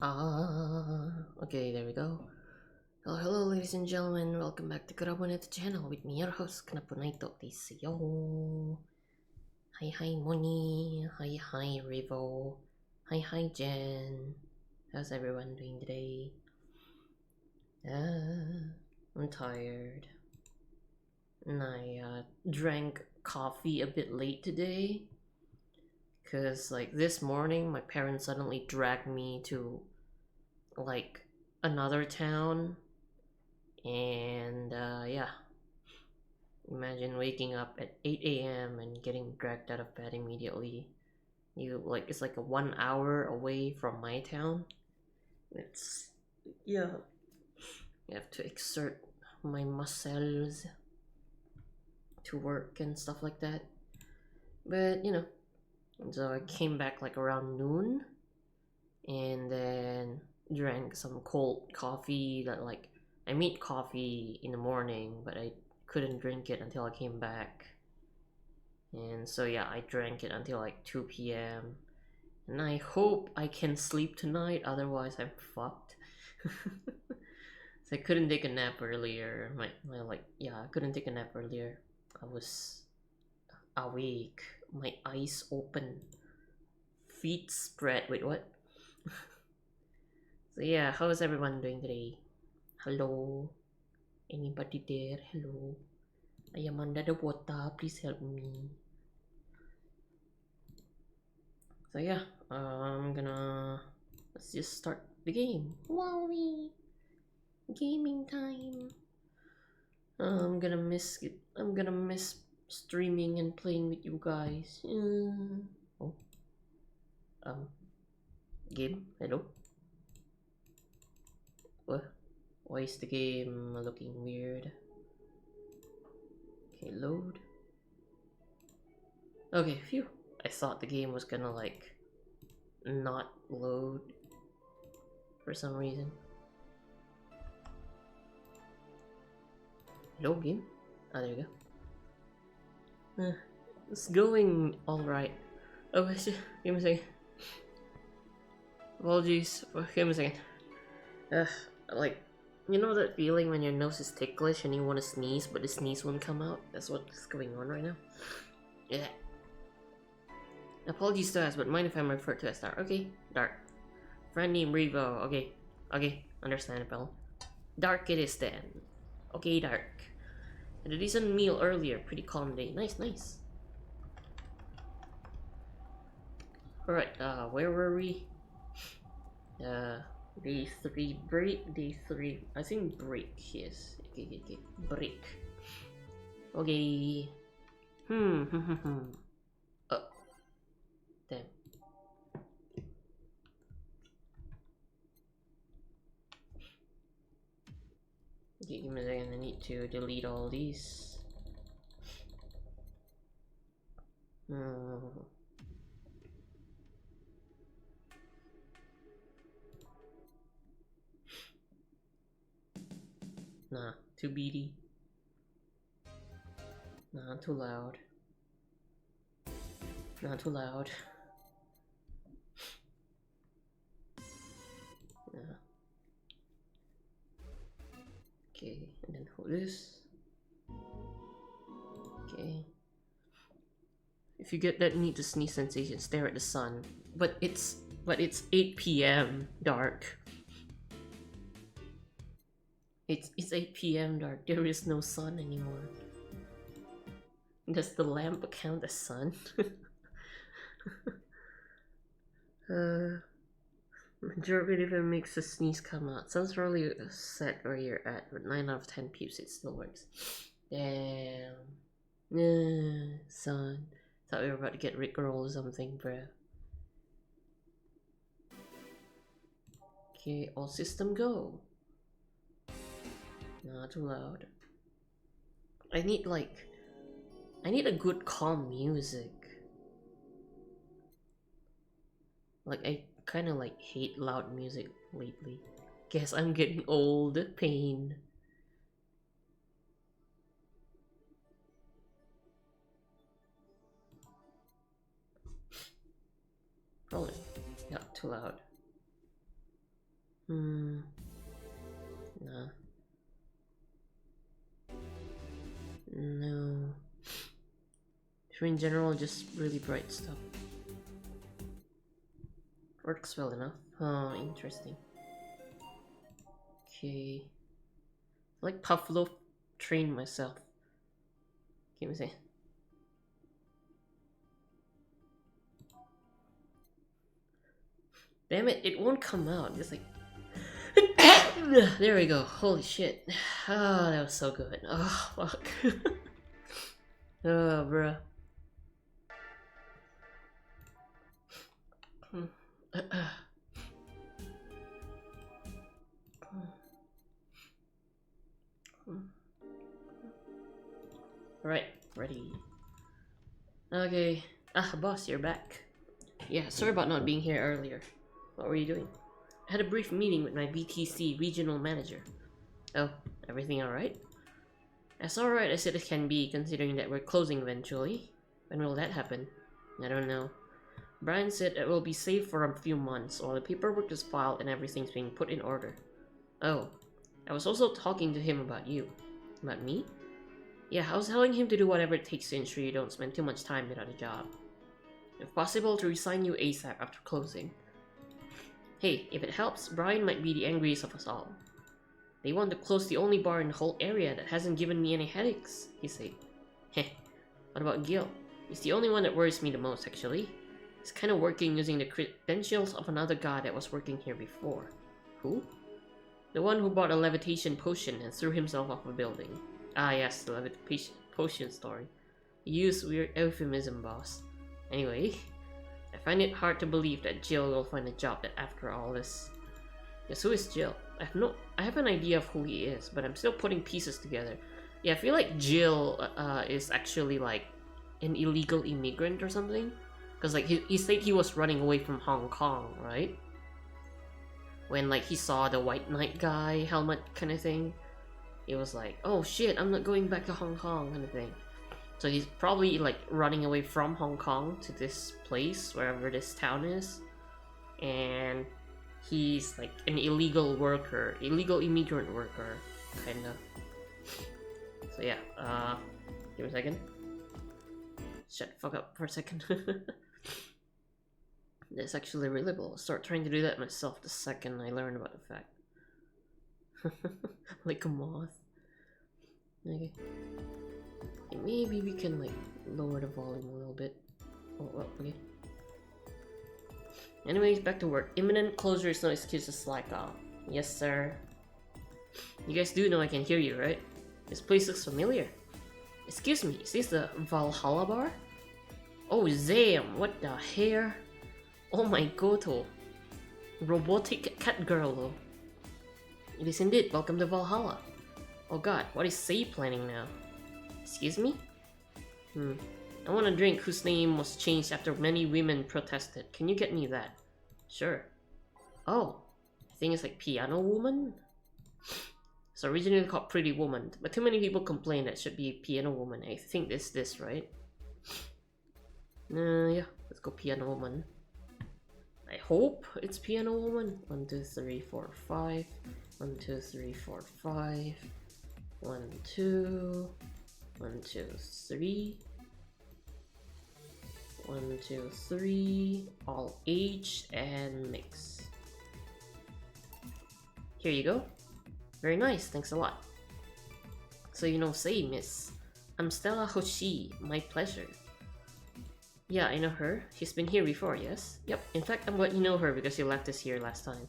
Okay, there we go. Well, hello ladies and gentlemen, welcome back to va11ha11a channel with me, your host, va11ha11a11a. Hi Moni, hi Revo, hi Jen. How's everyone doing today? I'm tired. And I drank coffee a bit late today. Cause like this morning my parents suddenly dragged me to like another town. And yeah, imagine waking up at 8 a.m. and getting dragged out of bed immediately. It's like a 1 hour away from my town. It's, yeah, you have to exert my muscles to work and stuff like that. But, so I came back like around noon and then drank some cold coffee that like, I made coffee in the morning, but I couldn't drink it until I came back. And so yeah, I drank it until like 2 p.m. And I hope I can sleep tonight, otherwise I'm fucked. So I couldn't take a nap earlier. I couldn't take a nap earlier. I was awake, my eyes open, feet spread. Wait, what? So yeah, how is everyone doing today? Hello? Anybody there? Hello? I am under the water, please help me. So yeah, let's just start the game. Wowie! Gaming time. I'm gonna miss it. I'm gonna miss streaming and playing with you guys. Oh, game. Hello. What? Why is the game looking weird? Okay, load. Okay, phew. I thought the game was gonna like not load for some reason. Hello, game. Ah, there you go. It's going alright. Oh, give me a second. Apologies. Give me a second. Like, you know that feeling when your nose is ticklish and you want to sneeze, but the sneeze won't come out? That's what's going on right now. Yeah. Apologies to us, but mind if I'm referred to as Dark? Okay, Dark. Friend named Revo. Okay, understandable. Dark it is then. Okay, Dark. And a decent meal earlier, pretty calm day. Nice. Alright, where were we? Day 3 break, day 3, I think break, yes. Okay, break. Okay. Oh, damn. Okay, give me a second, I need to delete all these. Nah, too beady. Nah, too loud. Not too loud. Yeah. Okay, and then hold this. Okay. If you get that need to sneeze sensation, stare at the sun. But it's 8 p.m. Dark. It's 8 p.m. Dark. There is no sun anymore. Does the lamp count as sun? Majority of it makes a sneeze come out. Sounds really set where you're at, but 9 out of 10 peeps it still works. Damn. Son. Thought we were about to get Rickroll or something, bruh. Okay, all system go. Not too loud. I need a good calm music. Like, I kinda like hate loud music lately. Guess I'm getting old. Pain. Probably not too loud. Nah. No. So in general, just really bright stuff. Works well enough. Oh, interesting. Okay. I like Puffalo trained myself. Give me a second. Damn it, it won't come out. Just like there we go. Holy shit. Oh, that was so good. Oh, fuck. Oh, bruh. Right, ready. Okay. Ah, boss, you're back. Yeah, sorry about not being here earlier. What were you doing? I had a brief meeting with my BTC regional manager. Oh, everything alright? As alright as it can be, considering that we're closing eventually. When will that happen? I don't know. Brian said it will be safe for a few months while the paperwork is filed and everything's being put in order. Oh, I was also talking to him about you. About me? Yeah, I was telling him to do whatever it takes to ensure you don't spend too much time without a job. If possible, to resign you ASAP after closing. Hey, if it helps, Brian might be the angriest of us all. They want to close the only bar in the whole area that hasn't given me any headaches, he said. Heh, what about Gil? He's the only one that worries me the most, actually. He's kind of working using the credentials of another guy that was working here before. Who? The one who bought a levitation potion and threw himself off a building. Ah yes, the levitation potion story. You use weird euphemism, boss. Anyway, I find it hard to believe that Jill will find a job after all this. Yes, who is Jill? I have an idea of who he is, but I'm still putting pieces together. Yeah, I feel like Jill is actually like an illegal immigrant or something. Because like he said he was running away from Hong Kong, right? When like he saw the white knight guy helmet kind of thing. He was like, oh shit, I'm not going back to Hong Kong kind of thing. So he's probably like running away from Hong Kong to this place, wherever this town is. And he's like an illegal worker, illegal immigrant worker, kinda. So yeah, give me a second. Shut the fuck up for a second. That's actually really cool. I'll start trying to do that myself the second I learn about the fact. Like a moth. Okay. Maybe we can like lower the volume a little bit. Oh, well, okay. Anyways, back to work. Imminent closure is no excuse to slack off. Yes, sir. You guys do know I can hear you, right? This place looks familiar. Excuse me, is this the va11ha11a bar? Oh, damn, what the hair? Oh my goto. Robotic cat girl, though. It is indeed. Welcome to va11ha11a. Oh god, what is Say planning now? Excuse me? I want a drink whose name was changed after many women protested. Can you get me that? Sure. Oh, I think it's like Piano Woman? It's originally called Pretty Woman, but too many people complain that it should be Piano Woman. I think it's this, right? Yeah, let's go Piano Woman. I hope it's Piano Woman. 1, 2, 3, 4, 5. 1, 2, 3, 4, 5. 1, 2. 1, 2, 3. 1, 2, 3. All aged and mix. Here you go. Very nice, thanks a lot. So you know Say, miss. I'm Stella Hoshi, my pleasure. Yeah, I know her. She's been here before, yes? Yep, in fact I'm glad you know her because you left us here last time.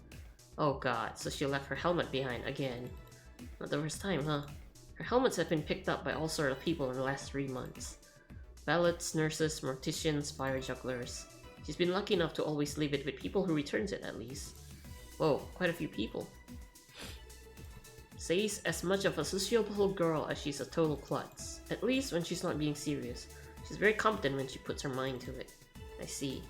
Oh god, so she left her helmet behind again. Not the first time, huh? Her helmets have been picked up by all sorts of people in the last 3 months. Valets, nurses, morticians, fire jugglers. She's been lucky enough to always leave it with people who returns it at least. Whoa, quite a few people. Say's as much of a sociable girl as she's a total klutz. At least when she's not being serious. She's very competent when she puts her mind to it. I see.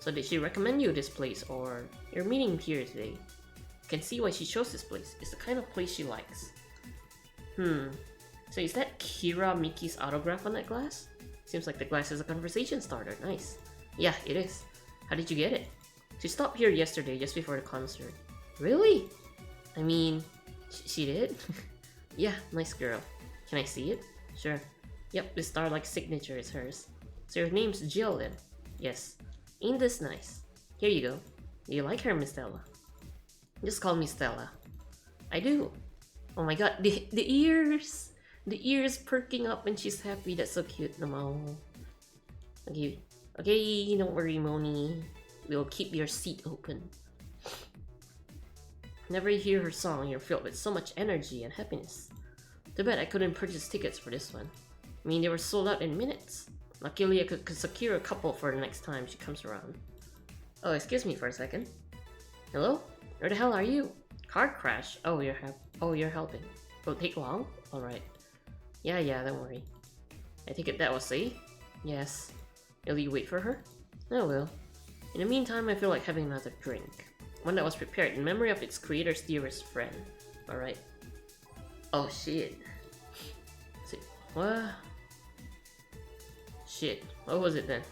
So did she recommend you this place, or you're meeting here today? You can see why she chose this place. It's the kind of place she likes. So is that Kira Miki's autograph on that glass? Seems like the glass is a conversation starter. Nice. Yeah, it is. How did you get it? She stopped here yesterday just before the concert. Really? I mean, she did? Yeah, nice girl. Can I see it? Sure. Yep, the star-like signature is hers. So your name's Jill then? Yes. Ain't this nice? Here you go. Do you like her, Miss Stella? Just call me Stella. I do. Oh my god, the ears! The ears perking up when she's happy. That's so cute, Namo. Okay, okay, don't worry, Moni. We'll keep your seat open. Whenever you hear her song, you're filled with so much energy and happiness. Too bad I couldn't purchase tickets for this one. I mean, they were sold out in minutes. Luckily, I could secure a couple for the next time she comes around. Oh, excuse me for a second. Hello? Where the hell are you? Car crash? Oh, you're helping. Will it take long? Alright. Yeah, don't worry. I take it that was safe? Yes. Will you wait for her? I will. In the meantime, I feel like having another drink. One that was prepared in memory of its creator's dearest friend. Alright. Oh shit. What? Shit. What was it then?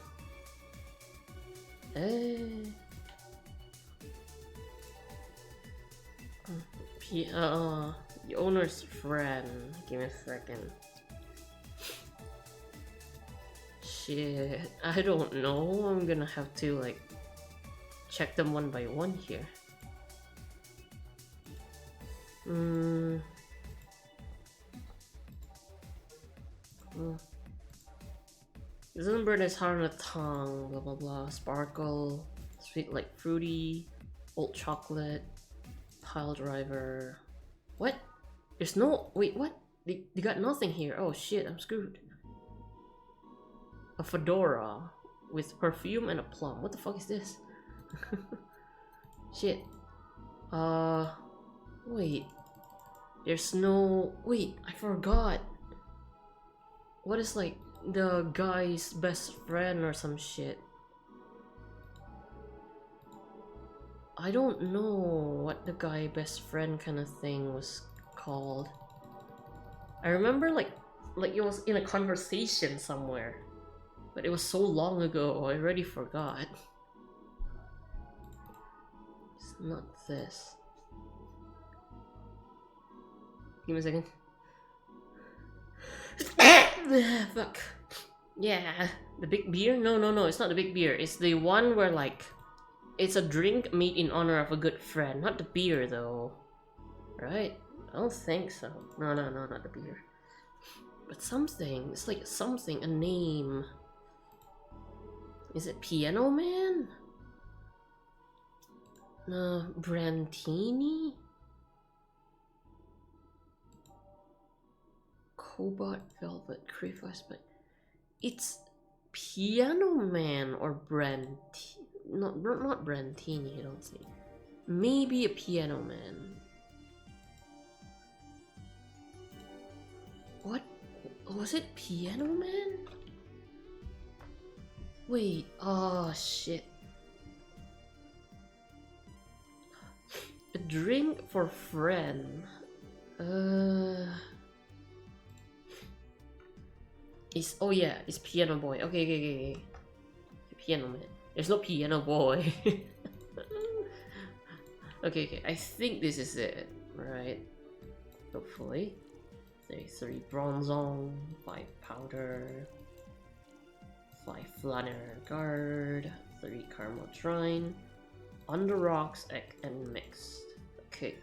The owner's friend. Give me a second. Shit. I don't know. I'm gonna have to like check them one by one here. Isn't bird as hard on the tongue, blah blah blah, sparkle, sweet like fruity, old chocolate, pile driver. What? There's no, wait, what? They got nothing here. Oh shit, I'm screwed. A fedora with perfume and a plum. What the fuck is this? Shit. Wait. There's no, wait, I forgot. What is like the guy's best friend or some shit? I don't know what the guy best friend kind of thing was called. I remember like it was in a conversation somewhere, but it was so long ago I already forgot. It's not this. Give me a second. Fuck. Yeah, the big beer? No, it's not the big beer. It's the one where like it's a drink made in honor of a good friend. Not the beer though. Right? I don't think so. No, not the beer. But something. It's like something, a name. Is it Piano Man? No, Brantini? Cobalt Velvet Crevice, but it's Piano Man or not Brantini, I don't see. Maybe a Piano Man. What? Was it Piano Man? Wait, oh shit. A drink for friend. Oh yeah, it's Piano Boy. Okay. Piano Man. There's no Piano Boy. Okay, I think this is it, right? Hopefully. 3 Bronzong, 5 Powder, 5 Flanner Guard, 3 Caramel Trine, On the Rocks, Egg, and Mixed. Okay.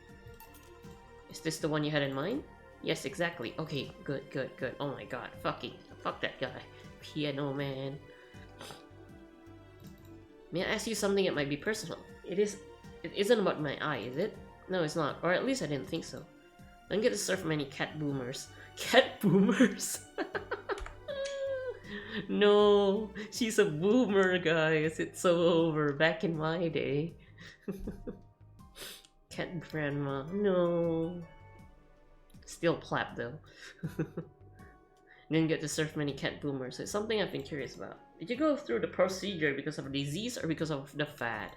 Is this the one you had in mind? Yes, exactly. Okay, good. Oh my god, fuck that guy. Piano Man. May I ask you something that might be personal? It isn't about my eye, is it? No, it's not. Or at least I didn't think so. I don't get to surf many cat boomers. Cat boomers? No, she's a boomer, guys. It's so over. Back in my day. Cat grandma. No. Still plap though. Didn't get to surf many cat boomers. It's something I've been curious about. Did you go through the procedure because of a disease or because of the fad?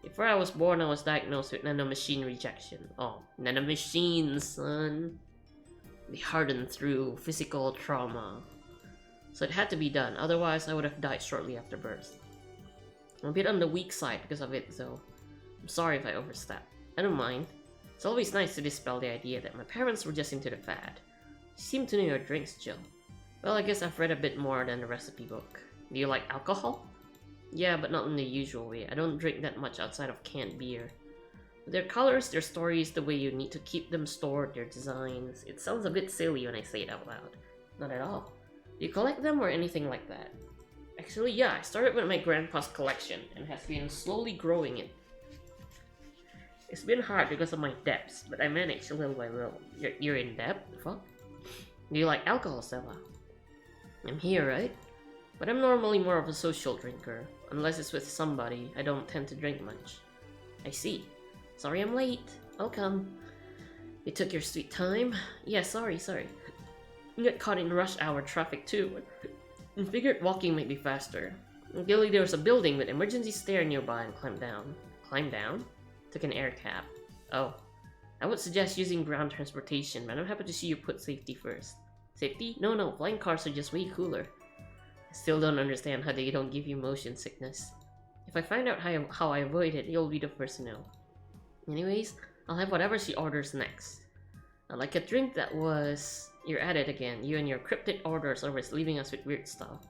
Before I was born, I was diagnosed with nanomachine rejection. Oh, nanomachines, son. They harden through physical trauma. So it had to be done, otherwise I would have died shortly after birth. I'm a bit on the weak side because of it, though. I'm sorry if I overstepped. I don't mind. It's always nice to dispel the idea that my parents were just into the fad. You seem to know your drinks, Jill. Well, I guess I've read a bit more than the recipe book. Do you like alcohol? Yeah, but not in the usual way. I don't drink that much outside of canned beer. Their colors, their stories, the way you need to keep them stored, their designs. It sounds a bit silly when I say it out loud. Not at all. Do you collect them or anything like that? Actually, yeah, I started with my grandpa's collection and has been slowly growing it. It's been hard because of my debts, but I managed little by little. You're in debt? Fuck? Do you like alcohol, Stella? I'm here, right? But I'm normally more of a social drinker. Unless it's with somebody, I don't tend to drink much. I see. Sorry I'm late. I'll come. You took your sweet time? Yeah, sorry. You got caught in rush hour traffic too. And figured walking might be faster. Luckily there was a building with emergency stair nearby and climbed down. Climbed down? Took an air cab. Oh. I would suggest using ground transportation, but I'm happy to see you put safety first. Safety? No, flying cars are just way cooler. I still don't understand how they don't give you motion sickness. If I find out how I avoid it, you'll be the first to know. Anyways, I'll have whatever she orders next. I'd like a drink that was... You're at it again. You and your cryptic orders always leaving us with weird stuff.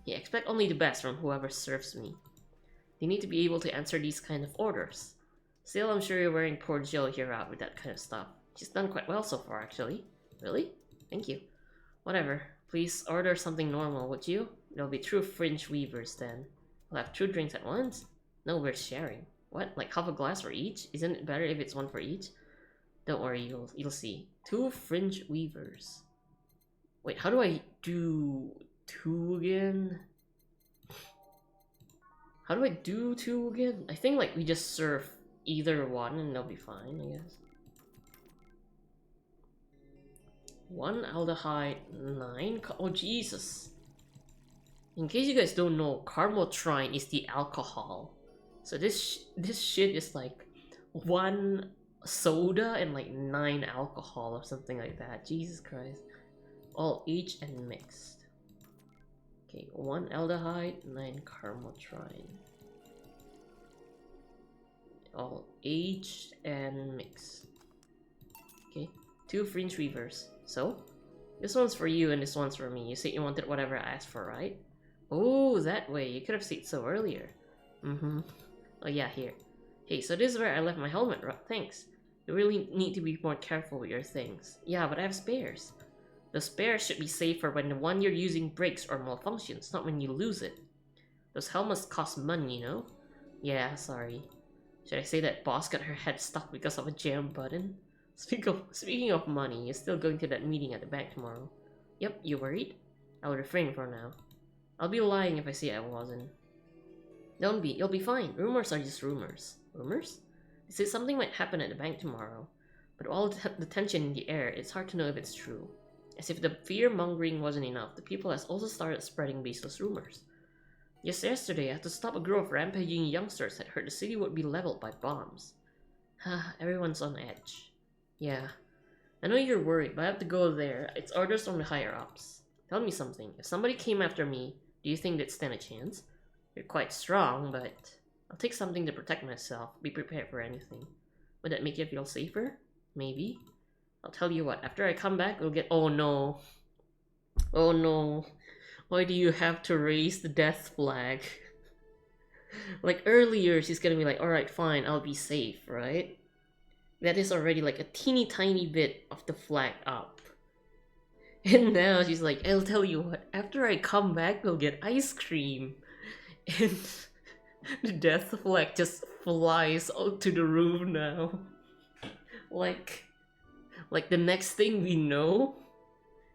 Yeah, expect only the best from whoever serves me. You need to be able to answer these kind of orders. Still, I'm sure you're wearing poor Jill here out with that kind of stuff. She's done quite well so far, actually. Really? Thank you. Whatever. Please order something normal, would you? There'll be true fringe weavers then. We'll have 2 drinks at once? No, we're sharing. What? Like half a glass for each? Isn't it better if it's 1 for each? Don't worry, you'll see. 2 fringe weavers. Wait, how do I do 2 again? How do I do 2 again? I think like we just serve either one and they'll be fine, I guess. 1 aldehyde, 9. Oh Jesus! In case you guys don't know, carmotrine is the alcohol. So this shit is like 1 soda and like 9 alcohol or something like that. Jesus Christ! All aged and mixed. Okay, 1 aldehyde, 9 carmotrine. All aged and mixed. Okay, 2 fringe weavers. So, this one's for you and this one's for me. You said you wanted whatever I asked for, right? Oh, that way. You could have said so earlier. Oh yeah, here. Hey, so this is where I left my helmet, right? Thanks. You really need to be more careful with your things. Yeah, but I have spares. The spares should be safer when the one you're using breaks or malfunctions, not when you lose it. Those helmets cost money, you know? Yeah, sorry. Should I say that boss got her head stuck because of a jam button? Speaking of money, you're still going to that meeting at the bank tomorrow. Yep, you worried? I'll refrain for now. I'll be lying if I say I wasn't. Don't be, you'll be fine. Rumors are just rumors. Rumors? They say something might happen at the bank tomorrow, but all the tension in the air, it's hard to know if it's true. As if the fear-mongering wasn't enough, the people has also started spreading baseless rumors. Just yesterday, I had to stop a group of rampaging youngsters that heard the city would be leveled by bombs. Everyone's on edge. Yeah, I know you're worried, but I have to go there. It's orders from the higher-ups. Tell me something. If somebody came after me, do you think they'd stand a chance? You're quite strong, but I'll take something to protect myself. Be prepared for anything. Would that make you feel safer? Maybe. I'll tell you what, after I come back, we'll get... Oh no. Oh no. Why do you have to raise the death flag? Like earlier, she's gonna be like, alright, fine, I'll be safe, right? That is already like a teeny tiny bit of the flag up. And now she's like, I'll tell you what, after I come back, we'll get ice cream. And the death flag just flies out to the roof now. Like the next thing we know,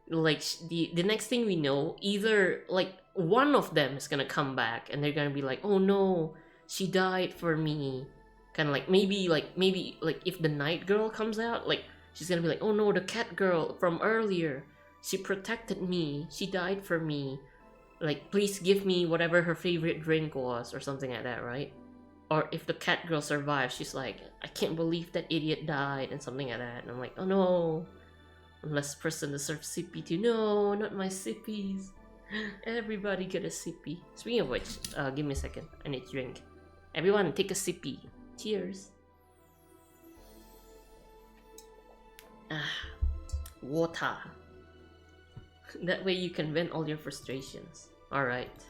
the next thing we know, either like one of them is gonna come back and they're gonna be like, oh no, she died for me. Kind of like maybe if the night girl comes out, like she's gonna be like, oh no, the cat girl from earlier, she protected me, she died for me, like please give me whatever her favorite drink was or something like that, right? Or if the cat girl survives, she's like, I can't believe that idiot died and something like that, and I'm like, oh no, unless person deserves sippy too. No, not my sippies. Everybody get a sippy. Speaking of which, give me a second, I need to drink. Everyone take a sippy. Cheers. Ah, water. That way you can vent all your frustrations. Alright.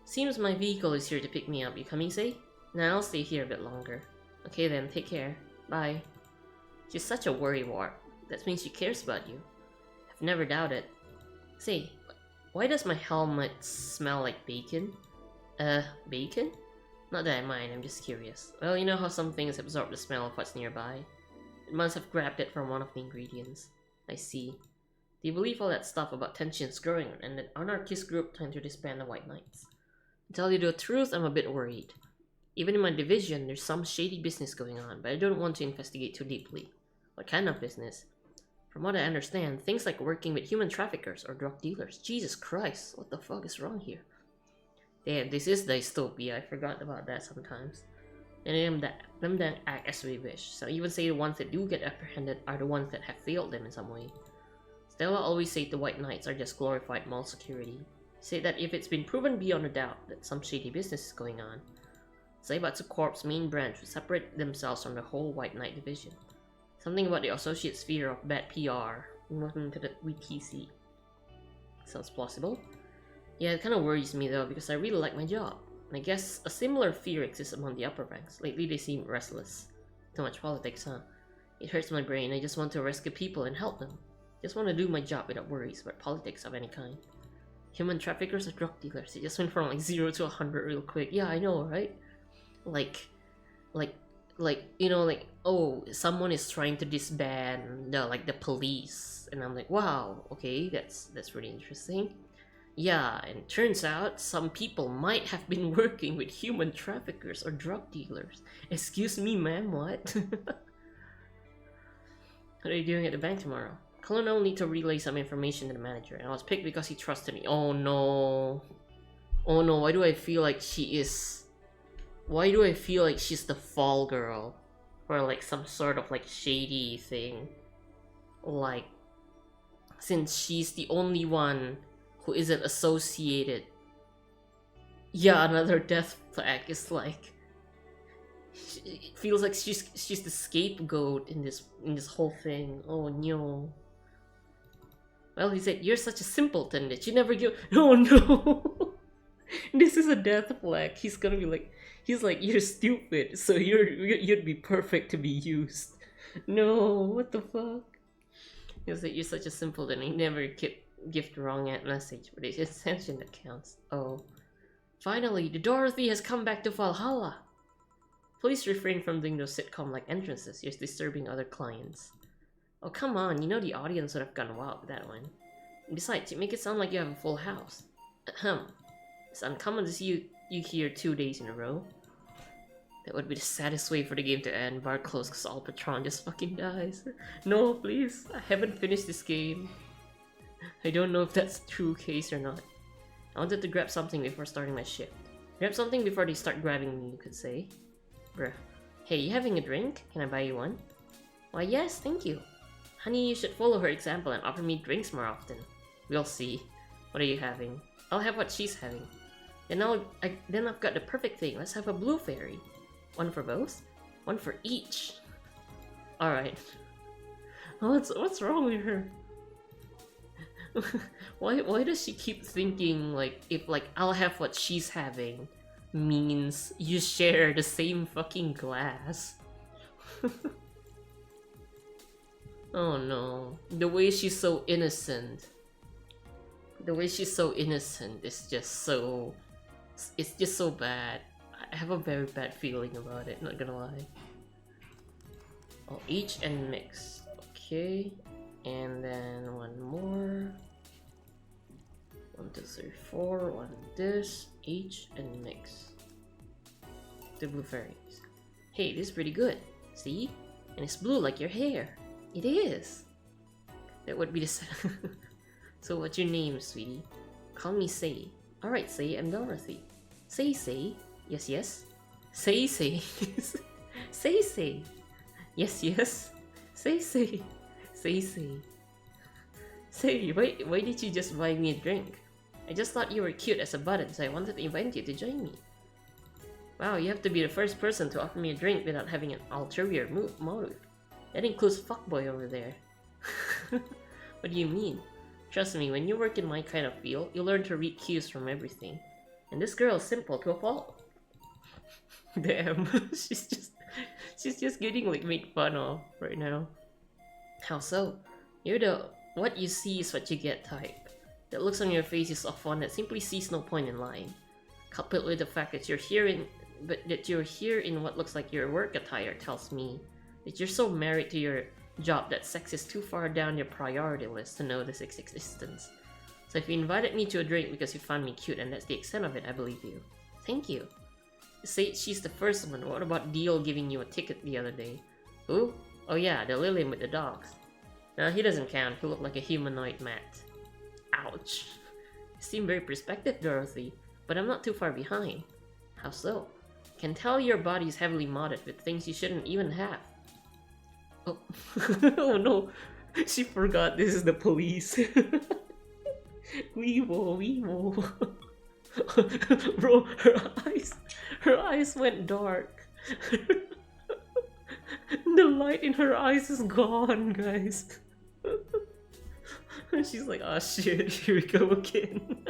Seems my vehicle is here to pick me up. You coming, say? Nah, I'll stay here a bit longer. Okay then, take care. Bye. She's such a worrywart. That means she cares about you. I've never doubted. Say, why does my helmet smell like bacon? Bacon? Not that I mind, I'm just curious. Well, you know how some things absorb the smell of what's nearby? It must have grabbed it from one of the ingredients. I see. Do you believe all that stuff about tensions growing and an anarchist group trying to disband the White Knights? To tell you the truth, I'm a bit worried. Even in my division, there's some shady business going on, but I don't want to investigate too deeply. What kind of business? From what I understand, things like working with human traffickers or drug dealers. Jesus Christ, what the fuck is wrong here? Damn, this is dystopia. I forgot about that sometimes. And them that act as we wish. So even say the ones that do get apprehended are the ones that have failed them in some way. Stella always said the White Knights are just glorified mall security. Say that if it's been proven beyond a doubt that some shady business is going on, Zaibatsu Corp's main branch would separate themselves from the whole White Knight division. Something about the associate's fear of bad PR, nothing to the WTC. Sounds plausible. Yeah, it kind of worries me though, because I really like my job. And I guess a similar fear exists among the upper ranks. Lately they seem restless. Too much politics, huh? It hurts my brain. I just want to rescue people and help them. Just want to do my job without worries about politics of any kind. Human traffickers or drug dealers. It just went from like 0 to 100 real quick. Yeah, I know, right? Like, you know, like, oh, someone is trying to disband the police. And I'm like, wow, okay, that's really interesting. Yeah, and turns out some people might have been working with human traffickers or drug dealers. Excuse me, ma'am, what? What are you doing at the bank tomorrow? Colonel need to relay some information to the manager, and I was picked because he trusted me. Oh no. Oh no, why do I feel like she is... Why do I feel like she's the fall girl? For like some sort of like shady thing. Like, since she's the only one who isn't associated. Yeah, another death flag is like... It feels like she's the scapegoat in this whole thing. Oh no. Well, he said, you're such a simpleton that you never give... Oh no! This is a death flag. He's gonna be like... He's like, you're stupid, so you'd be perfect to be used. No, what the fuck? He's like, you're such a simpleton. He never give the wrong message, but it's intention that counts. Oh. Finally, the Dorothy has come back to va11ha. Please refrain from doing those sitcom-like entrances. You're disturbing other clients. Oh, come on. You know the audience would have gone wild with that one. Besides, you make it sound like you have a full house. Ahem. It's uncommon to see you here 2 days in a row. That would be the saddest way for the game to end. Bar closed because Alpatron just fucking dies. No, please. I haven't finished this game. I don't know if that's the true case or not. I wanted to grab something before starting my shift. Grab something before they start grabbing me, you could say. Bruh. Hey, you having a drink? Can I buy you one? Why yes, thank you. Honey, you should follow her example and offer me drinks more often. We'll see. What are you having? I'll have what she's having. Then I've got the perfect thing. Let's have a blue fairy. One for both? One for each. Alright. What's wrong with her? Why does she keep thinking like if like I'll have what she's having means you share the same fucking glass? Oh no. The way she's so innocent. The way she's so innocent is just so... It's just so bad. I have a very bad feeling about it, not gonna lie. Oh, each and mix. Okay. And then one more. 1, 2, 3, 4. One this. Each and mix. The blue fairies. Hey, this is pretty good. See? And it's blue like your hair. It is. That would be the... So what's your name, sweetie? Call me Say. Alright, Say, I'm Dorothy. Say. Yes, yes. Say. Say. Yes, yes. Say. Say, why did you just buy me a drink? I just thought you were cute as a button, so I wanted to invite you to join me. Wow, you have to be the first person to offer me a drink without having an ulterior motive. That includes fuckboy over there. What do you mean? Trust me, when you work in my kind of field, you learn to read cues from everything. And this girl is simple to a fault. Damn, she's just getting like made fun of right now. How so? You're the what you see is what you get type. That looks on your face is of one that simply sees no point in lying. Coupled with the fact that you're here in what looks like your work attire tells me that you're so married to your job that sex is too far down your priority list to notice its existence. So if you invited me to a drink because you found me cute and that's the extent of it, I believe you. Thank you. Say she's the first one. What about Deal giving you a ticket the other day? Who? Oh yeah, the Lillian with the dogs. No, he doesn't count. He looked like a humanoid Matt. Ouch. You seem very perspective, Dorothy, but I'm not too far behind. How so? Can tell your body is heavily modded with things you shouldn't even have. Oh, oh no, she forgot this is the police. Weevo, weevo. Bro, her eyes went dark. The light in her eyes is gone, guys. She's like, oh shit, here we go again.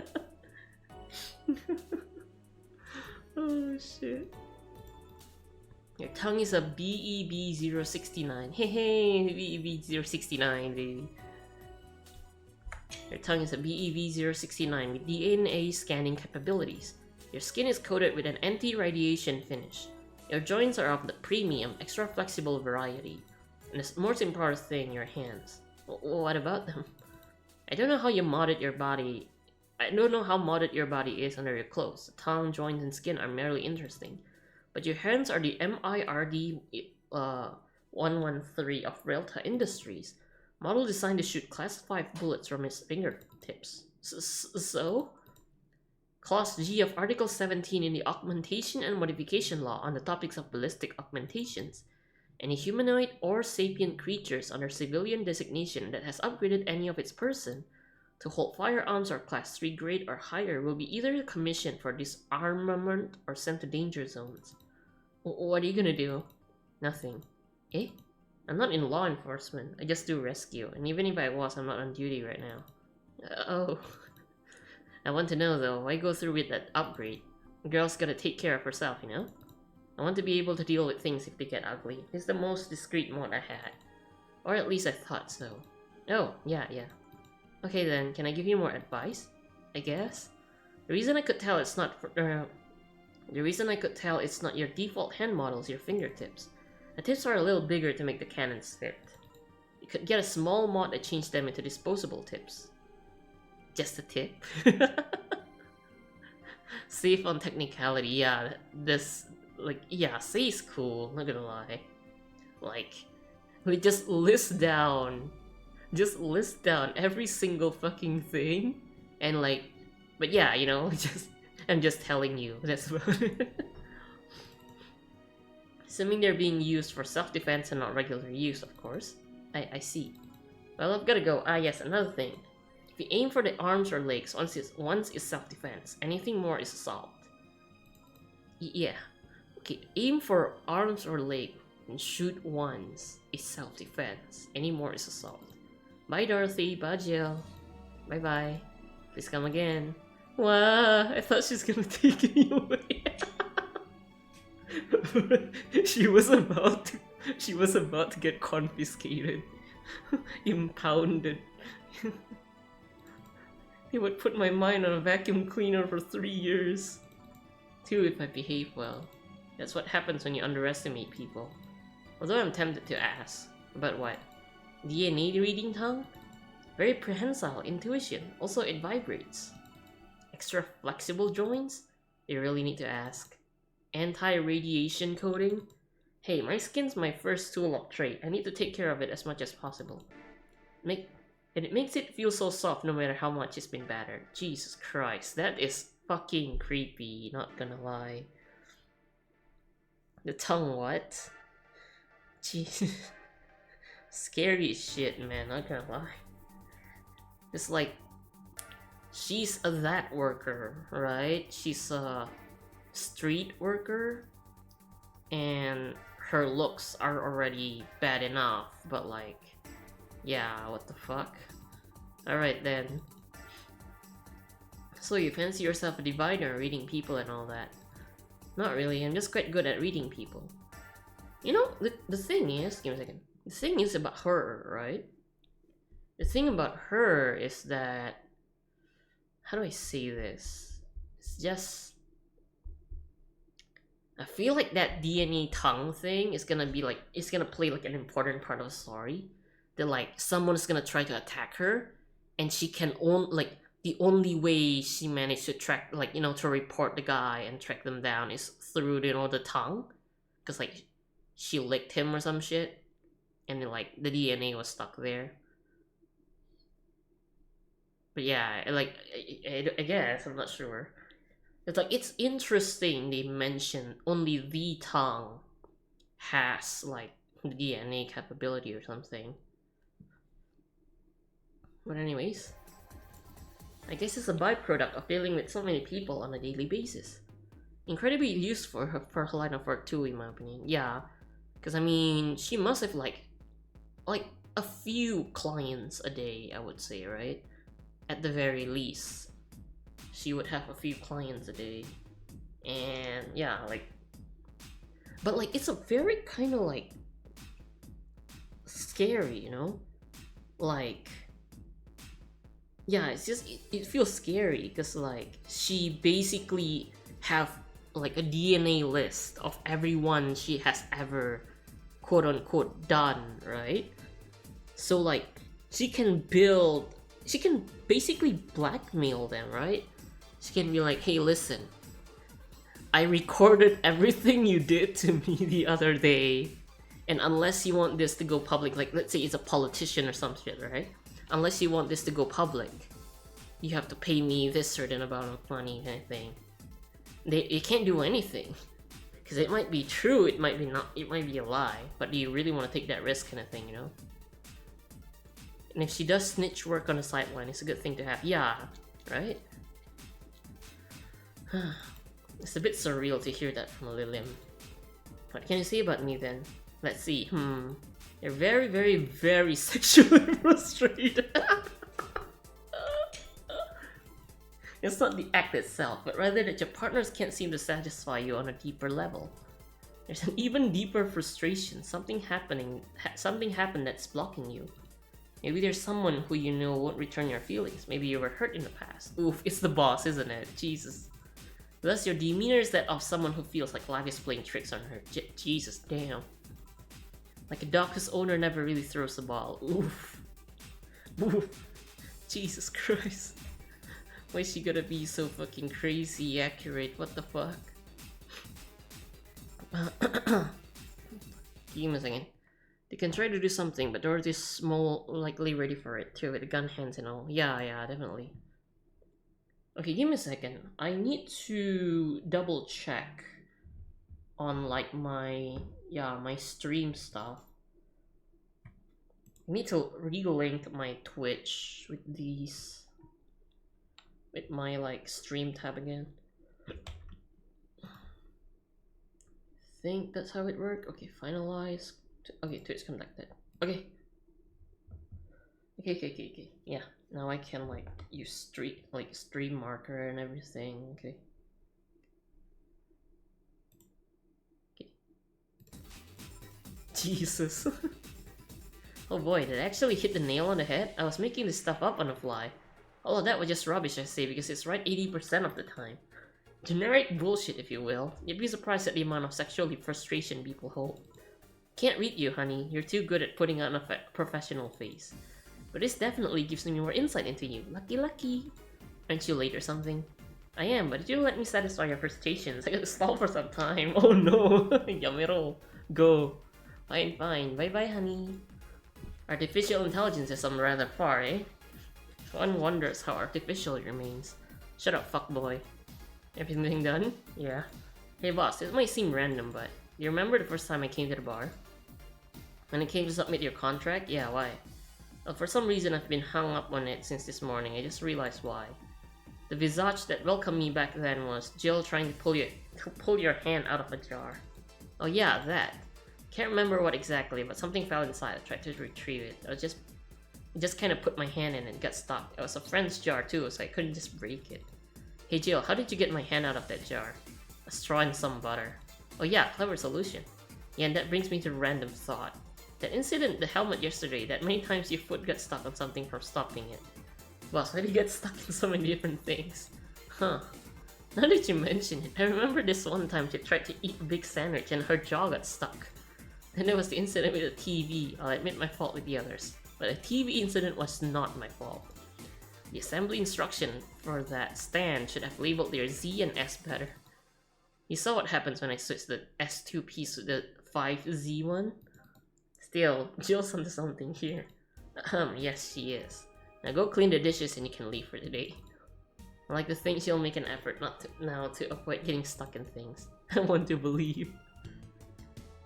Oh shit. Your tongue is a BEB069. Hey hey, BEB069, baby. Your tongue is a BEB069 with DNA scanning capabilities. Your skin is coated with an anti-radiation finish. Your joints are of the premium, extra flexible variety. And the most important thing, your hands. What about them? I don't know how you modded your body. I don't know how modded your body is under your clothes. The tongue, joints, and skin are merely interesting. But your hands are the MIRD 113 of va11ha Industries. Model designed to shoot class 5 bullets from his fingertips. So? Clause G of Article 17 in the Augmentation and Modification Law on the topics of ballistic augmentations. Any humanoid or sapient creatures under civilian designation that has upgraded any of its person to hold firearms or class 3 grade or higher will be either commissioned for disarmament or sent to danger zones. What are you gonna do? Nothing. Eh? I'm not in law enforcement, I just do rescue, and even if I was, I'm not on duty right now. Oh. I want to know though, why go through with that upgrade? The girl's gotta take care of herself, you know? I want to be able to deal with things if they get ugly. It's the most discreet mod I had. Or at least I thought so. Oh, yeah. Okay then, can I give you more advice? I guess? The reason I could tell it's not your default hand model is your fingertips. The tips are a little bigger to make the cannons fit. You could get a small mod that changed them into disposable tips. Just a tip? Safe on technicality, yeah, Say's cool, not gonna lie. Like, we just list down every single fucking thing, and like, but yeah, you know, I'm just telling you, that's about it. Assuming they're being used for self-defense and not regular use, of course. I see. Well, I've gotta go. Ah yes, another thing. If you aim for the arms or legs, once is self-defense. Anything more is assault. Yeah. Okay, aim for arms or leg and shoot once is self-defense. Any more is assault. Bye Dorothy, bye Jill. Bye bye. Please come again. Wow, I thought she's gonna take me away. She was about to get confiscated. Impounded. He would put my mind on a vacuum cleaner for 3 years. 2 if I behave well. That's what happens when you underestimate people. Although I'm tempted to ask. About what? DNA reading tongue? Very prehensile intuition. Also it vibrates. Extra flexible joints? They really need to ask. Anti-radiation coating? Hey, my skin's my first tool of trade. I need to take care of it as much as possible. And it makes it feel so soft no matter how much it's been battered. Jesus Christ, that is fucking creepy, not gonna lie. The tongue what? Jeez. Scary as shit, man, not gonna lie. It's like, she's a that worker, right? She's a street worker, and her looks are already bad enough, but like, yeah, what the fuck? Alright then. So you fancy yourself a diviner, reading people and all that? Not really, I'm just quite good at reading people. You know, the thing is, give me a second. The thing is about her, right? The thing about her is that, how do I say this? It's just, I feel like that DNA tongue thing is gonna be like, it's gonna play like an important part of the story. That like, someone's gonna try to attack her, and she can like, the only way she managed to track, like, you know, to report the guy and track them down is through, you know, the tongue. Because like, she licked him or some shit, and then like, the DNA was stuck there. But yeah, like, I guess, I'm not sure. It's like, it's interesting they mention only the tongue has, like, DNA capability or something. But anyways, I guess it's a byproduct of dealing with so many people on a daily basis. Incredibly useful for her line of work too, in my opinion. Yeah, because I mean, she must have like a few clients a day, I would say, right? At the very least, she would have a few clients a day, and yeah, like, but like, it's a very kind of like scary, you know, like, yeah, it's just, it feels scary because like, she basically have like a DNA list of everyone she has ever quote unquote done, right? So like, she can basically blackmail them, right? She can be like, hey, listen, I recorded everything you did to me the other day, and unless you want this to go public, like let's say it's a politician or some shit, right? Unless you want this to go public, you have to pay me this certain amount of money, kind of thing. They can't do anything, because it might be true, it might be not, it might be a lie, but do you really want to take that risk, kind of thing, you know? And if she does snitch work on the sideline, it's a good thing to have. Yeah, right? It's a bit surreal to hear that from Lilium. What can you say about me then? Let's see. You're very, very, very sexually frustrated. It's not the act itself, but rather that your partners can't seem to satisfy you on a deeper level. There's an even deeper frustration. Something happened that's blocking you. Maybe there's someone who you know won't return your feelings. Maybe you were hurt in the past. Oof, it's the boss, isn't it? Jesus. Thus, your demeanor is that of someone who feels like life is playing tricks on her. Jesus, damn. Like a dog whose owner never really throws the ball. Oof. Oof. Jesus Christ. Why is she gonna be so fucking crazy accurate? What the fuck? Give me a second. They can try to do something, but Dorothy's more likely ready for it too, with the gun hands and all. Yeah, definitely. Okay, give me a second. I need to double check on like my stream stuff. I need to relink my Twitch with my like stream tab again. I think that's how it worked. Okay, finalize. Okay, Twitch conducted. Okay. Yeah, now I can like use stream marker and everything. Okay. Jesus. Oh boy, did I actually hit the nail on the head? I was making this stuff up on the fly. All of that was just rubbish, I say, because it's right 80% of the time. Generic bullshit, if you will. You'd be surprised at the amount of sexual frustration people hold. Can't read you, honey. You're too good at putting on a professional face. But this definitely gives me more insight into you. Lucky. Aren't you late or something? I am, but did you let me satisfy your frustrations? I gotta stall for some time. Oh no. Yamero. Go. Fine. Bye, honey. Artificial intelligence is some rather far, eh? One wonders how artificial it remains. Shut up, fuckboy. Everything done? Yeah. Hey boss, this might seem random, but you remember the first time I came to the bar? When I came to submit your contract? Yeah, why? Well, for some reason I've been hung up on it since this morning. I just realized why. The visage that welcomed me back then was Jill trying to pull your hand out of a jar. Oh yeah, that. Can't remember what exactly, but something fell inside. I tried to retrieve it. I just kind of put my hand in and got stuck. It was a friend's jar too, so I couldn't just break it. Hey Jill, how did you get my hand out of that jar? A straw and some butter. Oh yeah, clever solution. Yeah, and that brings me to a random thought. That incident, the helmet yesterday, that many times your foot got stuck on something from stopping it. Well, so you get stuck in so many different things. Huh. Now that you mention it, I remember this one time she tried to eat a big sandwich and her jaw got stuck. Then there was the incident with the TV. I'll admit my fault with the others. But the TV incident was not my fault. The assembly instruction for that stand should have labeled their Z and S better. You saw what happens when I switched the S2 piece to the 5Z one? Still, Jill's onto something here. Yes she is. Now go clean the dishes and you can leave for today. I like to think she'll make an effort now to avoid getting stuck in things. I want to believe.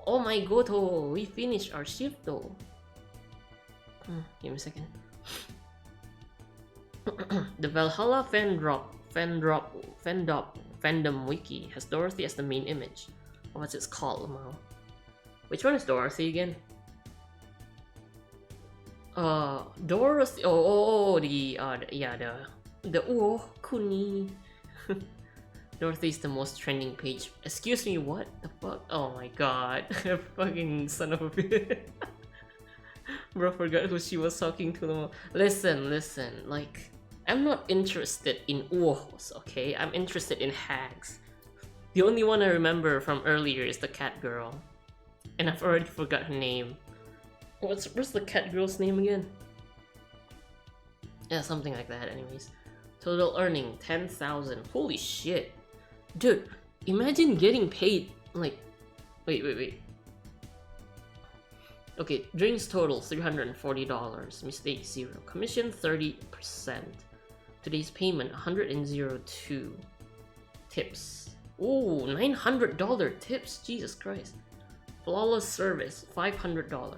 Oh my Goto, we finished our shift though. Give me a second. The va11ha fandom wiki has Dorothy as the main image. What's it called, Lamau? Which one is Dorothy again? Dorothy. The Kuni. Dorothy's the most trending page. Excuse me, what the fuck? Oh my god. Fucking son of a bitch. Bro, forgot who she was talking to. Listen, like, I'm not interested in uos, okay? I'm interested in hags. The only one I remember from earlier is the cat girl. And I've already forgot her name. What's the cat girl's name again? Yeah, something like that anyways. Total earning 10,000. Holy shit. Dude, imagine getting paid like... Wait. Okay, drinks total $340. Mistake 0. Commission 30%. Today's payment 102. Tips. Ooh, $900 tips. Jesus Christ. Flawless service $500.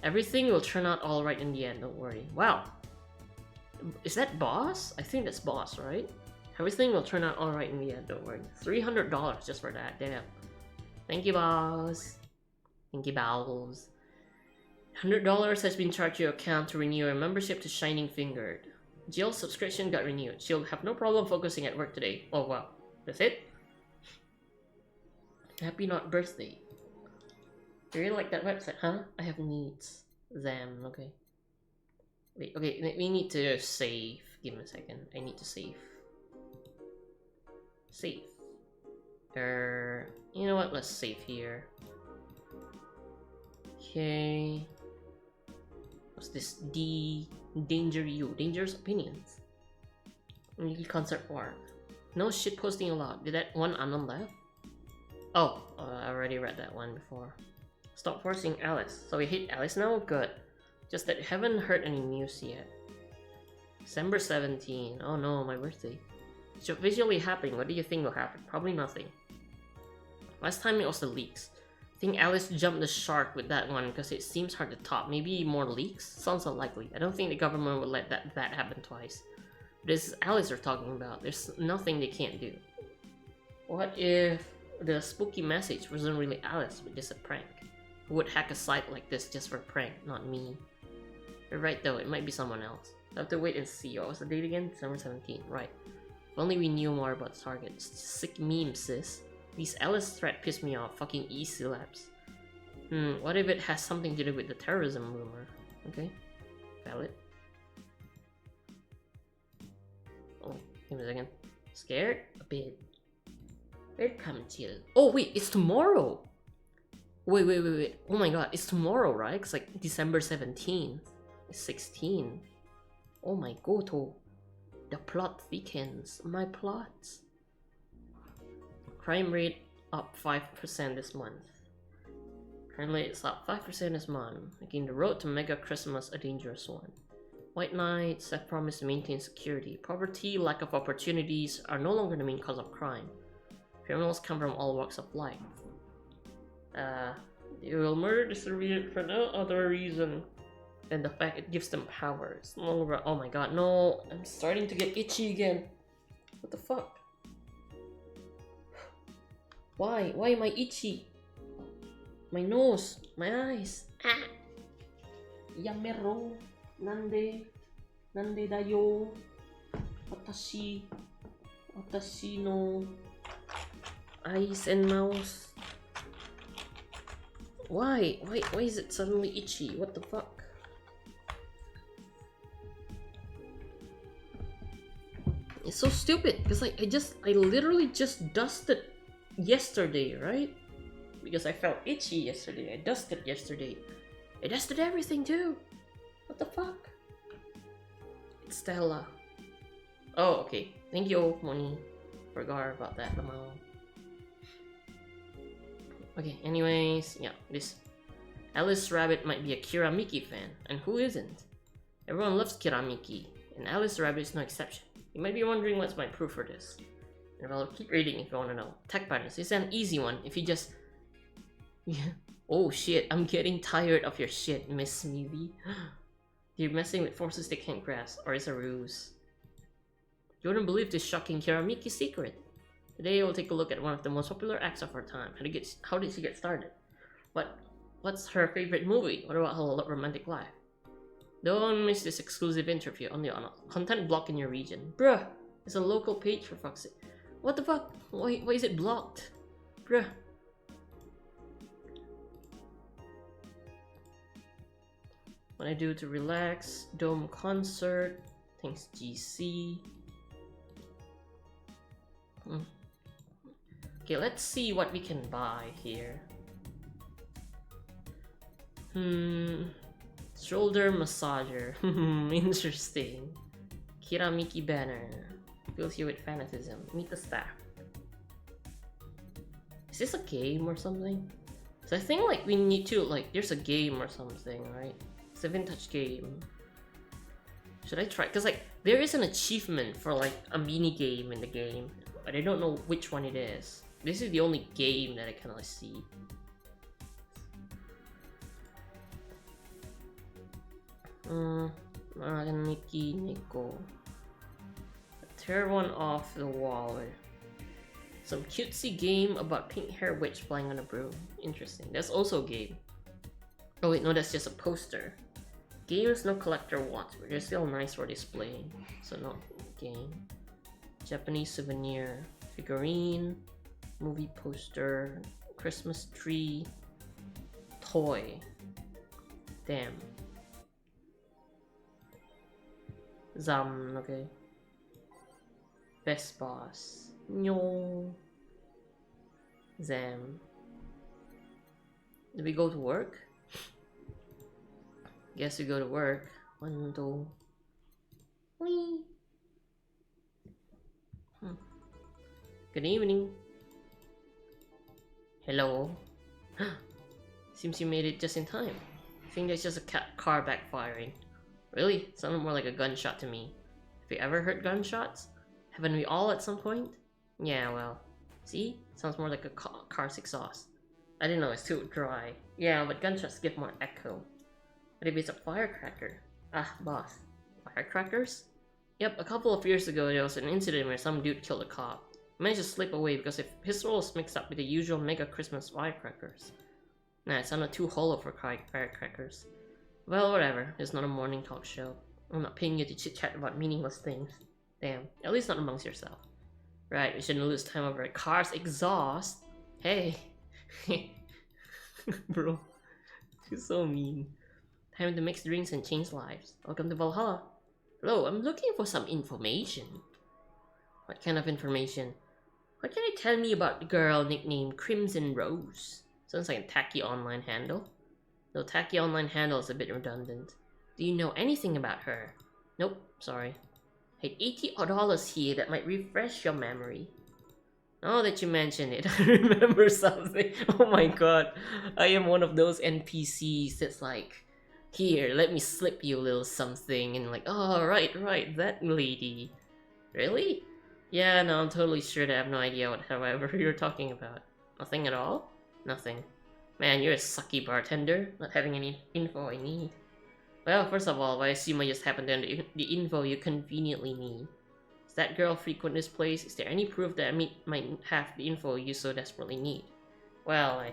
Everything will turn out alright in the end, don't worry. Wow. Is that boss? I think that's boss, right? Everything will turn out alright in the end, don't worry. $300 just for that, damn. Thank you, boss. Thank you, boss. $100 has been charged to your account to renew your membership to Shining Fingered. Jill's subscription got renewed. She'll have no problem focusing at work today. Oh wow, that's it? Happy not birthday. You really like that website, huh? I have needs. Them, okay. Wait, okay, we need to save. Give me a second. I need to save. Save. You know what? Let's save here. Okay. What's this? Dangerous opinions. Weekly concert war. No shit posting allowed. Did that one unknown left? Oh, I already read that one before. Stop forcing Alice. So we hate Alice now? Good. Just that we haven't heard any news yet. December 17. Oh no, my birthday. So visually happening. What do you think will happen? Probably nothing. Last time it was the leaks. I think Alice jumped the shark with that one because it seems hard to top. Maybe more leaks? Sounds unlikely. I don't think the government would let that happen twice. This is Alice we're talking about. There's nothing they can't do. What if the spooky message wasn't really Alice, but just a prank? Who would hack a site like this just for a prank? Not me. You're right though, it might be someone else. I have to wait and see. What was the date again? December 17. Right. If only we knew more about targets. Sick meme, sis. These Alice threat pissed me off. Fucking E-syllabs. What if it has something to do with the terrorism rumor? Okay. Valid. Oh, give me a second. Scared? A bit. Welcome, Jill. Oh wait, it's tomorrow! Wait. Oh my god, it's tomorrow, right? It's like December 17th. It's 16. Oh my Goto. The plot thickens. My plots. Crime rate up 5% this month. Crime rate is up 5% this month, making the road to Mega Christmas a dangerous one. White Knights have promised to maintain security. Poverty, lack of opportunities are no longer the main cause of crime. Criminals come from all walks of life. They will murder the surveillant for no other reason than the fact it gives them power. It's no longer. Oh my god, no! I'm starting to get itchy again. What the fuck? Why? Why am I itchy? My nose, my eyes. Ah! Yamero, nande dayo. Watashi no eyes and mouth. Why is it suddenly itchy? What the fuck? It's so stupid because like I literally just dusted yesterday, right? Because I felt itchy yesterday. I dusted yesterday. I dusted everything too. What the fuck? It's Stella. Oh, okay. Thank you, Moni. Forgot about that, Lamau. Okay, anyways, yeah, this Alice Rabbit might be a Kiramiki fan, and who isn't? Everyone loves Kiramiki, and Alice Rabbit is no exception. You might be wondering what's my proof for this. And well, keep reading if you want to know. Tech Partners, it's an easy one if you just... Yeah. Oh shit, I'm getting tired of your shit, Miss Smeevy. You're messing with forces they can't grasp, or it's a ruse. You wouldn't believe this shocking Kiramiki secret. Today we'll take a look at one of the most popular acts of our time. How did she get started? What's her favorite movie? What about her romantic life? Don't miss this exclusive interview only on a content block in your region. Bruh, it's a local page for fuck's sake. What the fuck? Why is it blocked? Bruh. What I do to relax, Dome concert, thanks GC. Okay, let's see what we can buy here. Shoulder massager. Interesting. Kiramiki banner. Fills you with fanaticism. Meet the staff. Is this a game or something? So I think like we need to like there's a game or something, right? It's a vintage game. Should I try? Cause like there is an achievement for like a mini game in the game, but I don't know which one it is. This is the only game that I kind of see. Mickey Nico. Tear one off the wall. Some cutesy game about pink hair witch flying on a broom. Interesting. That's also a game. Oh wait, no, that's just a poster. Games no collector wants, but they're still nice for displaying. So not game. Japanese souvenir. Figurine. Movie poster. Christmas tree. Toy. Damn. Zam, okay. Best boss. No. Zam. Did we go to work? Guess we go to work. 1, 2. Whee. Good evening. Hello. Seems you made it just in time. I think that's just a car backfiring. Really? Sounded more like a gunshot to me. Have you ever heard gunshots? Haven't we all at some point? Yeah, well. See? Sounds more like a car's exhaust. I didn't know it's too dry. Yeah, but gunshots give more echo. But if it's a firecracker? Ah, boss. Firecrackers? Yep, a couple of years ago there was an incident where some dude killed a cop. He managed to slip away because his pistol was mixed up with the usual mega Christmas firecrackers. Nah, it sounded too hollow for firecrackers. Well, whatever. It's not a morning talk show. I'm not paying you to chit-chat about meaningless things. Damn. At least not amongst yourself. Right, we shouldn't lose time over a car's exhaust. Hey. Bro. You're so mean. Time to mix drinks and change lives. Welcome to Valhalla. Hello, I'm looking for some information. What kind of information? What can you tell me about the girl nicknamed Crimson Rose? Sounds like a tacky online handle. Though tacky online handle is a bit redundant. Do you know anything about her? Nope, sorry. I had $80 here that might refresh your memory. Now that you mention it, I remember something. Oh my god. I am one of those NPCs that's like, here, let me slip you a little something, and like, oh, right, that lady. Really? Yeah, no, I'm totally sure that I have no idea what however you're talking about. Nothing at all? Nothing. Man, you're a sucky bartender, not having any info I need. Well, first of all, I assume I just happened to have the info you conveniently need. Does that girl frequent this place? Is there any proof that I might have the info you so desperately need? Well,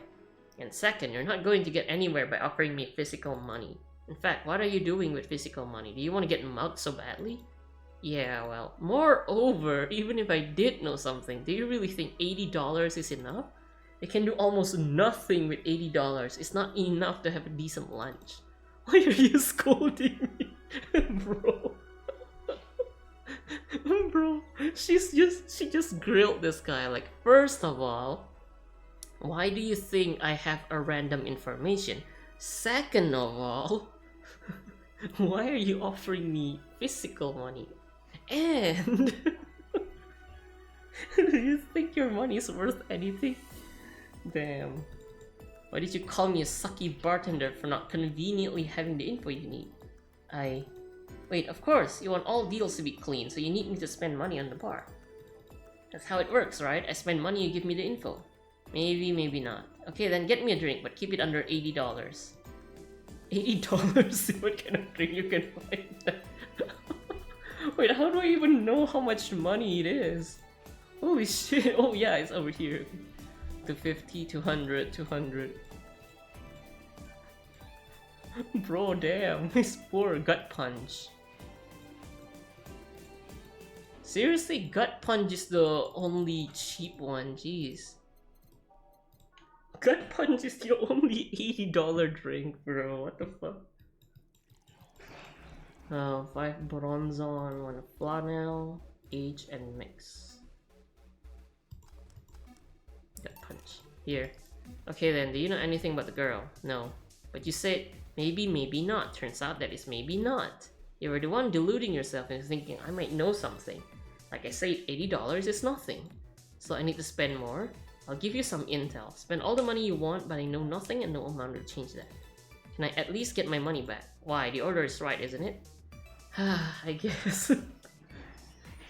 And second, you're not going to get anywhere by offering me physical money. In fact, what are you doing with physical money? Do you want to get mugged so badly? Yeah, well, moreover, even if I did know something, do you really think $80 is enough? I can do almost nothing with $80. It's not enough to have a decent lunch. Why are you scolding me? Bro. Bro, she just grilled this guy. Like, first of all, why do you think I have a random information? Second of all, why are you offering me physical money? And do you think your money is worth anything? Damn. Why did you call me a sucky bartender for not conveniently having the info you need? Wait, of course, you want all deals to be clean, so you need me to spend money on the bar. That's how it works, right? I spend money, you give me the info. Maybe, maybe not. Okay, then get me a drink, but keep it under $80. $80? What kind of drink you can find? Wait, how do I even know how much money it is? Holy shit, oh yeah, it's over here. 250, 200, 200. Bro, damn, his poor gut punch. Seriously, gut punch is the only cheap one, jeez. Gut punch is your only $80 drink, bro, what the fuck? 5 bronzon, 1 flannel, age and mix. Gut punch. Here. Okay then, do you know anything about the girl? No. But you said maybe, maybe not. Turns out that it's maybe not. You were the one deluding yourself and thinking I might know something. Like I said, $80 is nothing. So I need to spend more. I'll give you some intel. Spend all the money you want, but I know nothing and no amount will change that. Can I at least get my money back? Why? The order is right, isn't it? I guess. So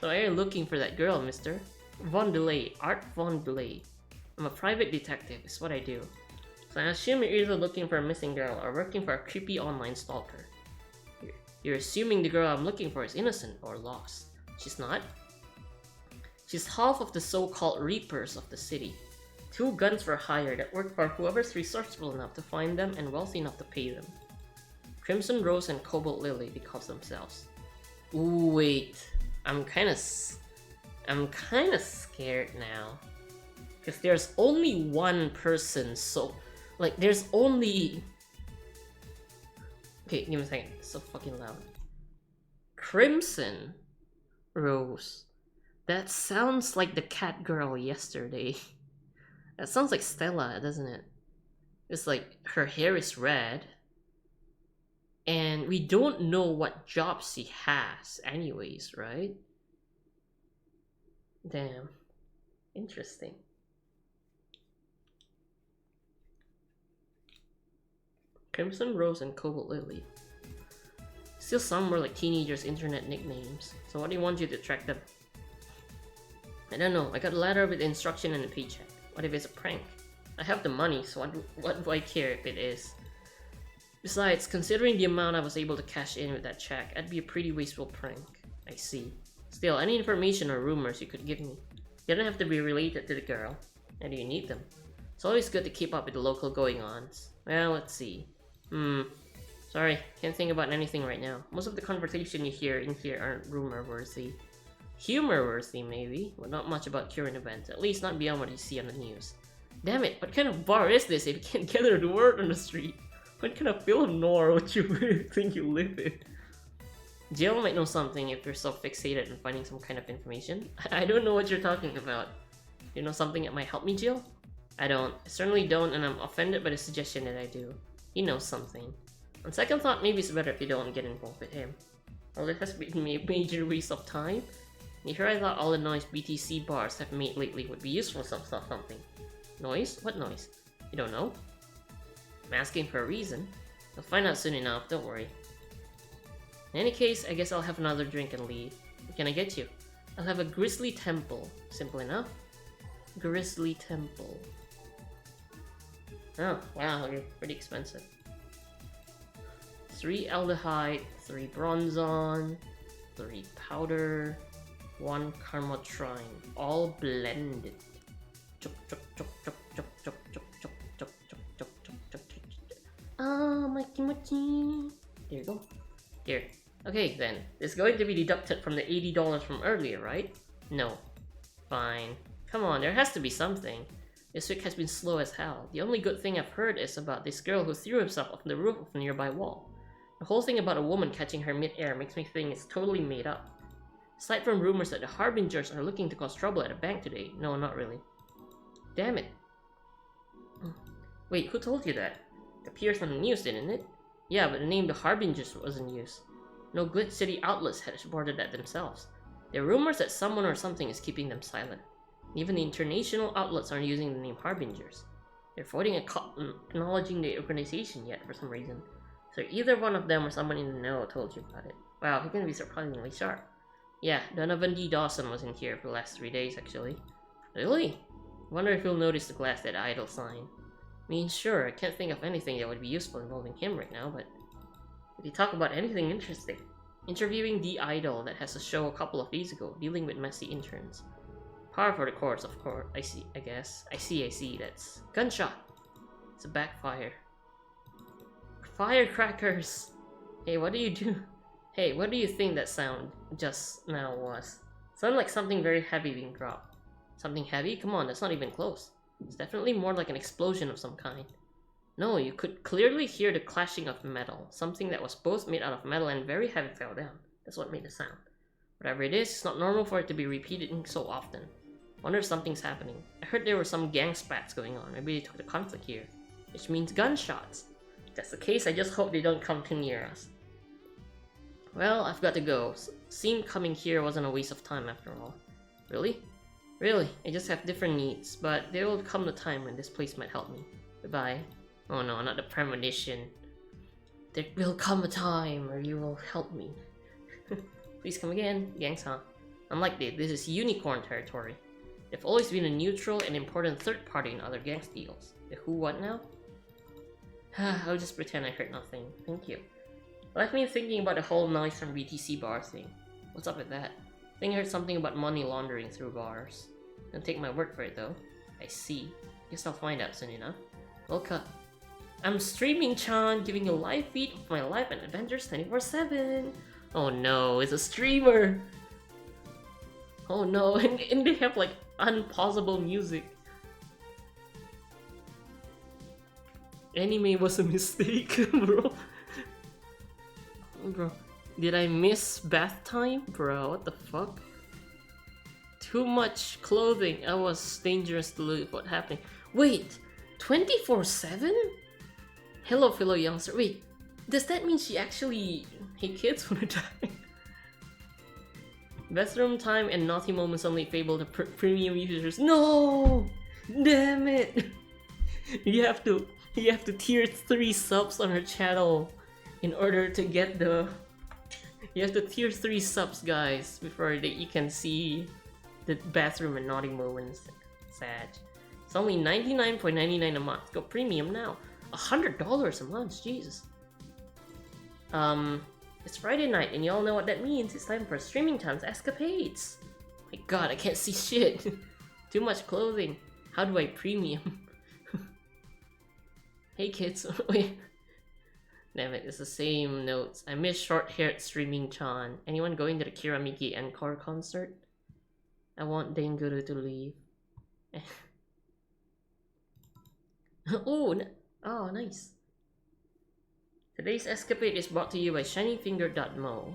why are you looking for that girl, mister? Von Delay. Art Von Delay. I'm a private detective, is what I do. So I assume you're either looking for a missing girl or working for a creepy online stalker. You're assuming the girl I'm looking for is innocent or lost. She's not. She's half of the so-called Reapers of the city. 2 guns for hire that work for whoever's resourceful enough to find them and wealthy enough to pay them. Crimson Rose and Cobalt Lily, they call themselves. Ooh, wait. I'm kinda scared now. Because there's only one person, so... Like, there's only... Okay, give me a second. It's so fucking loud. Crimson Rose. That sounds like the cat girl yesterday. That sounds like Stella, doesn't it? It's like, her hair is red. And we don't know what job she has anyways, right? Damn. Interesting. Crimson Rose and Cobalt Lily. Still some were like teenagers' internet nicknames. So what do you want you to track them? I don't know, I got a letter with instruction and a paycheck. What if it's a prank? I have the money, so what do I care if it is? Besides, considering the amount I was able to cash in with that check, that'd be a pretty wasteful prank. I see. Still, any information or rumors you could give me. You don't have to be related to the girl. Why do you need them? It's always good to keep up with the local going-ons. Well, let's see. Sorry, can't think about anything right now. Most of the conversation you hear in here aren't rumor-worthy. Humor-worthy, maybe, but not much about current events, at least not beyond what you see on the news. Damn it, what kind of bar is this if you can't gather the word on the street? What kind of film noir would you think you live in? Jill might know something if you're so fixated on finding some kind of information. I don't know what you're talking about. You know something that might help me, Jill? I don't. I certainly don't, and I'm offended by the suggestion that I do. He knows something. On second thought, maybe it's better if you don't get involved with him. Well, it has been a major waste of time. And here I thought all the noise BTC bars have made lately would be useful for something. Noise? What noise? You don't know? I'm asking for a reason. You'll find out soon enough, don't worry. In any case, I guess I'll have another drink and leave. What can I get you? I'll have a Grizzly Temple. Simple enough. Grizzly Temple. Oh, wow, you're pretty expensive. 3 aldehyde, 3 bronzon, 3 powder, 1 carmotrine, all blended. Chuk chuk chuk chuk chuk chuk chuk chuk chuk chuk There you go. Here. Okay then, it's going to be deducted from the $80 from earlier, right? No. Fine. Come on, there has to be something. This week has been slow as hell. The only good thing I've heard is about this girl who threw herself off the roof of a nearby wall. The whole thing about a woman catching her mid-air makes me think it's totally made up. Aside from rumors that the Harbingers are looking to cause trouble at a bank today, no, not really. Damn it. Wait, who told you that? It appears on the news, didn't it? Yeah, but the name the Harbingers was in use. No good city outlets had reported that themselves. There are rumors that someone or something is keeping them silent. Even the international outlets aren't using the name Harbingers. They're avoiding acknowledging the organization yet for some reason. So either one of them or someone in the know told you about it. Wow, he can be surprisingly sharp. Yeah, Donovan D. Dawson was in here for the last 3 days actually. Really? Wonder if he'll notice the glass that idol sign. I mean, sure, I can't think of anything that would be useful involving him right now, but... Did he talk about anything interesting? Interviewing the idol that has a show a couple of days ago, dealing with messy interns. Par for the course, of course. I see, I guess. I see, that's... Gunshot! It's a backfire. Firecrackers! Hey, what do you do? Hey, what do you think that sound just now was? Sounded like something very heavy being dropped. Something heavy? Come on, that's not even close. It's definitely more like an explosion of some kind. No, you could clearly hear the clashing of metal. Something that was both made out of metal and very heavy fell down. That's what made the sound. Whatever it is, it's not normal for it to be repeated so often. Wonder if something's happening. I heard there were some gang spats going on. Maybe they took the conflict here. Which means gunshots. If that's the case, I just hope they don't come too near us. Well, I've got to go. Seemed coming here wasn't a waste of time after all. Really? Really, I just have different needs, but there will come a time when this place might help me. Goodbye. Oh no, not the premonition. There will come a time where you will help me. Please come again, gangs, huh? Unlike this is unicorn territory. They've always been a neutral and important third party in other gangs deals. The who what now? I'll just pretend I heard nothing. Thank you. Left me thinking about the whole noise from BTC bar thing. What's up with that? I think I heard something about money laundering through bars. Don't take my word for it though. I see. Guess I'll find out soon enough. Well cut. I'm streaming Chan, giving you a live feed of my life and adventures 24/7. Oh no, it's a streamer! Oh no, and they have like unpausable music. Anime was a mistake, bro. Bro, did I miss bath time? Bro, what the fuck? Too much clothing. I was dangerous to lose. What happened? Wait, 24/7? Hello, fellow youngster. Wait, does that mean she actually... Hey kids, wanna die? Bathroom time and naughty moments only fable to premium users. No! Damn it! You have to tier 3 subs on her channel in order to get the... You have to tier 3 subs, guys, before you can see the bathroom and naughty moments. Sad. It's only $99.99 a month. Go premium now. $100 a month, Jesus. It's Friday night and y'all know what that means. It's time for streaming time's escapades. My god, I can't see shit. Too much clothing. How do I premium? Hey kids, wait. Damn it, it's the same notes. I miss short-haired streaming Chan. Anyone going to the Kiramiki Encore concert? I want Denguru to leave. Oh, nice. Today's escapade is brought to you by shinyfinger.mo.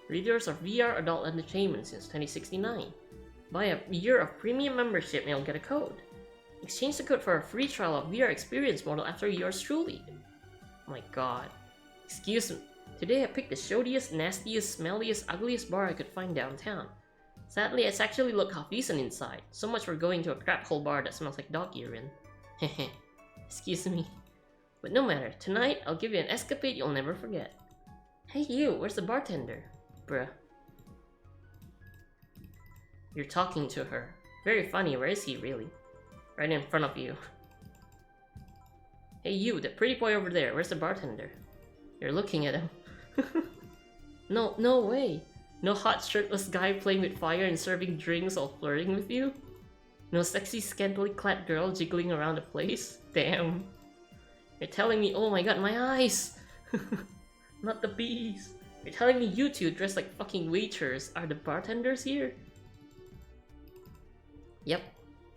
Readers of VR adult entertainment since 2069. Buy a year of premium membership and you'll get a code. Exchange the code for a free trial of VR experience model after yours truly. Oh my god. Excuse me. Today I picked the shodiest, nastiest, smelliest, ugliest bar I could find downtown. Sadly, it's actually looked half decent inside. So much for going to a crap hole bar that smells like dog urine. Hehe. Excuse me. But no matter, tonight I'll give you an escapade you'll never forget. Hey you, where's the bartender? Bruh. You're talking to her. Very funny, where is he really? Right in front of you. Hey you, that pretty boy over there, where's the bartender? You're looking at him. No way. No hot shirtless guy playing with fire and serving drinks while flirting with you? No sexy scantily clad girl jiggling around the place? Damn. You're telling me, oh my god, my eyes! Not the bees! You're telling me you two dressed like fucking waiters are the bartenders here? Yep,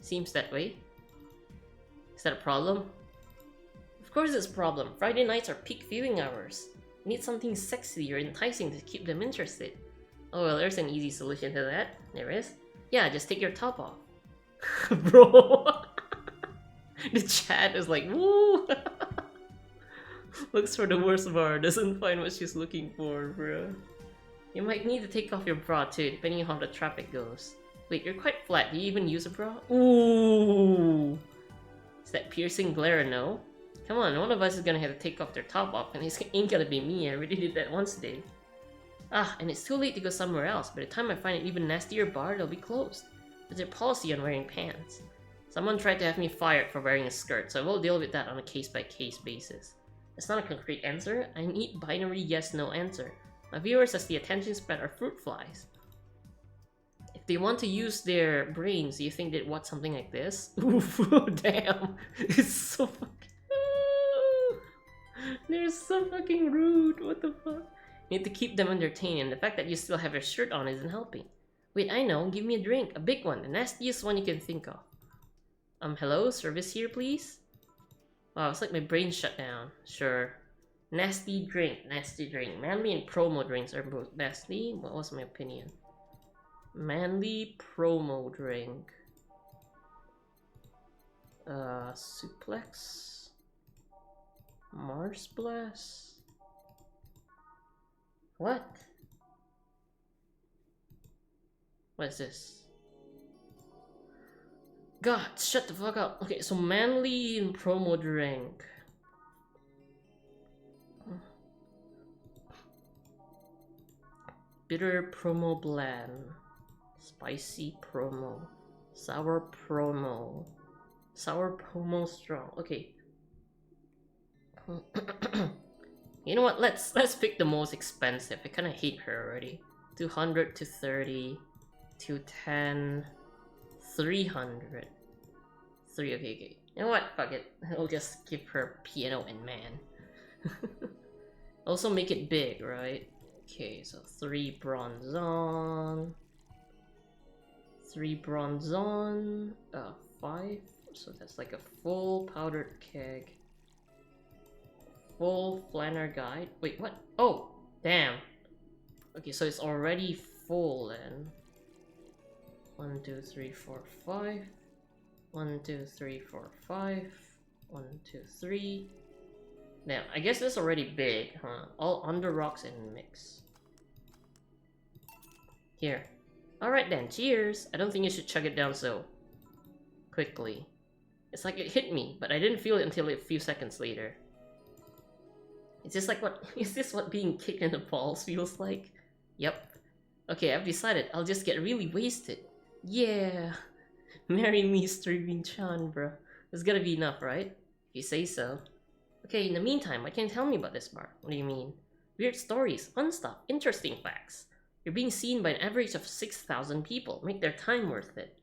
seems that way. Is that a problem? Of course it's a problem. Friday nights are peak viewing hours. You need something sexy or enticing to keep them interested. Oh well, there's an easy solution to that. There is. Yeah, just take your top off. Bro! The chat is like, woo! Looks for the worst bar, doesn't find what she's looking for, bro. You might need to take off your bra too, depending on how the traffic goes. Wait, you're quite flat. Do you even use a bra? Ooh! Is that piercing glare a no? Come on, one of us is gonna have to take off their top off, and it ain't gonna be me. I already did that once today. Ah, and it's too late to go somewhere else. By the time I find an even nastier bar, they'll be closed. There's their policy on wearing pants. Someone tried to have me fired for wearing a skirt, so I will deal with that on a case-by-case basis. It's not a concrete answer. I need binary yes-no answer. My viewers as the attention span are fruit flies. If they want to use their brains, do you think they'd watch something like this? Oof, damn. It's so fucking... They're so fucking rude. What the fuck? You need to keep them entertained, and the fact that you still have your shirt on isn't helping. Wait, I know. Give me a drink. A big one. The nastiest one you can think of. Hello? Service here, please? Wow, it's like my brain shut down. Sure. Nasty drink. Nasty drink. Manly and promo drinks are both nasty. What was my opinion? Manly promo drink. Suplex. Mars Blast. What? What is this? God, shut the fuck up. Okay, so manly and promo drink. Bitter promo bland. Spicy promo. Sour promo. Sour promo strong. Okay. You know what? Let's pick the most expensive. I kind of hate her already. 200 to 30 to 10 300. 3. Okay. You know what? Fuck it. I'll just give her piano and man. Also make it big, right? Okay, so 3 bronzon. 3 bronzon. 5. So that's like a full powdered keg. Full flanner guide. Wait, what? Oh, damn. Okay, so it's already full then. 1, 2, 3, 4, 5. 1, 2, 3, 4, 5. 1, 2, 3. Damn, I guess this is already big, huh? All under rocks and mix. Here. Alright then, cheers! I don't think you should chug it down so quickly. It's like it hit me, but I didn't feel it until a few seconds later. Is this what being kicked in the balls feels like? Yep. Okay, I've decided I'll just get really wasted. Yeah. Marry me, Streaming Chan, bro. There's gotta be enough, right? If you say so. Okay, in the meantime, what can you tell me about this bar? What do you mean? Weird stories, fun stuff, interesting facts. You're being seen by an average of 6,000 people. Make their time worth it.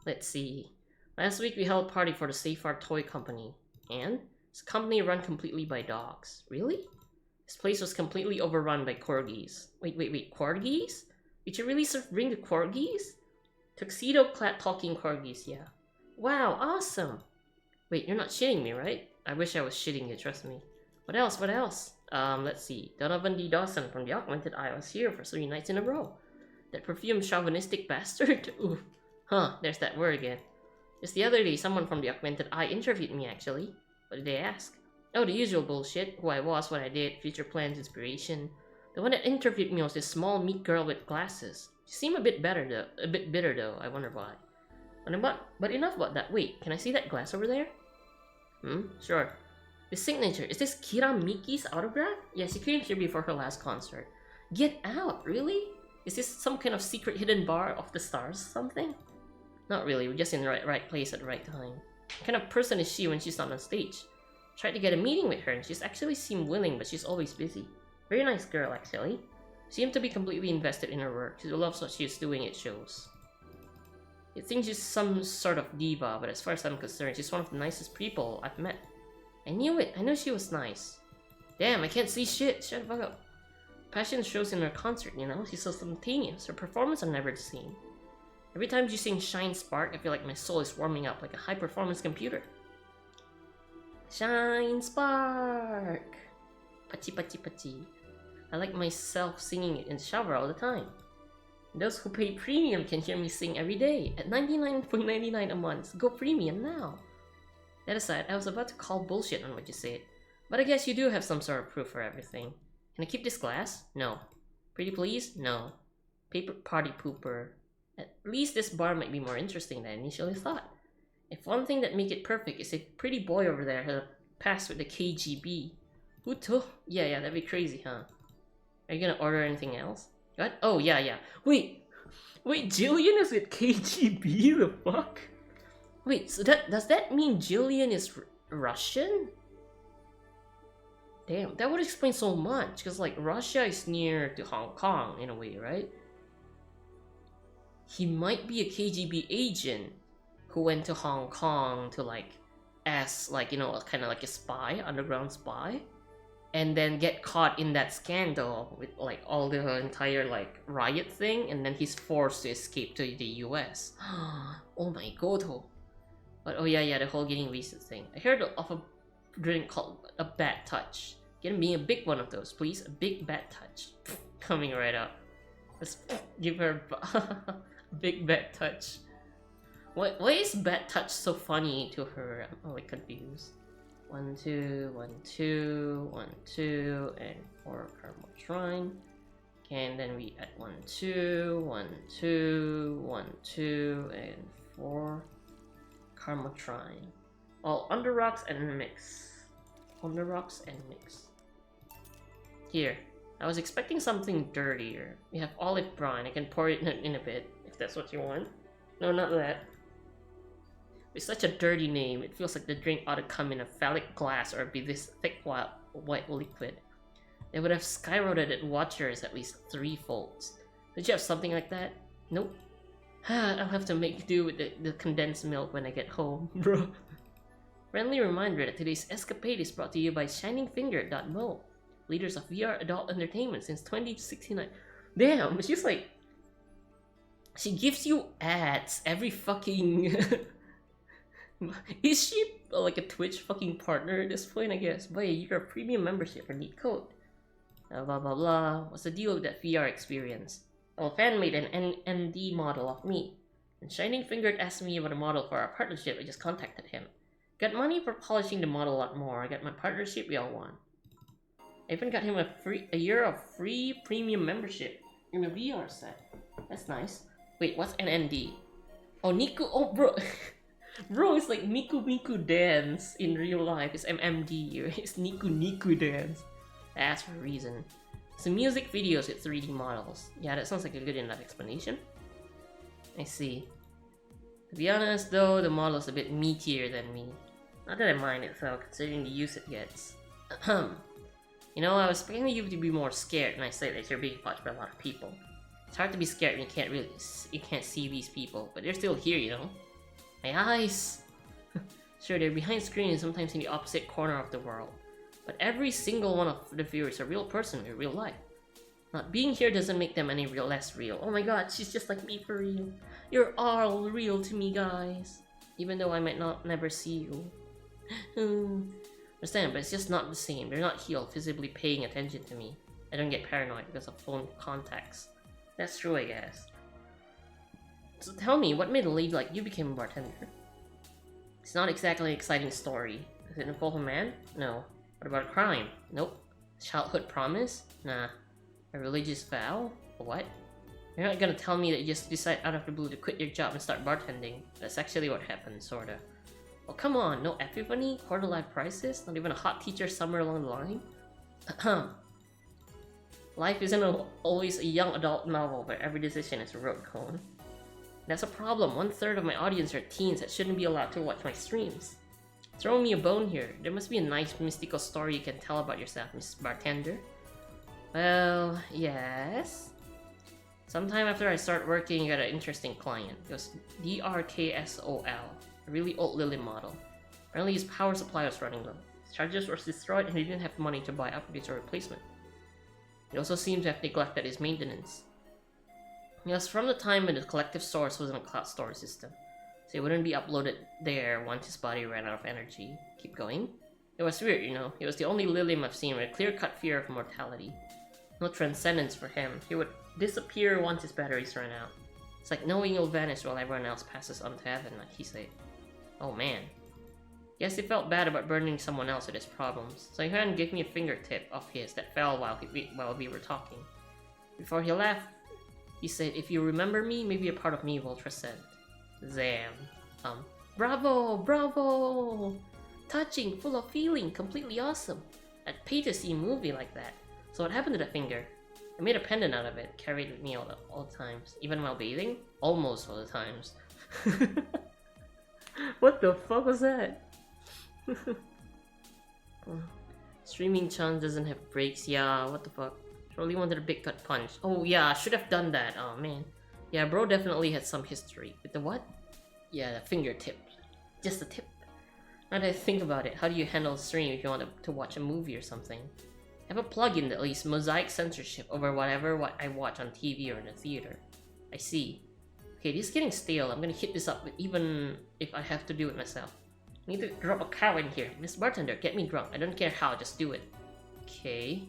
Let's see. Last week we held a party for the Safar Toy Company. And? It's a company run completely by dogs. Really? This place was completely overrun by corgis. Wait, corgis? Did you really bring the corgis? Tuxedo-clad talking corgis, yeah. Wow, awesome! Wait, you're not shitting me, right? I wish I was shitting you, trust me. What else? Let's see. Donovan D. Dawson from the Augmented Eye was here for 3 nights in a row. That perfumed chauvinistic bastard? Ooh. Huh, there's that word again. Just the other day, someone from the Augmented Eye interviewed me, actually. What did they ask? Oh, the usual bullshit. Who I was, what I did, future plans, inspiration. The one that interviewed me was this small, meek girl with glasses. She seemed a bit bitter though. I wonder why. But enough about that. Wait, can I see that glass over there? Sure. The signature. Is this Kira Miki's autograph? Yeah, she came here before her last concert. Get out, really? Is this some kind of secret hidden bar of the stars something? Not really, we're just in the right place at the right time. What kind of person is she when she's not on stage? Tried to get a meeting with her and she's actually seemed willing, but she's always busy. Very nice girl, actually. Seemed to be completely invested in her work. She loves what she's doing, it shows. You'd think she's some sort of diva, but as far as I'm concerned, she's one of the nicest people I've met. I knew it. I knew she was nice. Damn, I can't see shit. Shut the fuck up. Passion shows in her concert, you know? She's so spontaneous. Her performance are never the same. Every time you sing Shine Spark, I feel like my soul is warming up like a high-performance computer. Shine Spark! Pachi pachi pachi. I like myself singing it in the shower all the time. Those who pay premium can hear me sing every day at $99.99 a month. Go premium now. That aside, I was about to call bullshit on what you said, but I guess you do have some sort of proof for everything. Can I keep this glass? No. Pretty please? No. Paper party pooper. At least this bar might be more interesting than I initially thought. If one thing that make it perfect is a pretty boy over there has passed with the KGB. Who told? Yeah, that'd be crazy, huh? Are you gonna order anything else? What? Oh, yeah. Wait, Jillian is with KGB? The fuck? Wait, so does that mean Jillian is Russian? Damn, that would explain so much, because like Russia is near to Hong Kong in a way, right? He might be a KGB agent who went to Hong Kong to like as like, you know, kind of like a spy, underground spy, and then get caught in that scandal with like all the entire like riot thing, and then he's forced to escape to the US. Oh my god. But oh yeah, the whole getting visa thing. I heard of a drink called a bad touch. Get me a big one of those, please. A big bad touch. Coming right up. Let's give her a big bad touch. Why is bad touch so funny to her? I'm like confused. 1, 2, 1, 2, 1, 2, and 4 caramel shrine. Okay, and then we add 1, 2, 1, 2, 1, 2, and 4 caramel shrine. All under rocks and mix. Under rocks and mix. Here, I was expecting something dirtier. We have olive brine. I can pour it in a bit if that's what you want. No, not that. With such a dirty name, it feels like the drink ought to come in a phallic glass or be this thick white liquid. They would have skyrocketed watchers at least 3 folds. Did you have something like that? Nope. I'll have to make do with the condensed milk when I get home, bro. Friendly reminder that today's escapade is brought to you by ShiningFinger.mo, leaders of VR adult entertainment since 2069. Damn, she's like... She gives you ads every fucking... Is she like a Twitch fucking partner at this point, I guess? Buy a year of premium membership or neat code. Blah blah blah. What's the deal with that VR experience? Well, fan made an ND model of me. And Shining Fingered asked me about a model for our partnership. I just contacted him. Got money for polishing the model a lot more. I got my partnership we all want. I even got him a year of free premium membership in a VR set. That's nice. Wait, what's an ND? Oh, Niku. Oh, bro. Bro, it's like Miku Dance in real life. It's MMD. It's Niku Dance. That's for a reason. So music videos with 3D models. Yeah, that sounds like a good enough explanation. I see. To be honest though, the model is a bit meatier than me. Not that I mind it though, considering the use it gets. You know, I was expecting you to be more scared when I say that you're being watched by a lot of people. It's hard to be scared when you can't see these people, but they're still here, you know? My eyes! Sure, they're behind screen and sometimes in the opposite corner of the world. But every single one of the viewers is a real person in real life. Not being here doesn't make them any less real. Oh my god, she's just like me for real. You're all real to me, guys. Even though I might never see you. Understand, but it's just not the same. They're not here visibly paying attention to me. I don't get paranoid because of phone contacts. That's true, I guess. So tell me, what made a lady like you become a bartender? It's not exactly an exciting story. Does it involve a man? No. What about a crime? Nope. Childhood promise? Nah. A religious vow? What? You're not gonna tell me that you just decide out of the blue to quit your job and start bartending. That's actually what happened, sorta. Well, come on, no epiphany? Quarter life crisis? Not even a hot teacher somewhere along the line? Life isn't always a young adult novel where every decision is a road cone. That's a problem. 1/3 of my audience are teens that shouldn't be allowed to watch my streams. Throw me a bone here. There must be a nice mystical story you can tell about yourself, Miss Bartender. Well, yes. Sometime after I start working, I got an interesting client. It was DRKSOL, a really old Lily model. Apparently his power supply was running low. His chargers was destroyed and he didn't have money to buy upgrades or replacement. He also seemed to have neglected his maintenance. It was from the time when the collective source wasn't a cloud storage system, so it wouldn't be uploaded there once his body ran out of energy. Keep going. It was weird, you know. He was the only Lilium I've seen with a clear-cut fear of mortality. No transcendence for him. He would disappear once his batteries ran out. It's like knowing you'll vanish while everyone else passes on to heaven, like he said. Oh man. Yes, he felt bad about burdening someone else with his problems, so he went and gave me a fingertip of his that fell while we were talking. Before he left, he said, "If you remember me, maybe a part of me will transcend." Zam. Bravo! Bravo! Touching, full of feeling, completely awesome. I'd pay to see a movie like that. So what happened to the finger? I made a pendant out of it, carried with me all the times. Even while bathing? Almost all the times. What the fuck was that? Streaming Chan doesn't have breaks. Yeah, what the fuck? Surely wanted a big gut punch. Oh yeah, I should have done that. Oh man. Yeah, bro definitely had some history. With the what? Yeah, the fingertip. Just the tip. Now that I think about it, how do you handle a stream if you want to watch a movie or something? Have a plugin that leaves mosaic censorship over what I watch on TV or in the theater. I see. Okay, this is getting stale. I'm gonna hit this up even if I have to do it myself. I need to drop a cow in here. Miss Bartender, get me drunk. I don't care how, just do it. Okay.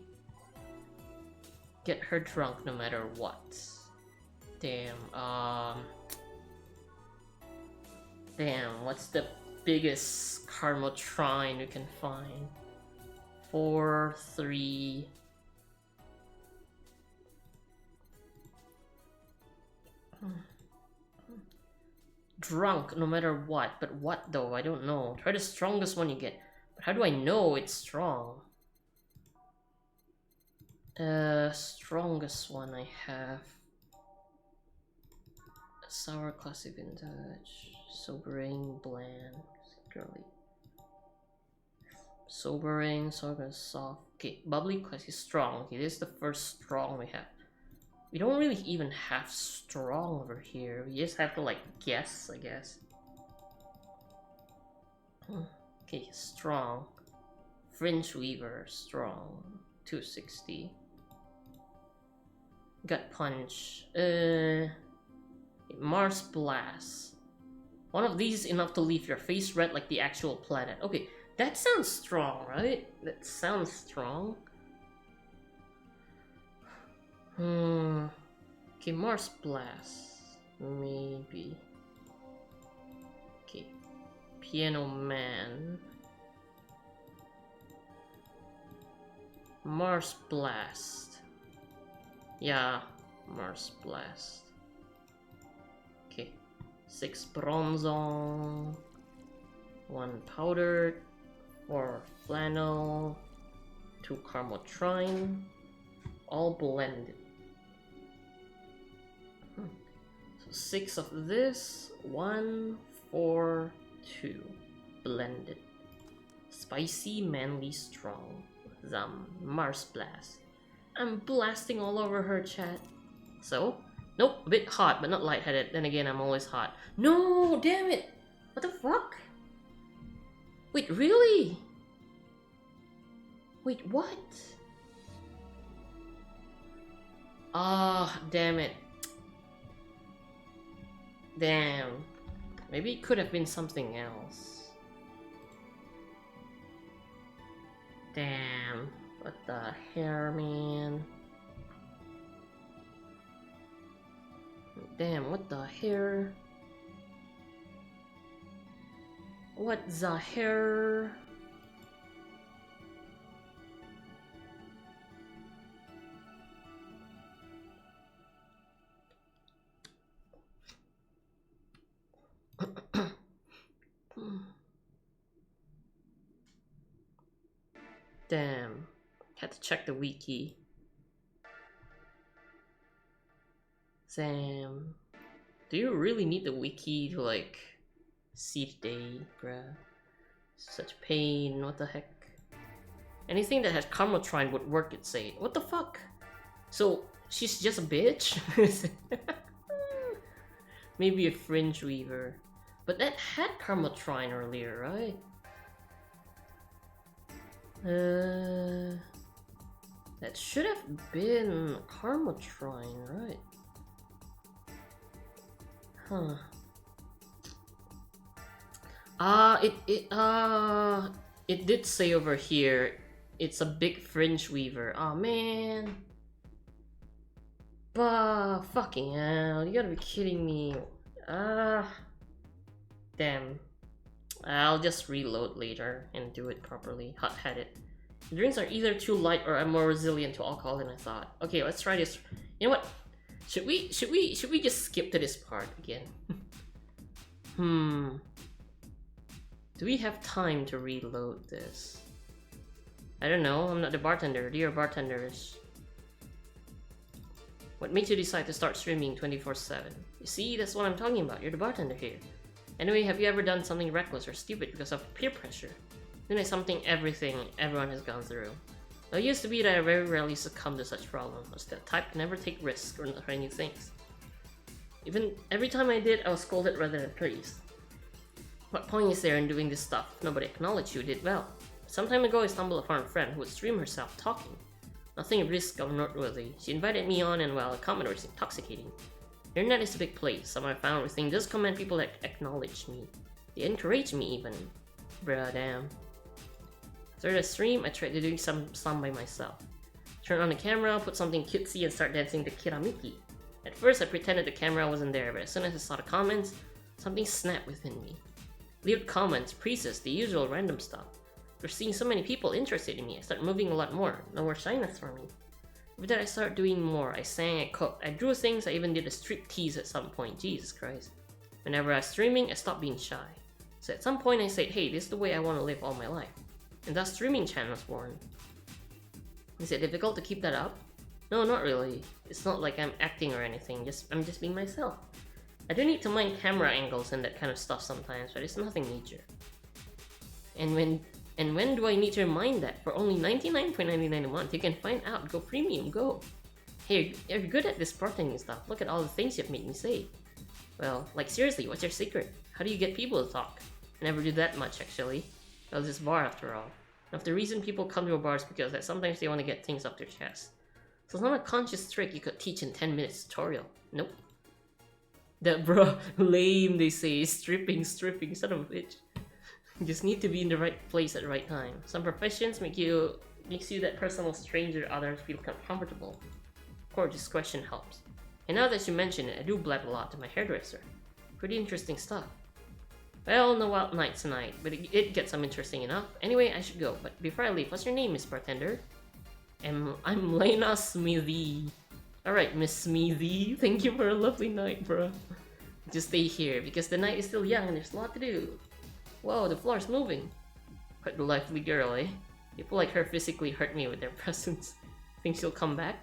Get her drunk no matter what. Damn, Damn, what's the biggest Karmotrine we can find? 4, 3... Drunk no matter what, but what though? I don't know. Try the strongest one you get. But how do I know it's strong? Strongest one I have. Sour, classic, vintage, sobering, bland, girly. Sobering, sober, soft. Okay, bubbly, classy, strong. Okay, this is the first strong we have. We don't really even have strong over here. We just have to like guess, I guess. Okay, strong. Fringe Weaver, strong. 260. Gut Punch. Mars Blast. One of these is enough to leave your face red like the actual planet. Okay, that sounds strong, right? That sounds strong. Okay, Mars Blast. Maybe. Okay. Piano Man. Mars Blast. Yeah, Mars Blast. Okay. 6 bronzong. 1 powdered. 4 flannel. 2 Karmotrine. All blended. So 6 of this. 1, 4, 2. Blended. Spicy, manly, strong. Mars Blast. I'm blasting all over her, chat. So? Nope, a bit hot, but not lightheaded. Then again, I'm always hot. No, damn it! What the fuck? Wait, really? Wait, what? Ah, damn it. Damn. Maybe it could have been something else. Damn. What the hell, man? Damn, what the hell? What the hell? Damn. Had to check the wiki. Sam. Do you really need the wiki to like see today, bruh? Such pain, what the heck? Anything that has Karmotrine would work, it say. What the fuck? So she's just a bitch? Maybe a Fringe Weaver. But that had Karmotrine earlier, right? That should have been Karma Shrine, right? Huh. It did say over here, it's a big fringe weaver. Oh man. Bah, fucking hell, you gotta be kidding me. Damn. I'll just reload later and do it properly. Hot-headed. The drinks are either too light or I'm more resilient to alcohol than I thought. Okay, let's try this. You know what? Should we just skip to this part again? Do we have time to reload this? I don't know, I'm not the bartender. Dear bartenders. What made you decide to start streaming 24/7? You see, that's what I'm talking about. You're the bartender here. Anyway, have you ever done something reckless or stupid because of peer pressure? Then it's everything everyone has gone through. It used to be that I very rarely succumbed to such problems. I was the type to never take risks or try new things. Even every time I did, I was scolded rather than praised. What point is there in doing this stuff if nobody acknowledged you did well? Some time ago, I stumbled upon a friend who would stream herself talking. Nothing risk or noteworthy. She invited me on, and well, the comment was intoxicating. The internet is a big place. Someone I found everything does commend people that acknowledge me. They encourage me even. Bruh, damn. After the stream, I tried to do some by myself. Turn on the camera, put something cutesy, and start dancing to Kiramiki. At first, I pretended the camera wasn't there, but as soon as I saw the comments, something snapped within me. Leave comments, praises, the usual random stuff. After seeing so many people interested in me, I started moving a lot more. No more shyness for me. With that, I started doing more. I sang, I cooked, I drew things, I even did a strip tease at some point. Jesus Christ. Whenever I was streaming, I stopped being shy. So at some point I said, hey, this is the way I want to live all my life. And thus streaming channel was born. Is it difficult to keep that up? No, not really. It's not like I'm acting or anything, I'm just being myself. I do need to mind camera angles and that kind of stuff sometimes, but it's nothing major. And when do I need to remind that? For only $99.99 a month, you can find out. Go premium, go. Hey, you're good at this bartending stuff. Look at all the things you've made me say. Well, like seriously, what's your secret? How do you get people to talk? I never do that much, actually. Well, this bar after all. Now, if the reason people come to a bar is because that sometimes they want to get things off their chest. So it's not a conscious trick you could teach in 10 minutes tutorial. Nope. That bro, lame they say, stripping, son of a bitch. You just need to be in the right place at the right time. Some professions makes you that personal stranger, others feel comfortable. Of course, discretion helps. And now that you mention it, I do blab a lot to my hairdresser. Pretty interesting stuff. Well, no wild night tonight, but it gets some interesting enough. Anyway, I should go, but before I leave, what's your name, Miss Bartender? I'm Lena Smithy. Alright, Miss Smithy, thank you for a lovely night, bro. Just stay here, because the night is still young and there's a lot to do. Whoa, the floor's moving. Quite a lively girl, eh? People like her physically hurt me with their presence. Think she'll come back?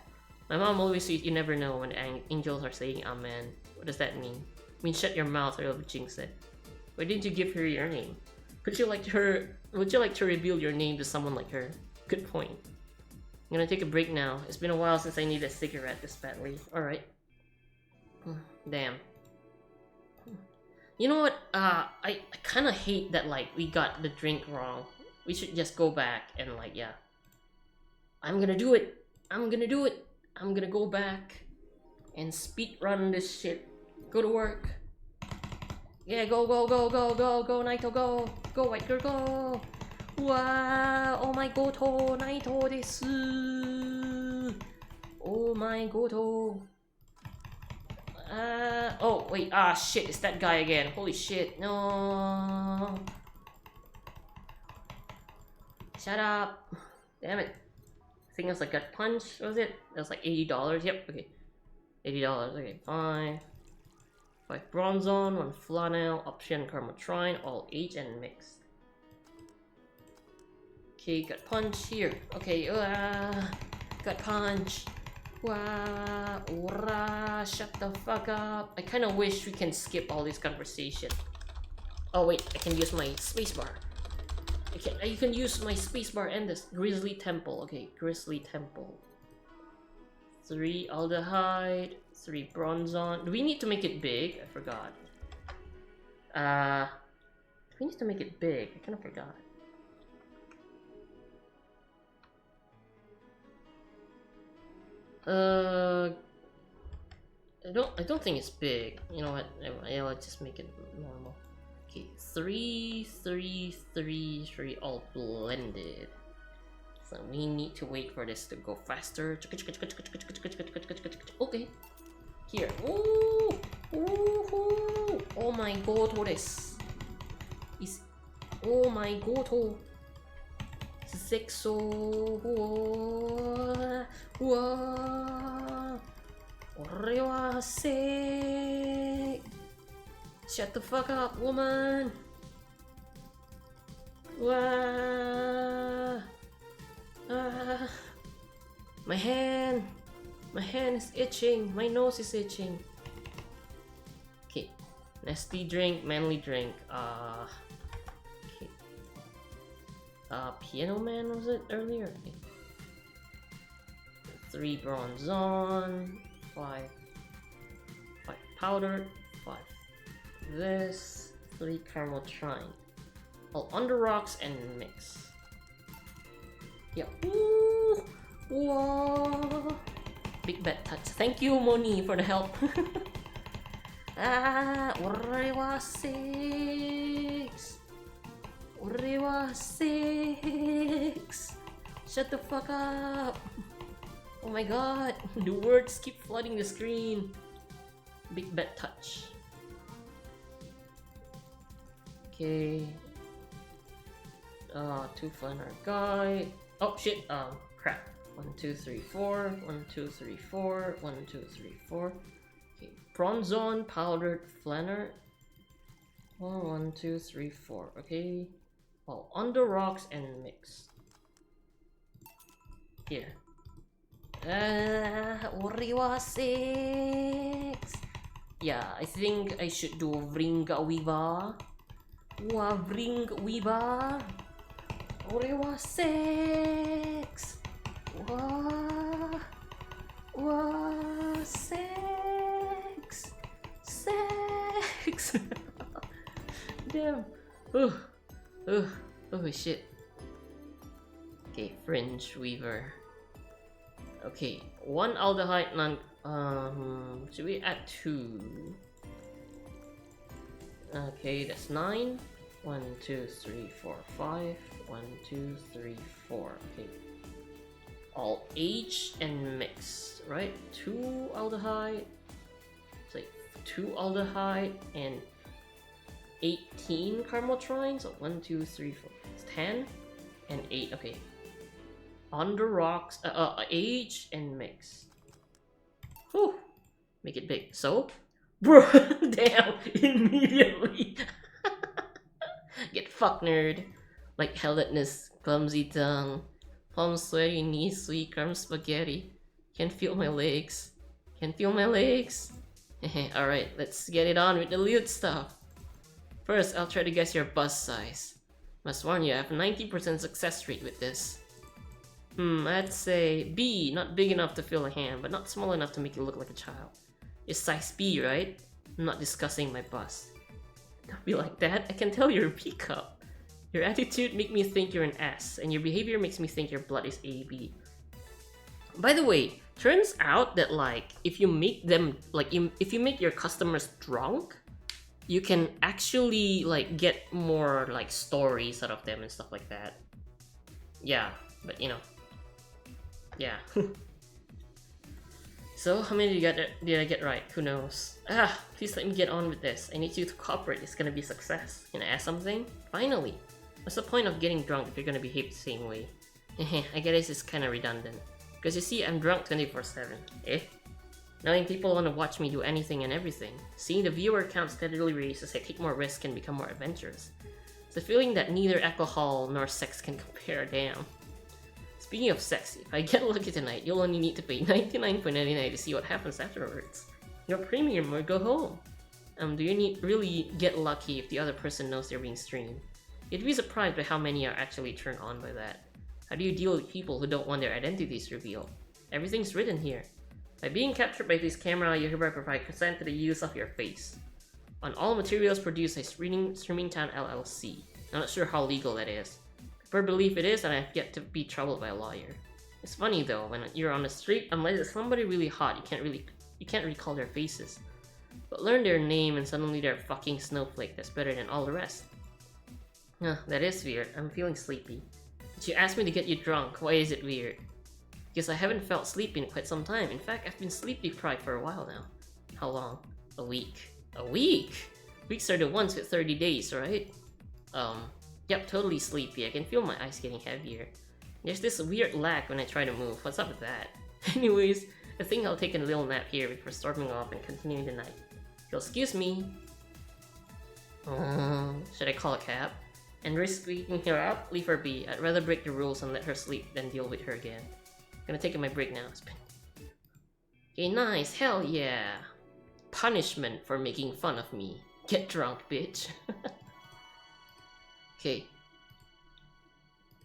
My mom always says you never know when angels are saying amen. What does that mean? I mean, shut your mouth or you'll jinx it. Why didn't you give her your name? Would you like to reveal your name to someone like her? Good point. I'm gonna take a break now. It's been a while since I need a cigarette this badly. Alright. Damn. You know what? I kind of hate that, like, we got the drink wrong. We should just go back and, like, yeah. I'm gonna do it. I'm gonna go back and speed run this shit. Go to work. Yeah, go, Naito, go. Go, white girl, go. Wow, oh my goto, Naito desu. Oh my goto. Oh, wait, shit, it's that guy again. Holy shit, no. Shut up. Damn it. I think it was like gut punch, was it? That was like $80, yep, okay. $80, okay, fine. 5 bronze on, 1 flannel, option karma trine, all aged and mixed. Okay, gut punch here. Okay, gut punch. Shut the fuck up. I kind of wish we can skip all this conversation. Oh wait, I can use my spacebar. You can use my spacebar and this Grizzly Temple. Okay, Grizzly Temple. 3 aldehyde, 3 bronzon. Do we need to make it big? I forgot. Do we need to make it big? I kind of forgot. Uh, I don't think it's big. You know what? I'll just make it normal. Okay, 3, 3, 3, 3, all blended. So we need to wait for this to go faster. Okay. Here. Ooh! Ooh! Oh my god, what is? Oh my god, oh. Sexo. Orewa sick. Shut the fuck up, woman. Wah. Ah. My hand is itching. My nose is itching. Okay, nasty drink, manly drink. Okay. Piano Man was it earlier? Okay. 3 bronze on, 5 powdered, 5 this, 3 caramel trine. All on the rocks and mix. Yeah. Ooh. Whoa. Big bad touch. Thank you, Moni, for the help. Orewa 6. Orewa 6. Shut the fuck up. Oh my god, the words keep flooding the screen. Big bad touch. Okay. 2 flanner guide. Oh shit, crap. 1, 2, 3, 4. 1, 2, 3, 4. 1, 2, 3, 4. Okay, bronzone powdered flanner. 1, 2, 3, 4. Okay. All on the rocks and mix. Here. Oriwa 6. Yeah, I think I should do Vringa Wiva. Vring Wiva. Oriwa 6. Wah 6. 6. Damn. Oh shit. Okay, fringe weaver. Okay, 1 aldehyde non. Should we add 2? Okay, that's 9. 1, 2, 3, 4, 5. 1, 2, 3, 4. Okay. All H and mix, right? 2 aldehyde. It's like 2 aldehyde and 18 caramel trine. So 1, 2, 3, 4. It's 10 and 8. Okay. On the rocks, H and mix. Whew. Make it big. So, bro, damn, immediately. Get fucked, nerd. Like helletness, clumsy tongue, palm sweaty, knees sweet, crumb spaghetti. Can't feel my legs. Can't feel my legs. Alright, let's get it on with the lewd stuff. First, I'll try to guess your bust size. Must warn you, I have a 90% success rate with this. I'd say B, not big enough to fill a hand, but not small enough to make you look like a child. It's size B, right? I'm not discussing my bust. Don't be like that, I can tell you're a peacock. Your attitude makes me think you're an S, and your behavior makes me think your blood is AB. By the way, turns out that like, if you make them, like, if you make your customers drunk, you can actually like get more like stories out of them and stuff like that. Yeah, but you know. Yeah. So, how many did I get right? Who knows? Please let me get on with this. I need you to cooperate. It's gonna be a success. Can I ask something? Finally! What's the point of getting drunk if you're gonna behave the same way? I guess it's kinda redundant. Because you see, I'm drunk 24/7. Knowing people want to watch me do anything and everything. Seeing the viewer count steadily raise as I take more risks and become more adventurous. It's a feeling that neither alcohol nor sex can compare, damn. Speaking of sex, if I get lucky tonight, you'll only need to pay $99.99 to see what happens afterwards. Your premium or go home. Do you really get lucky if the other person knows they're being streamed? You'd be surprised by how many are actually turned on by that. How do you deal with people who don't want their identities revealed? Everything's written here. By being captured by this camera, you hereby provide consent to the use of your face. On all materials produced by Streaming Town LLC. I'm not sure how legal that is. Per belief it is, and I have yet to be troubled by a lawyer. It's funny though, when you're on the street, unless it's somebody really hot, you can't recall their faces. But learn their name and suddenly they're a fucking snowflake that's better than all the rest. Huh, that is weird. I'm feeling sleepy. But you asked me to get you drunk. Why is it weird? Because I haven't felt sleepy in quite some time. In fact, I've been sleep deprived for a while now. How long? A week. A week? Weeks are the ones with 30 days, right? Yep, totally sleepy. I can feel my eyes getting heavier. There's this weird lag when I try to move. What's up with that? Anyways, I think I'll take a little nap here before storming off and continuing the night. If you'll excuse me. Should I call a cab? And risk waking her up? Leave her be. I'd rather break the rules and let her sleep than deal with her again. Gonna take my break now. Okay, nice. Hell yeah. Punishment for making fun of me. Get drunk, bitch. Okay.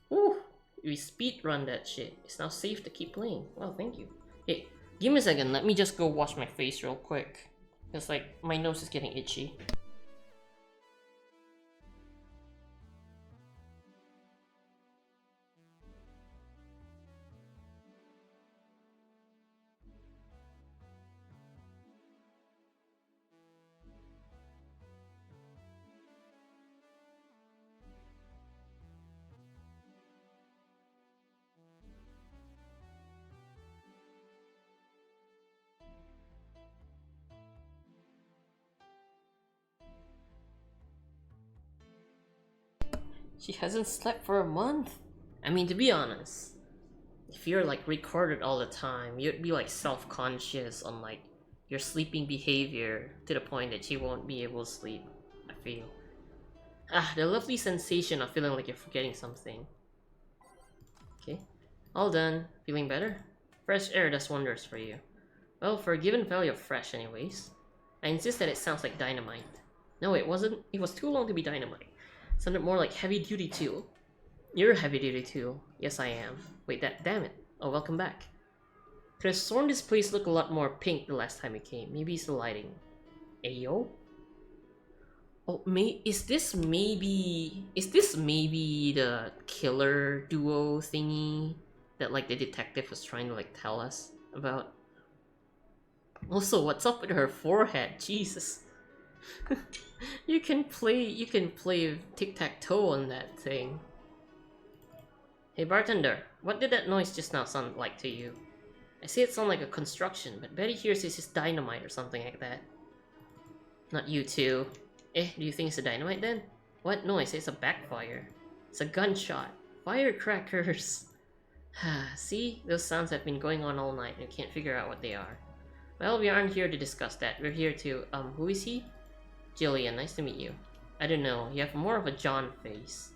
Woo! We speedrun that shit. It's now safe to keep playing. Well, thank you. Hey, give me a second. Let me just go wash my face real quick. Because, like, my nose is getting itchy. She hasn't slept for a month? I mean, to be honest, if you're like recorded all the time, you'd be like self-conscious on like your sleeping behavior to the point that you won't be able to sleep, I feel. The lovely sensation of feeling like you're forgetting something. Okay, all done. Feeling better? Fresh air does wonders for you. Well, for a given value of fresh anyways. I insist that it sounds like dynamite. No, it wasn't. It was too long to be dynamite. Sounded more like heavy-duty tool. You're a heavy-duty tool. Yes, I am. Wait, damn it. Oh, welcome back. Could have sworn this place looked a lot more pink the last time we came. Maybe it's the lighting. Ayo? Oh, is this maybe the killer duo thingy that like the detective was trying to like tell us about? Also, what's up with her forehead? Jesus. You can play tic-tac-toe on that thing. Hey bartender, what did that noise just now sound like to you? I say it sounded like a construction, but Betty hears it's just dynamite or something like that. Not you too. Do you think it's a dynamite then? What? No, I say it's a backfire. It's a gunshot. Firecrackers! See? Those sounds have been going on all night and we can't figure out what they are. Well, we aren't here to discuss that. We're here to, who is he? Jillian, nice to meet you. I don't know, you have more of a John face.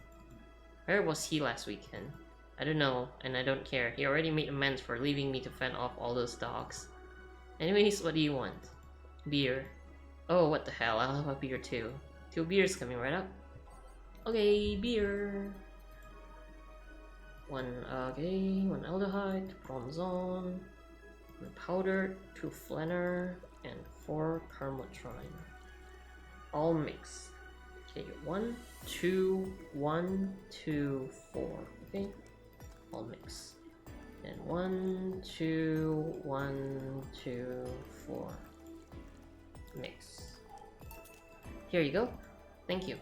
Where was he last weekend? I don't know, and I don't care. He already made amends for leaving me to fend off all those dogs. Anyways, what do you want? Beer. Oh, what the hell, I'll have a beer too. 2 beers coming right up. Okay, beer. One aldehyde, 2 bronzone, 1 powdered, 2 flanner, and 4 carmotrine. All mixed. Okay, 1, 2, 1, 2, 4. Okay, all mix. And 1, 2, 1, 2, 4. Mix. Here you go. Thank you.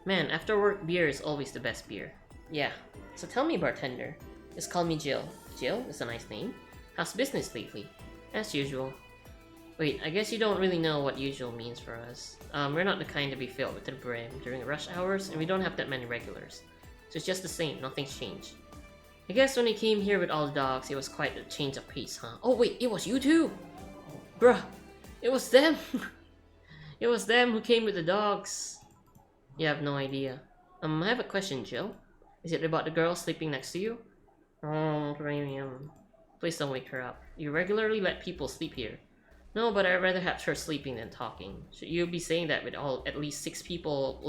Man, after work beer is always the best beer. Yeah. So tell me, bartender. Just call me Jill. Jill is a nice name. How's business lately? As usual. Wait, I guess you don't really know what usual means for us. We're not the kind to be filled with the brim during rush hours, and we don't have that many regulars. So it's just the same, nothing's changed. I guess when he came here with all the dogs, it was quite a change of pace, huh? Oh wait, it was you too! Bruh, it was them! It was them who came with the dogs. You have no idea. I have a question, Jill. Is it about the girl sleeping next to you? Oh, premium. Please don't wake her up. You regularly let people sleep here. No, but I'd rather have her sleeping than talking. Should you be saying that with at least 6 people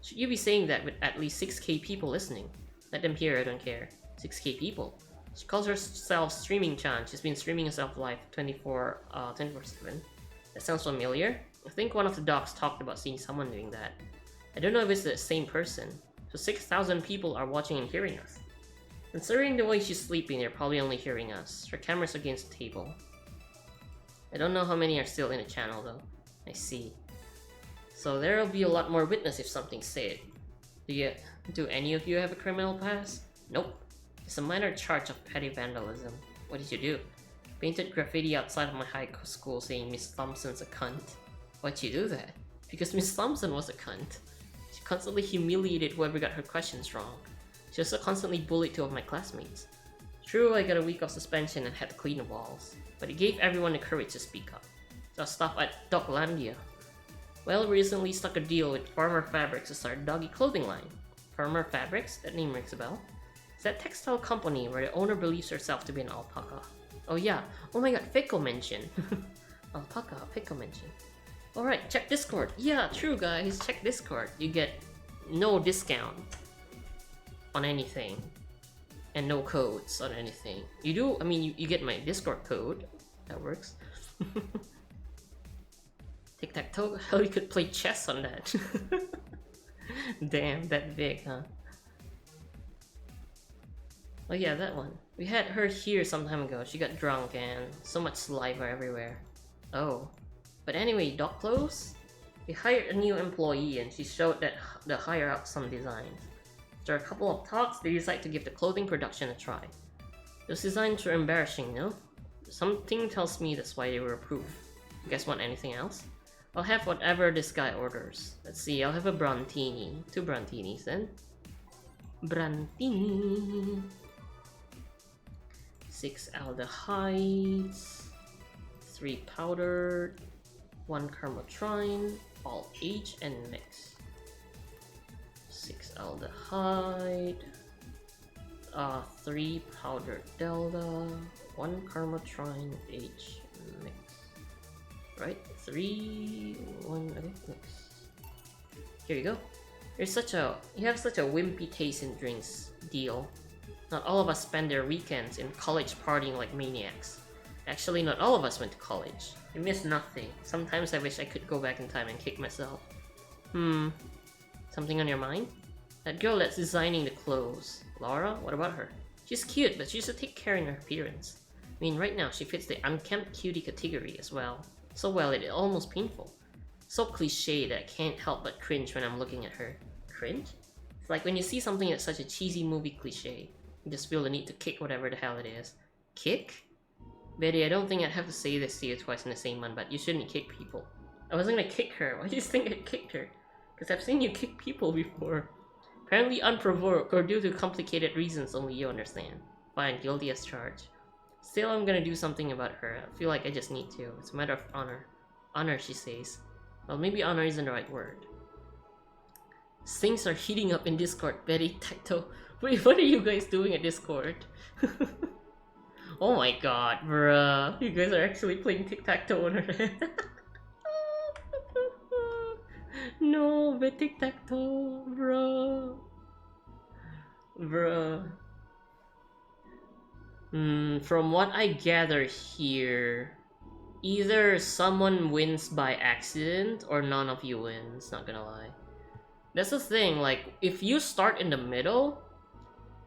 Should you be saying that with at least 6k people listening? Let them hear, I don't care. 6k people. She calls herself Streaming Chan. She's been streaming herself live 24/7. That sounds familiar. I think one of the dogs talked about seeing someone doing that. I don't know if it's the same person. So 6,000 people are watching and hearing us. Considering the way she's sleeping, they're probably only hearing us. Her camera's against the table. I don't know how many are still in the channel though. I see. So there'll be a lot more witness if something's said. Do any of you have a criminal past? Nope. It's a minor charge of petty vandalism. What did you do? Painted graffiti outside of my high school saying Miss Thompson's a cunt. Why'd you do that? Because Miss Thompson was a cunt. She constantly humiliated whoever got her questions wrong. She also constantly bullied 2 of my classmates. True, I got a week of suspension and had to clean the walls, but it gave everyone the courage to speak up. So I stopped at Doglandia. Well, recently struck a deal with Farmer Fabrics to start a doggy clothing line. Farmer Fabrics? That name rings a bell. It's that textile company where the owner believes herself to be an alpaca. Oh yeah, oh my god, Fickle mention. Alpaca, Fickle mention. Alright, check Discord. Yeah, true guys, check Discord. You get no discount on anything. And no codes on anything. You do, I mean, you get my Discord code. That works. Tic-tac-toe? Hell, you could play chess on that. Damn, that big, huh? Oh yeah, that one. We had her here some time ago. She got drunk and so much saliva everywhere. Oh. But anyway, dog clothes? We hired a new employee and she showed that the hire out some designs. After a couple of talks, they decided to give the clothing production a try. Those designs were embarrassing, no? Something tells me that's why they were approved. You guys want anything else? I'll have whatever this guy orders. Let's see, I'll have a Brontini. 2 Brontinis then. Brontini. 6 aldehydes. 3 powdered. 1 carmotrine. All age and mix. 6 aldehyde, 3 powdered delta, 1 carmotrine H mix. Right? 3, 1, okay, mix. Here you go. You have such a wimpy taste in drinks, deal. Not all of us spend their weekends in college partying like maniacs. Actually, not all of us went to college. We miss nothing. Sometimes I wish I could go back in time and kick myself. Something on your mind? That girl that's designing the clothes. Laura? What about her? She's cute, but she should take care in her appearance. I mean, right now she fits the unkempt cutie category as well. So well, it's almost painful. So cliche that I can't help but cringe when I'm looking at her. Cringe? It's like when you see something that's such a cheesy movie cliche, you just feel the need to kick whatever the hell it is. Kick? Betty, I don't think I'd have to say this to you twice in the same month, but you shouldn't kick people. I wasn't gonna kick her. Why do you think I kicked her? Because I've seen you kick people before. Apparently unprovoked or due to complicated reasons only you understand. Fine, guilty as charged. Still, I'm gonna do something about her. I feel like I just need to. It's a matter of honor. Honor, she says. Well, maybe honor isn't the right word. Things are heating up in Discord, Betty, Tacto. Wait, what are you guys doing at Discord? Oh my god, bruh. You guys are actually playing tic-tac-toe on her head. No, but tic-tac-toe, bruh. Bruh. From what I gather here, either someone wins by accident or none of you wins, not gonna lie. That's the thing, like, if you start in the middle,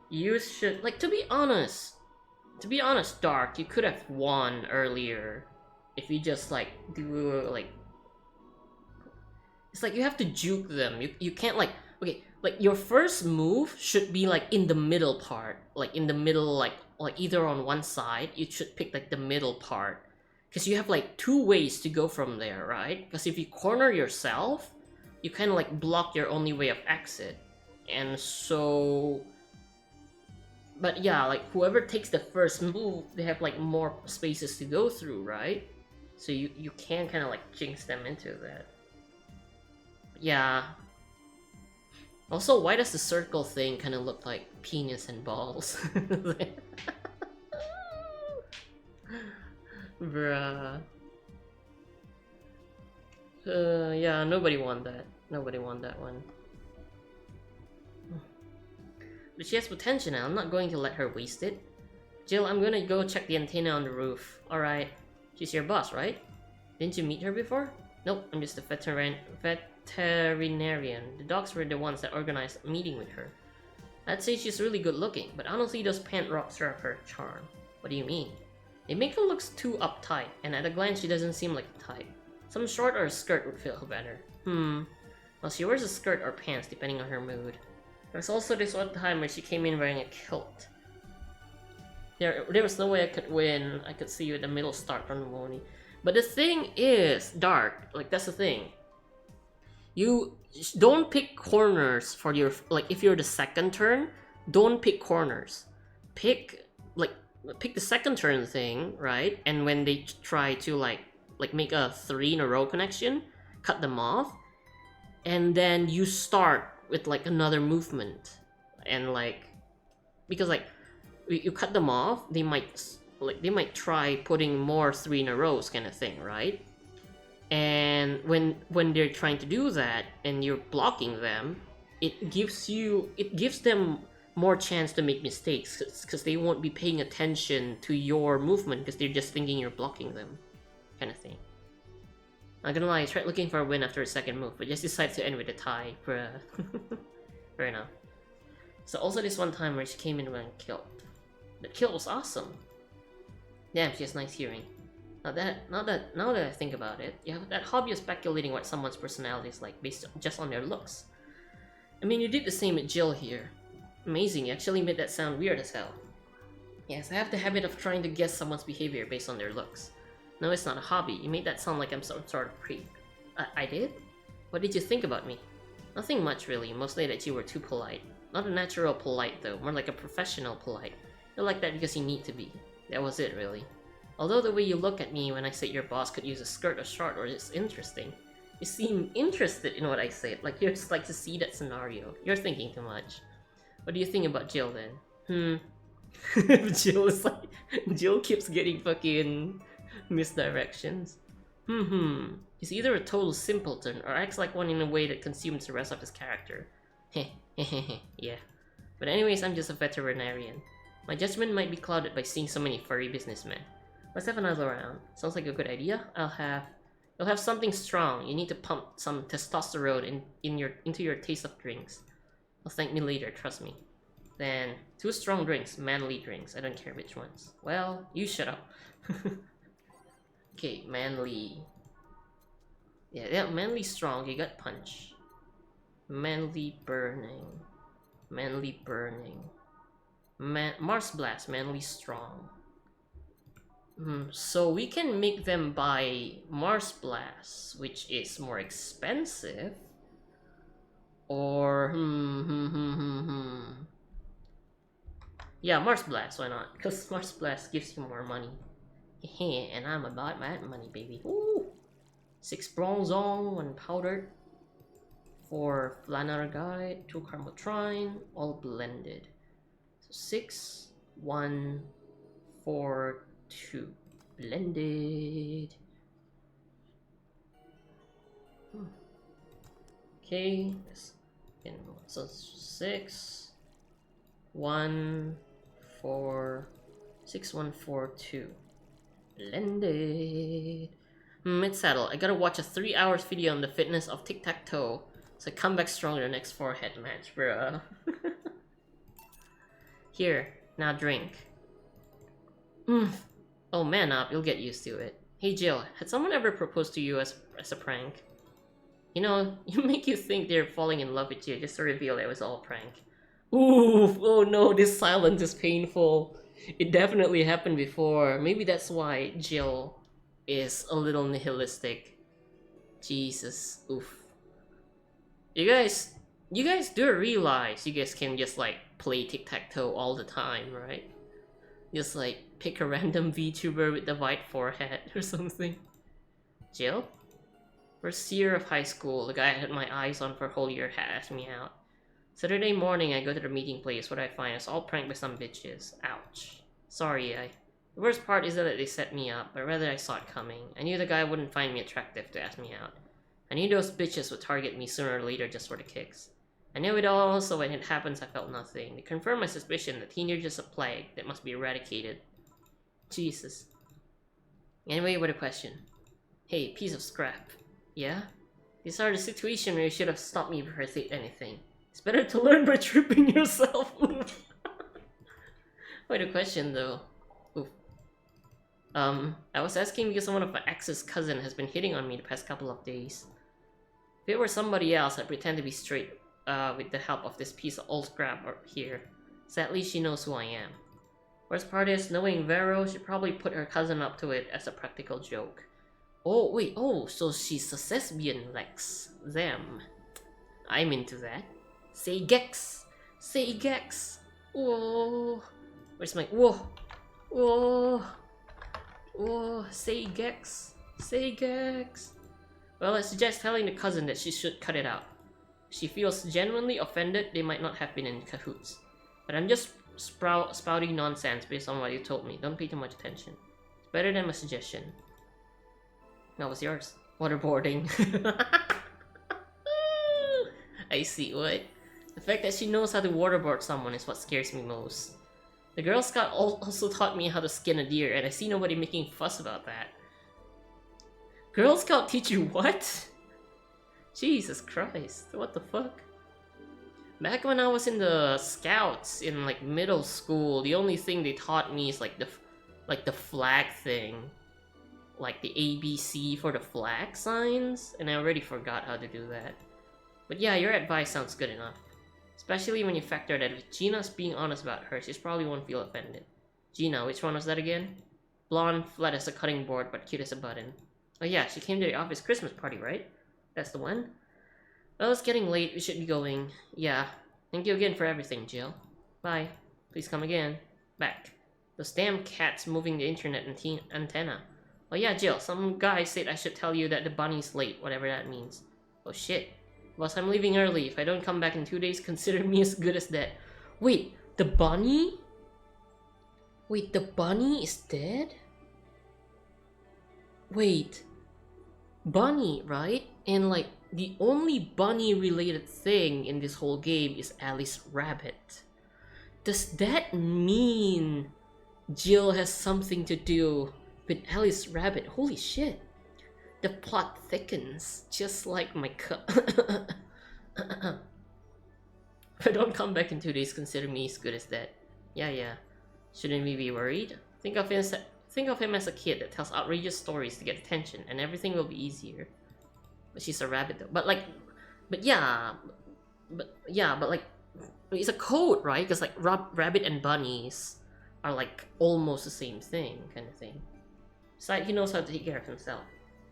you should, like, to be honest, Dark, you could have won earlier if you just, like, do, like, it's like you have to juke them. You can't, like, okay, like, your first move should be, like, in the middle part, like, in the middle, like either on one side, you should pick, like, the middle part, because you have, like, 2 ways to go from there, right? Because if you corner yourself, you kind of, like, block your only way of exit, and so... But yeah, like, whoever takes the first move, they have, like, more spaces to go through, right? So you can kind of, like, jinx them into that. Yeah. Also, why does the circle thing kind of look like penis and balls? Bruh. Yeah, nobody won that. Nobody won that one. But she has potential now. I'm not going to let her waste it. Jill, I'm gonna go check the antenna on the roof. Alright. She's your boss, right? Didn't you meet her before? Nope, I'm just a veterinarian. The dogs were the ones that organized a meeting with her. I'd say she's really good looking, but honestly those pant rocks are her charm. What do you mean? They make her look too uptight, and at a glance she doesn't seem like the type. Some short or a skirt would fit her better. Well, she wears a skirt or pants depending on her mood. There was also this one time where she came in wearing a kilt. There was no way I could win. I could see you at the middle start from the morning. But the thing is, Dark, like that's the thing. You don't pick corners for your, like if you're the second turn, don't pick corners. Pick the second turn thing, right? And when they try to like make a 3 in a row connection, cut them off. And then you start with like another movement. And like, because like, you cut them off, they might try putting more 3 in a rows kind of thing, right? And when they're trying to do that and you're blocking them, it gives them more chance to make mistakes because they won't be paying attention to your movement because they're just thinking you're blocking them, kind of thing. Not gonna lie, I tried looking for a win after a second move, but just decided to end with a tie. Bruh. Fair enough. So also this one time where she came in wearing a kilt. The kilt was awesome. Damn, she has nice hearing. Now that I think about it, you have that hobby of speculating what someone's personality is like based just on their looks. I mean, you did the same with Jill here. Amazing, you actually made that sound weird as hell. Yes, I have the habit of trying to guess someone's behavior based on their looks. No, it's not a hobby. You made that sound like I'm some sort of creep. I did? What did you think about me? Nothing much really, mostly that you were too polite. Not a natural polite though, more like a professional polite. You're like that because you need to be. That was it really. Although the way you look at me when I say your boss could use a skirt or short or is interesting. You seem interested in what I said, like you just like to see that scenario. You're thinking too much. What do you think about Jill then? Jill keeps getting fucking misdirections. He's either a total simpleton or acts like one in a way that consumes the rest of his character. Yeah. But anyways, I'm just a veterinarian. My judgment might be clouded by seeing so many furry businessmen. Let's have another round. Sounds like a good idea. You'll have something strong. You need to pump some testosterone into your taste of drinks. You'll thank me later, trust me. Then 2 strong drinks, manly drinks. I don't care which ones. Well, you shut up. Okay, manly. Yeah, manly strong. You got punch. Manly burning. Manly burning. Mars blast. Manly strong. So we can make them buy Mars blast, which is more expensive. Or yeah, Mars blast. Why not? Because Mars blast gives you more money. And I'm about that money, baby. Ooh. 6 bronzong, 1 powdered, 4 flanner guide, 2 carmotrine, all blended. So 6, 1, 4, 2. Blended. Okay, so 6, 1, 4, 6, 1, 4, 2. Blended. It's settled. I gotta watch a 3 hours video on the fitness of tic-tac-toe, so I come back stronger the next forehead match, bruh. Here, now drink. Oh, man up, you'll get used to it. Hey Jill, had someone ever proposed to you as a prank? You know, you make you think they're falling in love with you just to reveal it was all a prank. Ooh, oh no, this silence is painful. It definitely happened before. Maybe that's why Jill is a little nihilistic. Jesus, oof. You guys do realize you guys can just like play tic-tac-toe all the time, right? Just like pick a random VTuber with the white forehead or something. Jill? First year of high school, the guy I had my eyes on for a whole year had asked me out. Saturday morning, I go to the meeting place. What I find is all pranked by some bitches. Ouch. Sorry, the worst part isn't that they set me up, but rather I saw it coming. I knew the guy wouldn't find me attractive to ask me out. I knew those bitches would target me sooner or later just for the kicks. I knew it all, so when it happens, I felt nothing. It confirmed my suspicion that teenagers are a plague that must be eradicated. Jesus. Anyway, what a question. Hey, piece of scrap. Yeah? These are the situation where you should have stopped me before I said anything. It's better to learn by tripping yourself. Quite a question though. Oof. I was asking because one of my ex's cousin has been hitting on me the past couple of days. If it were somebody else, I'd pretend to be straight with the help of this piece of old scrap here. Sadly, she knows who I am. Worst part is, knowing Vero, she probably put her cousin up to it as a practical joke. Oh, wait, oh, so she's a lesbian, Lex. Them. I'm into that. Say Gex! Say Gex! Whoa! Where's my... Whoa! Whoa! Whoa! Say Gex! Say Gex! Well, I suggest telling the cousin that she should cut it out. If she feels genuinely offended, they might not have been in cahoots. But I'm just spouting nonsense based on what you told me. Don't pay too much attention. It's better than my suggestion. That was yours. Waterboarding. I see, what? The fact that she knows how to waterboard someone is what scares me most. The Girl Scout also taught me how to skin a deer, and I see nobody making fuss about that. Girl Scout teach you what? Jesus Christ, what the fuck? Back when I was in the Scouts in like middle school, the only thing they taught me is like the flag thing. Like the ABC for the flag signs, and I already forgot how to do that. But yeah, your advice sounds good enough. Especially when you factor that if Gina's being honest about her, she probably won't feel offended. Gina, which one was that again? Blonde, flat as a cutting board, but cute as a button. Oh yeah, she came to the office Christmas party, right? That's the one? Well, it's getting late, we should be going. Yeah. Thank you again for everything, Jill. Bye. Please come again. Back. Those damn cats moving the internet antenna. Oh yeah, Jill, some guy said I should tell you that the bunny's late, whatever that means. Oh shit. Boss, I'm leaving early. If I don't come back in 2 days, consider me as good as dead. Wait, the bunny? Wait, the bunny is dead? Wait. Bunny, right? And like, the only bunny-related thing in this whole game is Alice Rabbit. Does that mean Jill has something to do with Alice Rabbit? Holy shit. The plot thickens, just like my cup. If I don't come back in 2 days, consider me as good as dead. Yeah. Shouldn't we be worried? Think of him as a kid that tells outrageous stories to get attention, and everything will be easier. But she's a rabbit though. But it's a code, right? Because like rabbit and bunnies are like almost the same thing, kind of thing. Besides, he knows how to take care of himself.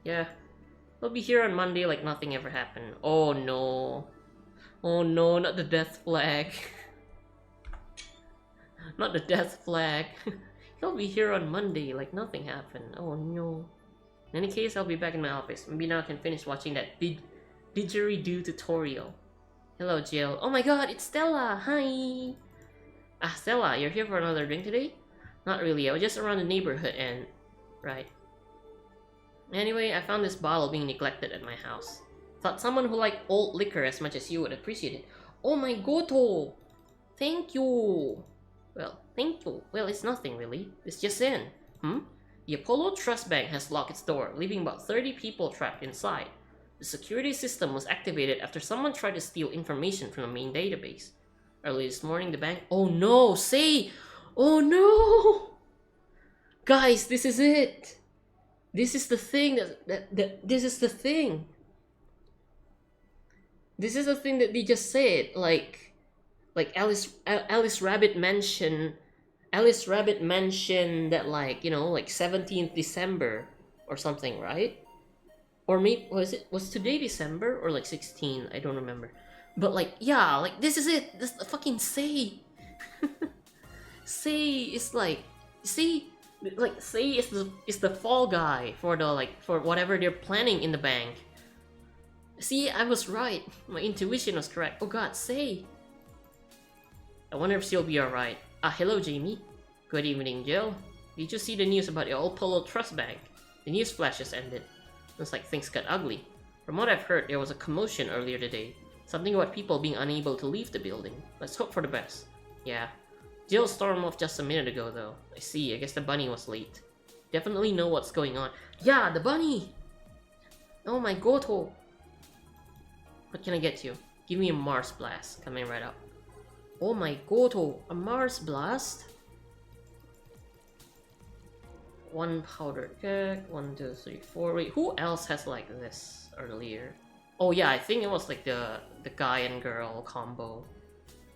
Yeah, he'll be here on Monday like nothing ever happened. Oh no. Oh no, not the death flag. Not the death flag. He'll be here on Monday like nothing happened. Oh no. In any case, I'll be back in my office. Maybe now I can finish watching that didgeridoo tutorial. Hello, Jill. Oh my god, it's Stella! Hi! Ah, Stella, you're here for another drink today? Not really, I was just around the neighborhood and... Right. Anyway, I found this bottle being neglected at my house. Thought someone who liked old liquor as much as you would appreciate it. Oh my goto! Thank you! Well, thank you. Well, it's nothing really. It's just in. The Apollo Trust Bank has locked its door, leaving about 30 people trapped inside. The security system was activated after someone tried to steal information from the main database. Early this morning, the bank... Oh no! Say! Oh no! Guys, this is it! This is the thing this is the thing. This is the thing that they just said. Like Alice Rabbit mentioned that, like, you know, like 17th December or something, right? Or maybe was today December or like 16? I don't remember. But like, yeah, like this is it. This fucking Say. Say is like, see, like Say is the fall guy for the for whatever they're planning in the bank. See, I was right. My intuition was correct. Oh god, Say. I wonder if she'll be alright. Ah, hello, Jamie. Good evening, Jill. Did you see the news about the old Polo Trust Bank? The news flash just ended. Looks like things got ugly. From what I've heard, there was a commotion earlier today. Something about people being unable to leave the building. Let's hope for the best. Yeah. Jill stormed off just a minute ago, though. I see, I guess the bunny was late. Definitely know what's going on. Yeah, the bunny! Oh my goto! What can I get you? Give me a Mars Blast coming right up. Oh my god, a Mars Blast? One powder keg, 1, 2, 3, 4. Wait, who else has like this earlier? Oh yeah, I think it was like the guy and girl combo.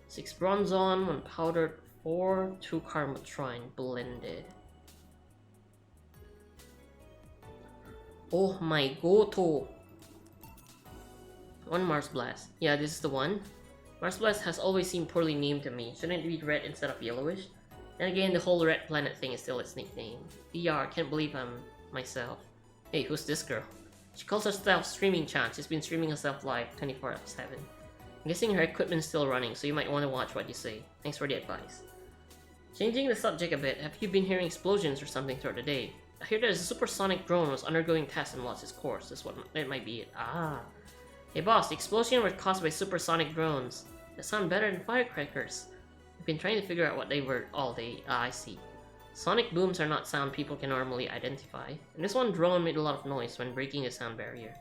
6 bronzon, 1 powdered, 4, 2 karmatrine blended. Oh my god. 1 Mars Blast. Yeah, this is the one. Mars Blast has always seemed poorly named to me. Shouldn't it be red instead of yellowish? And again, the whole red planet thing is still its nickname. VR, can't believe I'm myself. Hey, who's this girl? She calls herself Streaming Chan. She's been streaming herself live 24/7. I'm guessing her equipment's still running, so you might want to watch what you say. Thanks for the advice. Changing the subject a bit, have you been hearing explosions or something throughout the day? I hear that a supersonic drone was undergoing tests and lost its course. That's what it might be it. Ah. Hey boss, the explosion was caused by supersonic drones. That sound better than firecrackers. I've been trying to figure out what they were all day. Ah, I see. Sonic booms are not sound people can normally identify, and this one drone made a lot of noise when breaking the sound barrier.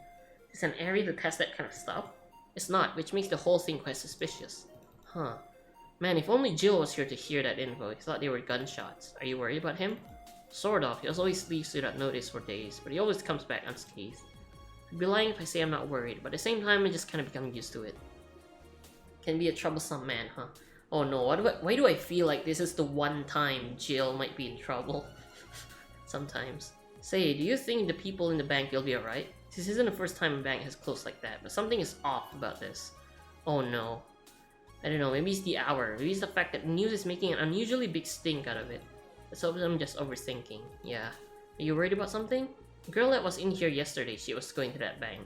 Is an area to test that kind of stuff? It's not, which makes the whole thing quite suspicious. Huh. Man, if only Jill was here to hear that info. He thought they were gunshots. Are you worried about him? Sort of. He always leaves without notice for days, but he always comes back unscathed. I'd be lying if I say I'm not worried, but at the same time I just kind of become used to it. Can be a troublesome man, huh? Oh no, why do I feel like this is the one time Jill might be in trouble? Sometimes. Say, do you think the people in the bank will be alright? This isn't the first time a bank has closed like that, but something is off about this. Oh no. I don't know, maybe it's the hour. Maybe it's the fact that the news is making an unusually big stink out of it. Let's hope I'm just overthinking. Yeah. Are you worried about something? The girl that was in here yesterday, she was going to that bank.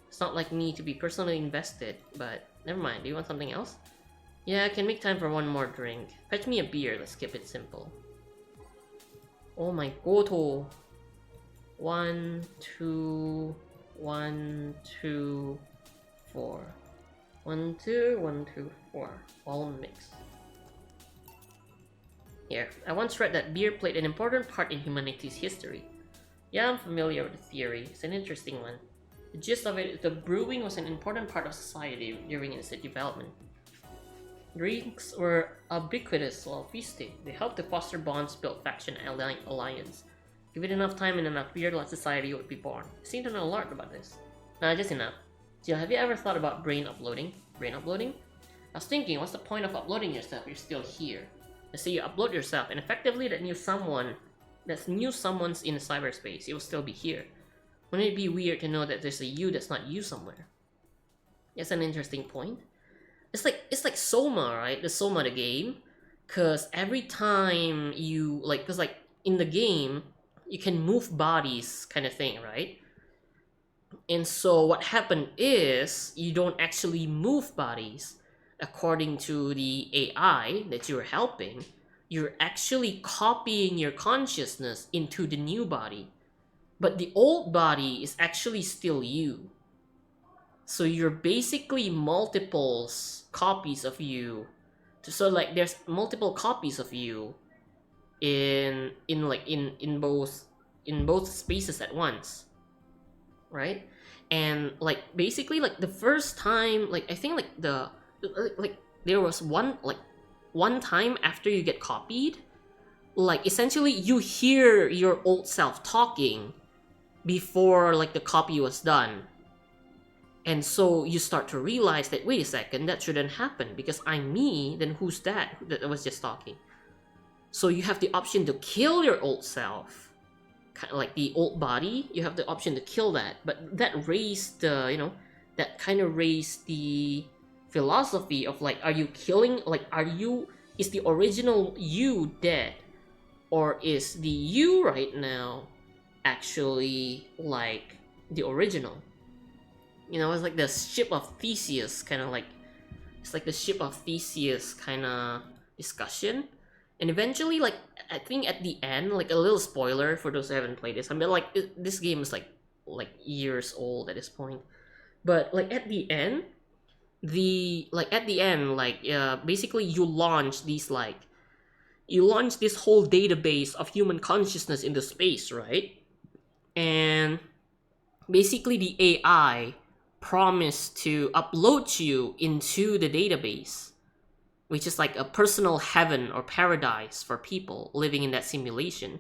It's not like me to be personally invested, but never mind. Do you want something else? Yeah, I can make time for one more drink. Fetch me a beer, let's keep it simple. Oh my god. 1, 2, 1, 2, 4. 1, 2, 1, 2, 4. All mixed. Here, I once read that beer played an important part in humanity's history. Yeah, I'm familiar with the theory. It's an interesting one. The gist of it is that brewing was an important part of society during its development. Drinks were ubiquitous while feasting. They helped to foster bonds, build faction and alliance. Give it enough time and enough beer, like society would be born. I seem to know a lot about this. Nah, just enough. Jill, have you ever thought about brain uploading? Brain uploading? I was thinking, what's the point of uploading yourself if you're still here? Let's say you upload yourself, and effectively that new someone's in cyberspace. It will still be here. Wouldn't it be weird to know that there's a you that's not you somewhere? That's an interesting point. It's like Soma, right? The Soma the game, cause every time you cause in the game you can move bodies, kind of thing, right? And so what happened is you don't actually move bodies. According to the AI that you're helping, you're actually copying your consciousness into the new body. But the old body is actually still you. So you're basically multiples copies of you. So like there's multiple copies of you in both spaces at once. Right? And like basically like the first time, like I think like there was one time after you get copied, like essentially you hear your old self talking before like the copy was done. And so you start to realize that, wait a second, that shouldn't happen because I'm me, then who's that was just talking? So you have the option to kill your old self, kind of like the old body, you have the option to kill that. But that raised the, that kind of raised the philosophy of like, are you killing, like, is the original you dead? Or is the you right now actually like the original? It's like the ship of Theseus kind of like, it's like the ship of Theseus kind of discussion. And eventually, like, I think at the end, like a little spoiler for those who haven't played this, I mean, like, this game is like years old at this point. But like at the end, basically you launch this whole database of human consciousness into space, right? And basically the AI promise to upload you into the database, which is like a personal heaven or paradise for people living in that simulation.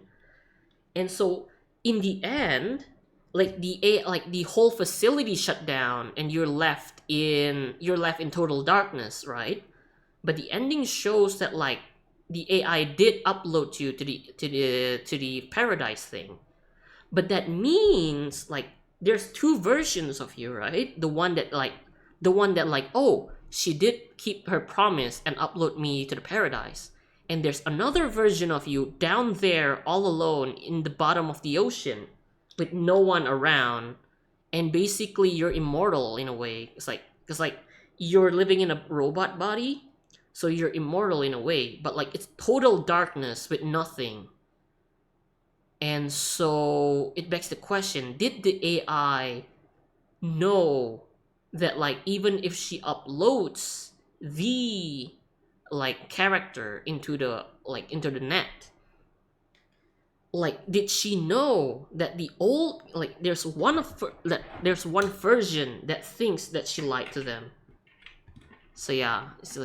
And so in the end, like the whole facility shut down and you're left in total darkness, right? But the ending shows that like the AI did upload you to the paradise thing. But that means like there's two versions of you, right? The one that oh, she did keep her promise and upload me to the paradise. And there's another version of you down there all alone in the bottom of the ocean with no one around, and basically you're immortal in a way. It's like because like you're living in a robot body, so you're immortal in a way, but like it's total darkness with nothing. And so it begs the question, did the AI know that like even if she uploads the like character into the net, like did she know that the old like there's one version that thinks that she lied to them? So yeah, it's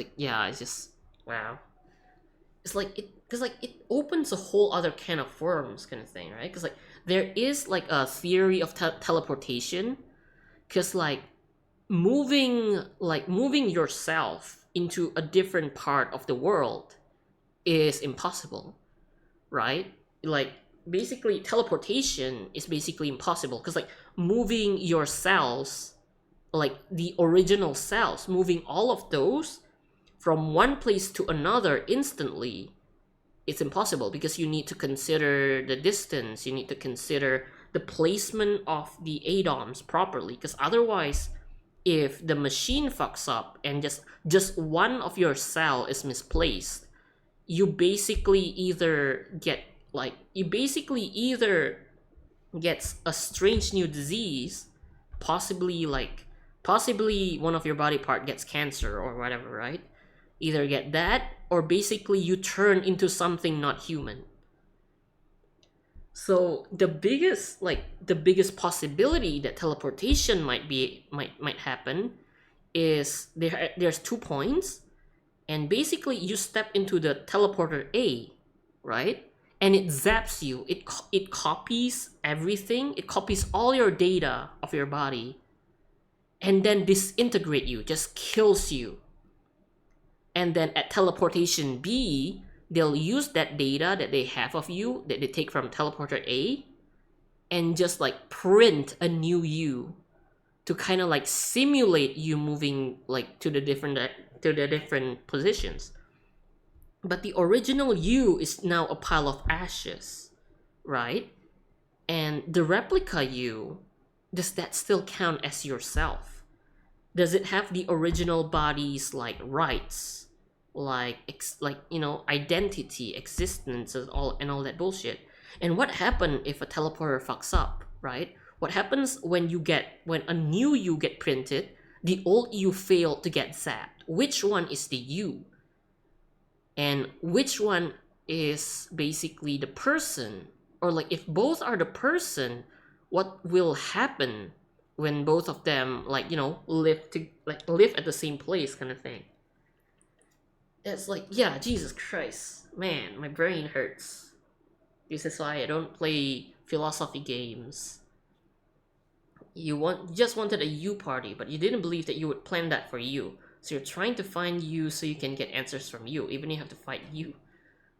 just wow. It's like it because like it opens a whole other can of worms kind of thing, right? Because like there is like a theory of teleportation, because like moving yourself into a different part of the world is impossible, right? Like basically teleportation is basically impossible because like moving your cells, like the original cells, moving all of those from one place to another instantly, it's impossible because you need to consider the distance, you need to consider the placement of the atoms properly, because otherwise if the machine fucks up and just one of your cell is misplaced, you basically either get gets a strange new disease, possibly one of your body part gets cancer or whatever, right? Either get that or basically you turn into something not human. So the biggest possibility that teleportation might happen is there's 2 points, and basically you step into the teleporter A, right? And it zaps you. It copies everything. It copies all your data of your body, and then disintegrate you, just kills you. And then at teleportation B, they'll use that data that they have of you that they take from teleporter A and just like print a new you to kind of like simulate you moving like to the different positions. But the original you is now a pile of ashes, right? And the replica you, does that still count as yourself? Does it have the original body's like rights, identity, existence, and all that bullshit? And what happened if a teleporter fucks up, right? What happens when a new you get printed, the old you failed to get zapped? Which one is the you? And which one is basically the person? Or like if both are the person, what will happen when both of them live at the same place kind of thing? It's like, yeah, Jesus Christ, man, my brain hurts. This is why I don't play philosophy games. You just wanted a you party, but you didn't believe that you would plan that for you. So you're trying to find you so you can get answers from you, even if you have to fight you.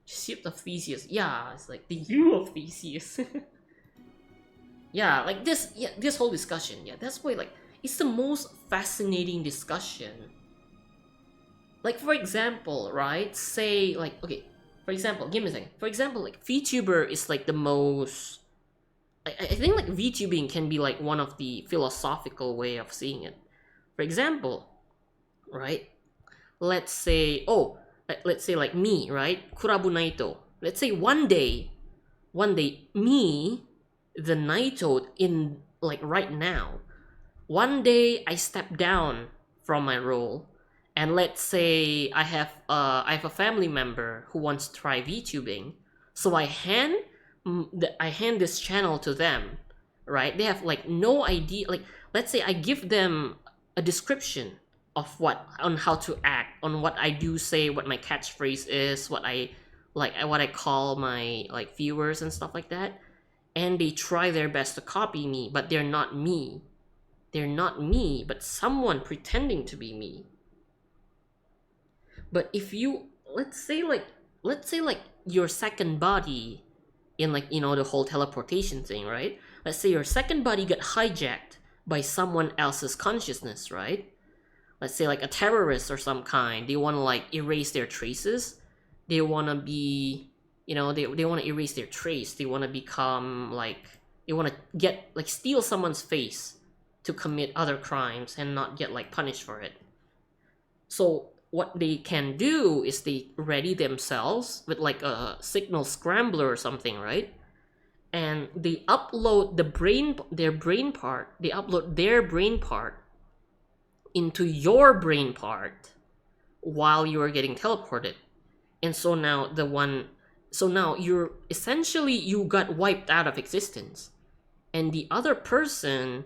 Ship of Theseus. Yeah, it's like the you of Theseus. Yeah, like this whole discussion. Yeah, that's why like it's the most fascinating discussion. Like for example, right? Say like okay, for example, give me a second. For example, like VTuber is like the most. I think like VTubing can be like one of the philosophical way of seeing it. For example, right? Let's say like me, right? Kurabu Naito. Let's say one day me, the Naito in like right now, one day I step down from my role, and let's say I have a family member who wants to try VTubing, so I hand this channel to them, right? They have like no idea. Like, let's say I give them a description of on how to act, on what I do say, what my catchphrase is, what I call my like viewers and stuff like that, and they try their best to copy me, but they're not me. They're not me, but someone pretending to be me. But if you let's say like your second body in like the whole teleportation thing, right? Let's say your second body got hijacked by someone else's consciousness, right? Let's say like a terrorist or some kind. They want to like erase their traces. They want to be, they want to erase their trace. They want to become like, they want to get like steal someone's face to commit other crimes and not get like punished for it. So what they can do is they ready themselves with like a signal scrambler or something, right? And they upload their brain part. They upload their brain part into your brain part while you are getting teleported. And so now you're essentially, you got wiped out of existence. And the other person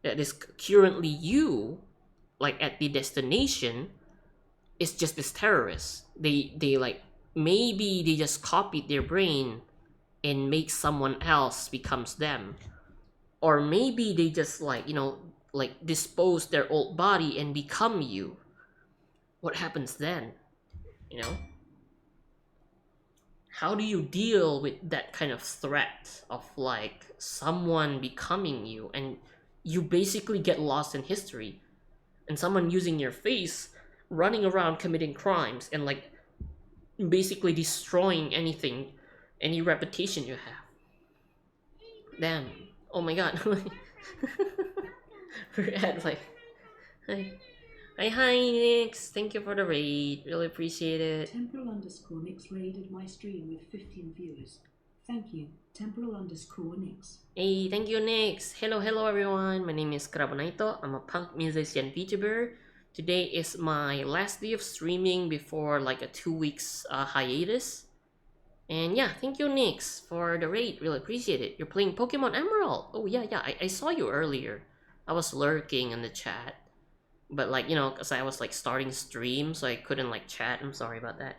that is currently you, like at the destination, is just this terrorist. They like, maybe they just copied their brain and make someone else becomes them. Or maybe they just like, like dispose their old body and become you. What happens then? How do you deal with that kind of threat of like someone becoming you, and you basically get lost in history, and someone using your face running around committing crimes and like basically destroying any reputation you have? Damn. Oh my god. We're at like, hi Nix, thank you for the raid, really appreciate it. Temporal_Nix raided my stream with 15 viewers. Thank you, Temporal_Nix. Hey, thank you Nix. Hello everyone, my name is Carabonaito. I'm a punk musician VTuber. Today is my last day of streaming before like a 2 weeks hiatus. And yeah, thank you Nix for the raid, really appreciate it. You're playing Pokemon Emerald. Oh yeah, I saw you earlier. I was lurking in the chat. But like, cause I was like starting stream, so I couldn't like chat. I'm sorry about that.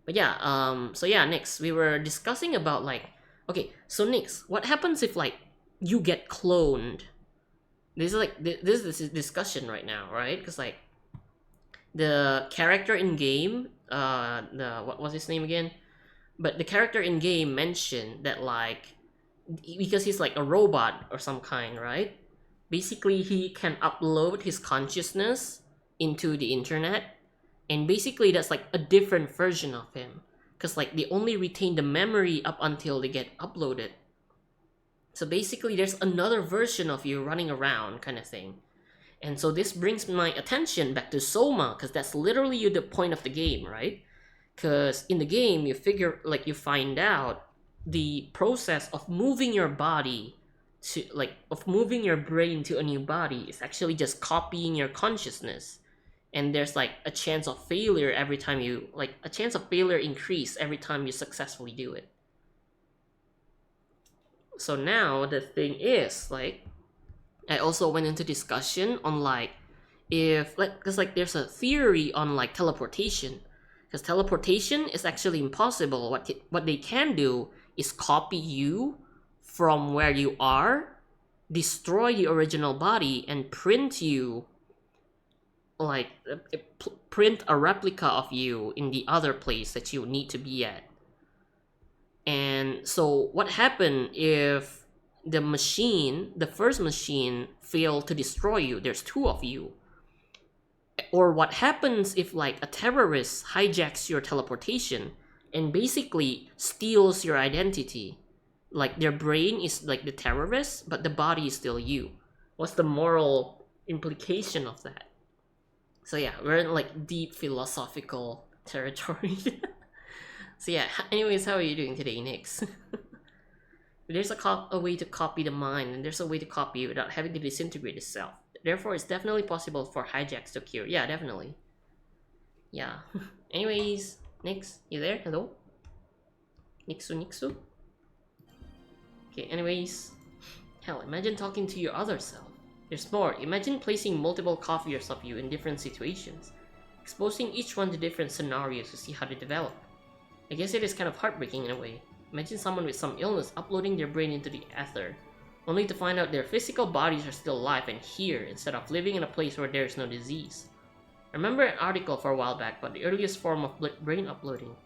But yeah, so yeah, Nix, we were discussing about like, okay, so Nix, what happens if like you get cloned? This is like this discussion right now, right? Because like the character in game, what was his name again? But the character in game mentioned that like, because he's like a robot or some kind, right? Basically, he can upload his consciousness into the internet, and basically that's like a different version of him, because like they only retain the memory up until they get uploaded. So basically there's another version of you running around kind of thing. And so this brings my attention back to Soma, because that's literally the point of the game, right? Because in the game you find out the process of moving your body of moving your brain to a new body is actually just copying your consciousness. And there's like a chance of failure every time a chance of failure increase every time you successfully do it. So now the thing is like, I also went into discussion on like, if like, because like there's a theory on like teleportation, because teleportation is actually impossible. What they can do is copy you from where you are, destroy the original body, and print you like print a replica of you in the other place that you need to be at. And so what happened if the first machine failed to destroy you? There's two of you. Or what happens if like a terrorist hijacks your teleportation and basically steals your identity? Like their brain is like the terrorist, but the body is still you. What's the moral implication of that? So yeah, we're in like deep philosophical territory. So yeah, anyways, how are you doing today, Nix? There's a way to copy the mind, and there's a way to copy it without having to disintegrate itself. Therefore, it's definitely possible for hijacks to occur. Yeah, definitely. Yeah. Anyways, Nix, you there? Hello? Nixu? Okay, anyways. Hell, imagine talking to your other self. There's more. Imagine placing multiple copies of you in different situations, exposing each one to different scenarios to see how they develop. I guess it is kind of heartbreaking in a way. Imagine someone with some illness uploading their brain into the ether, only to find out their physical bodies are still alive and here instead of living in a place where there is no disease. I remember an article for a while back about the earliest form of brain uploading.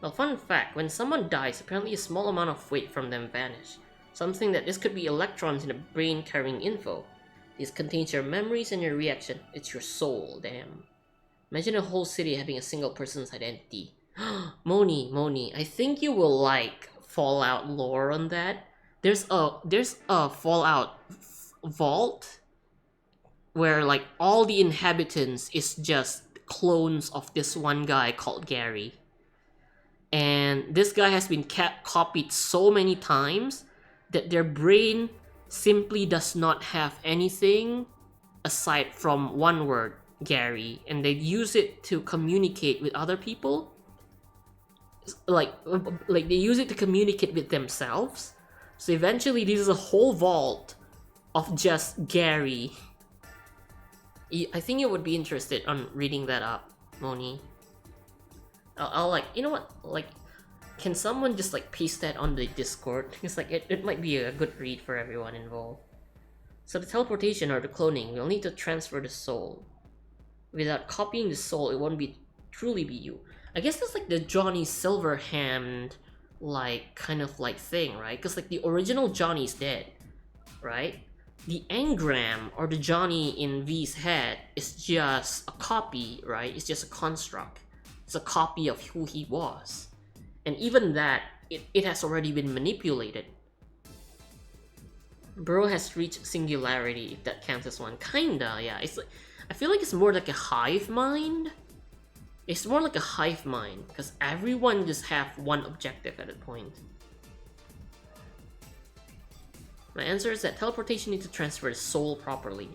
Well, fun fact, when someone dies, apparently a small amount of weight from them vanish. Something that this could be electrons in the brain carrying info. This contains your memories and your reaction. It's your soul, damn. Imagine a whole city having a single person's identity. Moni, I think you will like Fallout lore on that. There's a Fallout vault where like all the inhabitants is just clones of this one guy called Gary. And this guy has been copied so many times that their brain simply does not have anything aside from one word, Gary, and they use it to communicate with other people. Like they use it to communicate with themselves. So eventually this is a whole vault of just Gary. I think you would be interested on reading that up, Moni. I'll like, you know what, like, can someone just like paste that on the Discord? Because like it might be a good read for everyone involved. So the teleportation or the cloning, we'll need to transfer the soul. Without copying the soul, it won't truly be you. I guess that's like the Johnny Silverhand like kind of like thing, right? Because like the original Johnny's dead, right? The engram or the Johnny in V's head is just a copy, right? It's just a construct. It's a copy of who he was. And even that, it has already been manipulated. Bro has reached singularity, if that counts as one. Kinda, yeah. It's like, I feel like it's more like a hive mind. It's more like a hive mind, because everyone just have one objective at a point. My answer is that teleportation needs to transfer the soul properly.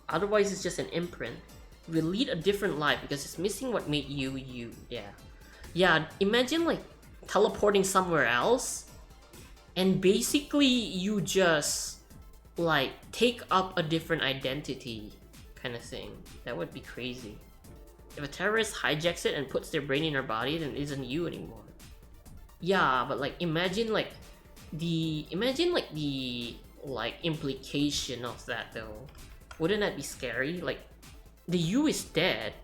Otherwise, it's just an imprint. You will lead a different life because it's missing what made you, you. Yeah. Yeah, imagine like teleporting somewhere else and basically you just like take up a different identity kind of thing. That would be crazy. If a terrorist hijacks it and puts their brain in your body, then it isn't you anymore. Yeah, but like imagine the implication of that though. Wouldn't that be scary? Like the you is dead,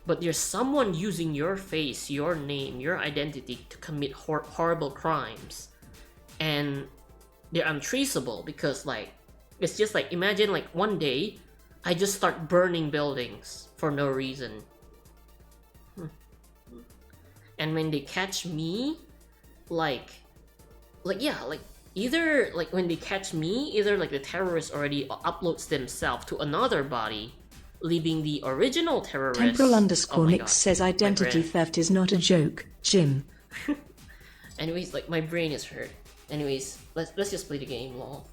but there's someone using your face, your name, your identity to commit horrible crimes. And they're untraceable because like, it's just like, imagine like one day, I just start burning buildings for no reason. And when they catch me, either like when they catch me, either like the terrorist already uploads themselves to another body, leaving the original terrorist. Temporal_Nix says identity theft is not a joke, Jim. Anyways, like my brain is hurt. Anyways, let's just play the game, lol.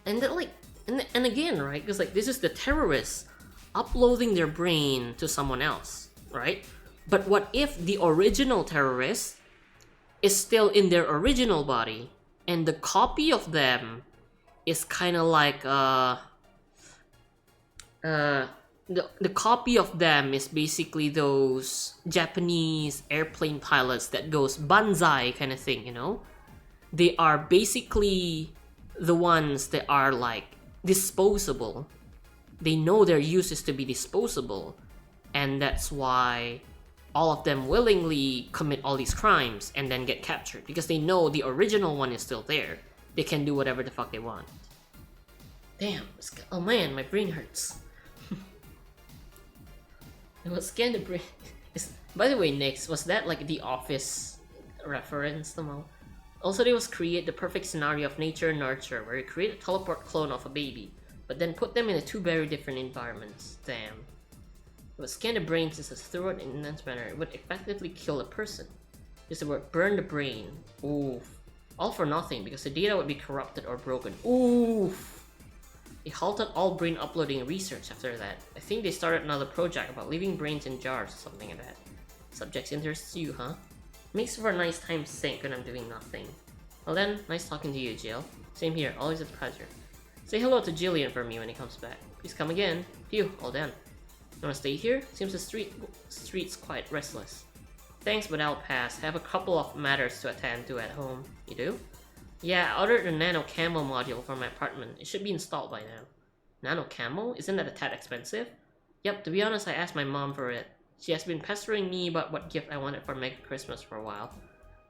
And then like, and again, right? Because like this is the terrorists uploading their brain to someone else, right? But what if the original terrorist is still in their original body, and the copy of them is kind of like the copy of them is basically those Japanese airplane pilots that goes banzai kind of thing, you know? They are basically the ones that are like disposable. They know their use is to be disposable, and that's why all of them willingly commit all these crimes and then get captured, because they know the original one is still there. They can do whatever the fuck they want. Damn, oh man, my brain hurts. It was scan the brain. By the way, Nix, was that like the Office reference somehow? Also, they was create the perfect scenario of nature and nurture, where you create a teleport clone of a baby, but then put them in two very different environments. Damn. It would scan the brain since it's through it in an intense manner. It would effectively kill a person. Just the word burn the brain. Oof. All for nothing, because the data would be corrupted or broken. Oof. They halted all brain uploading research after that. I think they started another project about leaving brains in jars or something like that. Subjects interests you, huh? Makes for a nice time sink when I'm doing nothing. Well then, nice talking to you, Jill. Same here, always a pleasure. Say hello to Jillian for me when he comes back. Please come again. Phew, all done. You wanna stay here? Seems the street's quite restless. Thanks, but I'll pass. Have a couple of matters to attend to at home. You do? Yeah, I ordered a nano camo module for my apartment. It should be installed by now. Nano camo? Isn't that a tad expensive? Yep, to be honest, I asked my mom for it. She has been pestering me about what gift I wanted for Mega Christmas for a while.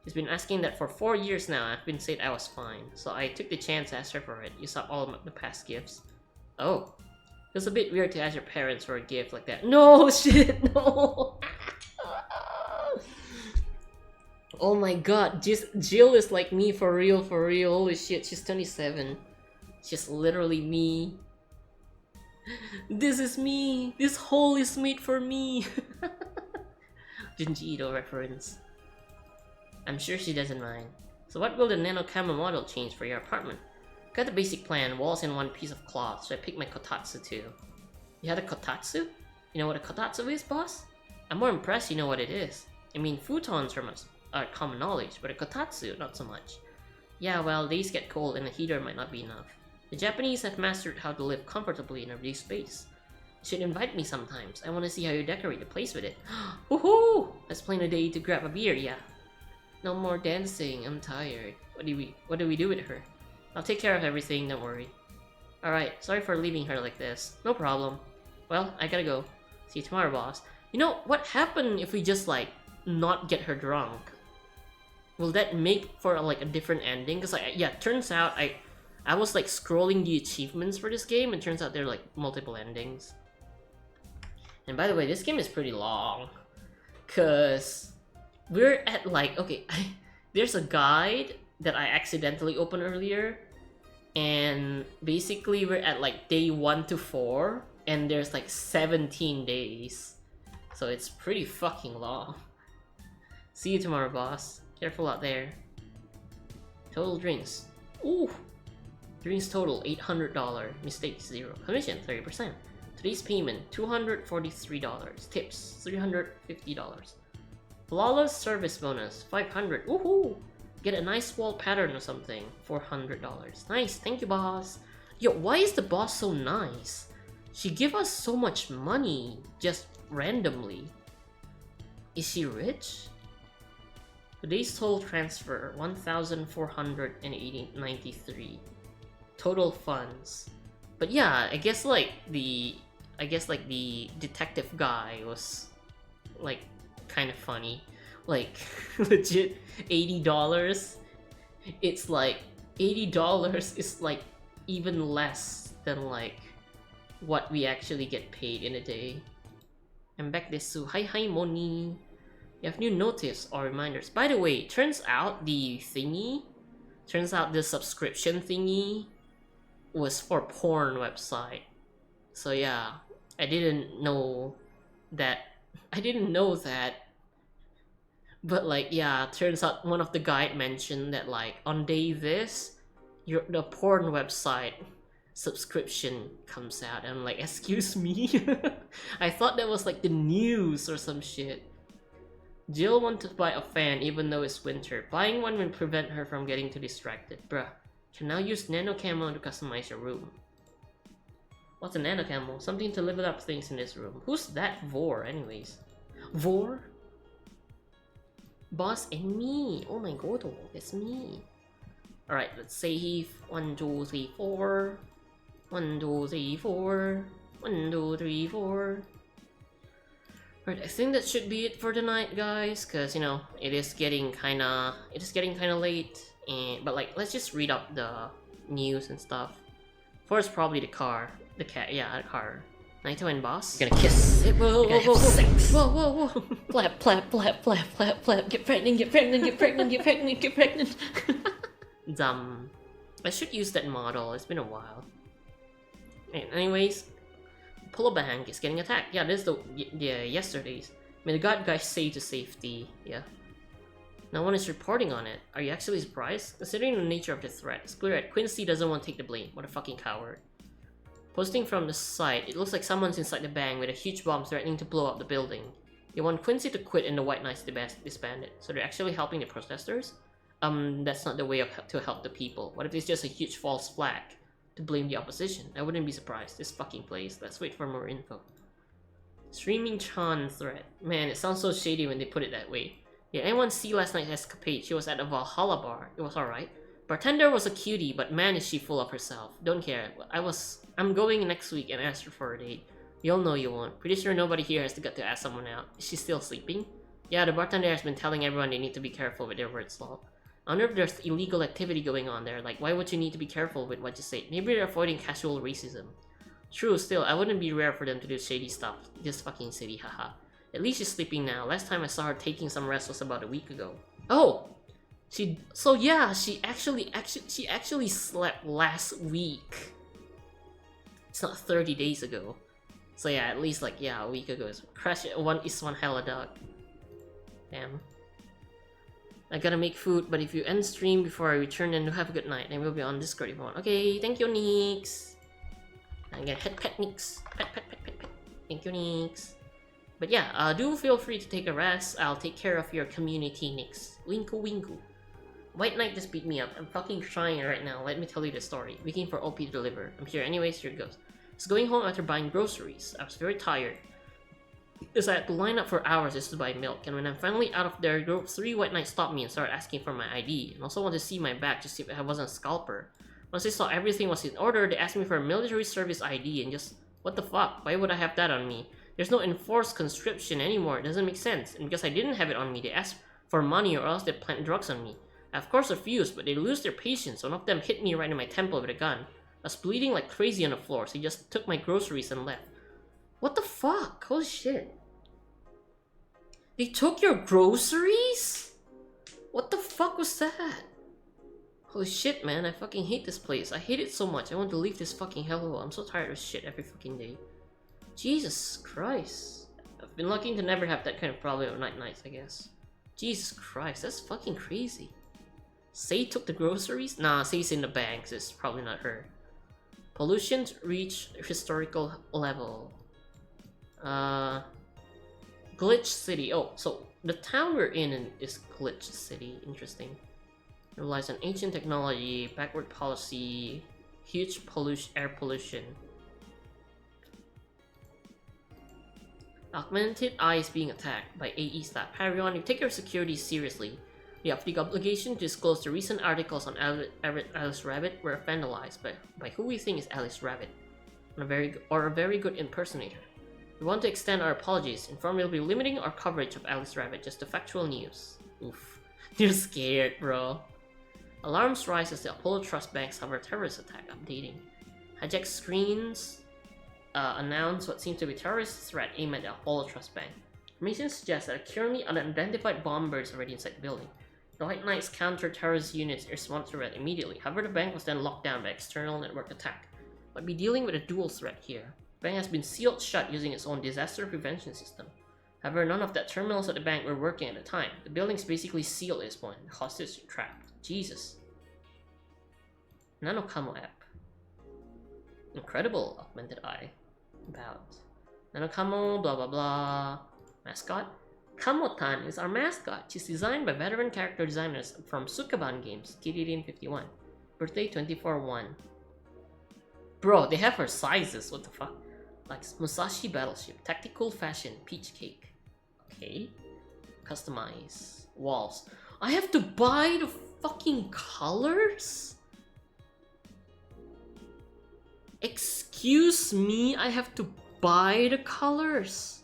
She's been asking that for 4 years now. I've been saying I was fine, so I took the chance to ask her for it. You saw all of the past gifts. Oh. It was a bit weird to ask your parents for a gift like that. No, shit, no! Oh my god, Jill is like me for real, holy shit, she's 27. She's literally me. This is me! This hole is made for me! Junji Ito reference. I'm sure she doesn't mind. So what will the nano camo model change for your apartment? Got the basic plan, walls in one piece of cloth, so I picked my kotatsu too. You had a kotatsu? You know what a kotatsu is, boss? I'm more impressed you know what it is. I mean, futons are common knowledge, but a kotatsu, not so much. Yeah, well, days get cold and a heater might not be enough. The Japanese have mastered how to live comfortably in a reduced space. You should invite me sometimes. I want to see how you decorate the place with it. Woohoo! Let's plan a day to grab a beer, yeah. No more dancing, I'm tired. What do we do with her? I'll take care of everything, don't worry. Alright, sorry for leaving her like this. No problem. Well, I gotta go. See you tomorrow, boss. You know, what happened if we just, like, not get her drunk? Will that make for, like, a different ending? Because, like, yeah, turns out I was, like, scrolling the achievements for this game, and turns out there are, like, multiple endings. And by the way, this game is pretty long. Because we're at, like, okay, there's a guide that I accidentally opened earlier. And basically we're at, like, day 1 to 4. And there's, like, 17 days. So it's pretty fucking long. See you tomorrow, boss. Careful out there. Total drinks. Ooh! Drinks total $800. Mistake 0. Commission 30%. Today's payment $243. Tips $350. Flawless service bonus 500. Woohoo! Get a nice wall pattern or something. $400. Nice, thank you, boss. Yo, why is the boss so nice? She give us so much money just randomly. Is she rich? Today's total transfer 1,493 total funds. But yeah, I guess like the detective guy was like kind of funny. Like legit $80. It's like $80 is like even less than like what we actually get paid in a day. I'm back desu. Hi Moni. You have new notice or reminders. By the way, turns out the subscription thingy was for porn website. So yeah, I didn't know that. But like yeah, turns out one of the guide mentioned that like on day this, the porn website subscription comes out. And I'm like, excuse me? I thought that was like the news or some shit. Jill wanted to buy a fan even though it's winter. Buying one will prevent her from getting too distracted. Bruh. Can now use nano camo to customize your room. What's a nano camo? Something to level up things in this room. Who's that Vor anyways? Vor? Boss and me. Oh my god, it's me. Alright, let's save. 1, 2, 3, 4. 1, 2, 3, 4. 1, 2, 3, 4. Right, I think that should be it for tonight, guys, because you know it is getting kind of late. But like, let's just read up the news and stuff. First, probably the car, the car. Naito and boss. You're gonna kiss. Whoa, whoa, whoa, sex. Whoa. Plap. Get pregnant. Dumb. I should use that model. It's been a while. Anyways. Polo Bank is getting attacked. Yeah, this is yesterday's. May the god guys say to safety. Yeah. No one is reporting on it. Are you actually surprised? Considering the nature of the threat, it's clear that Quincy doesn't want to take the blame. What a fucking coward. Posting from the site, it looks like someone's inside the bank with a huge bomb threatening to blow up the building. They want Quincy to quit and the White Knights disbanded. So they're actually helping the protesters? That's not the way to help the people. What if it's just a huge false flag to blame the opposition? I wouldn't be surprised. This fucking place. Let's wait for more info. Streaming Chan threat. Man, it sounds so shady when they put it that way. Did anyone see last night's escapade? She was at a va11ha11a bar. It was alright. Bartender was a cutie, but man is she full of herself. Don't care. I'm going next week and asked her for a date. You'll know you won't. Pretty sure nobody here has got to ask someone out. Is she still sleeping? Yeah, the bartender has been telling everyone they need to be careful with their words, lol. I wonder if there's illegal activity going on there. Like, why would you need to be careful with what you say? Maybe they're avoiding casual racism. True, still, I wouldn't be rare for them to do shady stuff. This fucking city, haha. At least she's sleeping now. Last time I saw her taking some rest was about a week ago. Oh! She actually slept last week. It's not 30 days ago. So yeah, at least like, yeah, a week ago. Crash it, one hella dog. Damn. I gotta make food, but if you end stream before I return, then have a good night. And we'll be on Discord if you want. Okay, thank you, Nix. I'm gonna pet Nix. Pet. Thank you, Nix. But yeah, do feel free to take a rest. I'll take care of your community, Nix. Winku. White Knight just beat me up. I'm fucking crying right now. Let me tell you the story. Waiting for OP to deliver. I'm here anyways, here it goes. I was going home after buying groceries. I was very tired, because I had to line up for hours just to buy milk, and when I'm finally out of there, 3 White Knights stopped me and started asking for my ID, and also wanted to see my badge to see if I wasn't a scalper. Once they saw everything was in order, they asked me for a military service ID, and just, what the fuck, why would I have that on me? There's no enforced conscription anymore, it doesn't make sense, and because I didn't have it on me, they asked for money or else they plant drugs on me. I of course refused, but they lose their patience. One of them hit me right in my temple with a gun. I was bleeding like crazy on the floor, so he just took my groceries and left. What the fuck? Holy shit. They took your groceries? What the fuck was that? Holy shit, man, I fucking hate this place. I hate it so much. I want to leave this fucking hellhole. I'm so tired of shit every fucking day. Jesus Christ. I've been lucky to never have that kind of problem at nights, I guess. Jesus Christ, that's fucking crazy. Say took the groceries? Nah, Say's in the bank, so it's probably not her. Pollution reached historical level. Glitch City. Oh, so the town we're in is Glitch City. Interesting. It relies on ancient technology, backward policy, huge air pollution. Augmented Eye is being attacked by AE staff. Hi everyone, if you take your security seriously, you have the obligation to disclose the recent articles on Alice Rabbit were vandalized by who we think is Alice Rabbit, a very good impersonator. We want to extend our apologies. Inform we'll be limiting our coverage of Alice Rabbit just to factual news. Oof. You're scared, bro. Alarms rise as the Apollo Trust Bank suffered terrorist attack. Updating. Hijacked screens announce what seems to be a terrorist threat aimed at the Apollo Trust Bank. Information suggests that a currently unidentified bomber is already inside the building. The White Knights counter-terrorist units responded to it immediately. However, the bank was then locked down by external network attack. Might be dealing with a dual threat here. The bank has been sealed shut using its own disaster prevention system. However, none of the terminals at the bank were working at the time. The building's basically sealed at this point. The hostage are trapped. Jesus. Nanocamo app. Incredible augmented eye. About. Nanocamo, blah blah blah. Mascot? Kamotan is our mascot. She's designed by veteran character designers from Sukaban Games, Kirin51. Birthday 24/1. Bro, they have her sizes, what the fuck? Like Musashi Battleship, Tactical Fashion, Peach Cake. Okay. Customize. Walls. I have to buy the fucking colors? Excuse me, I have to buy the colors?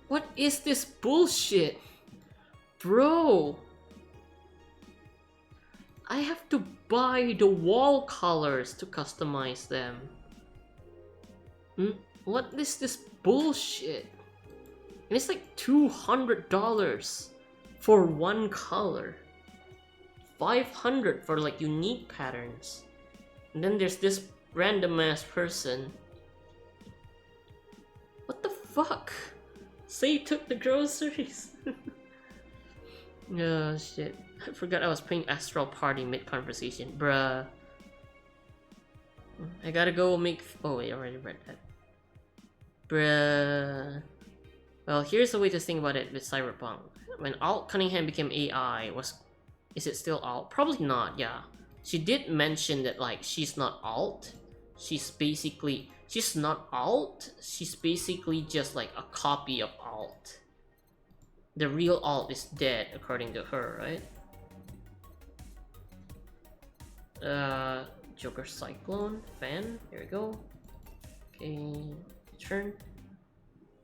What is this bullshit? Bro. I have to buy the wall colors to customize them. What is this bullshit? And it's like $200 for one color. $500 for like unique patterns. And then there's this random ass person. What the fuck? Say took the groceries. Oh shit. I forgot I was playing Astral Party mid-conversation. Bruh. I gotta go make... Oh wait, I already read that. Bruh. Well, here's the way to think about it with Cyberpunk. When Alt Cunningham became AI, is it still Alt? Probably not, yeah. She did mention that like she's not Alt. She's not Alt, she's basically just like a copy of Alt. The real Alt is dead according to her, right? Joker Cyclone, fan, here we go. Okay, turn.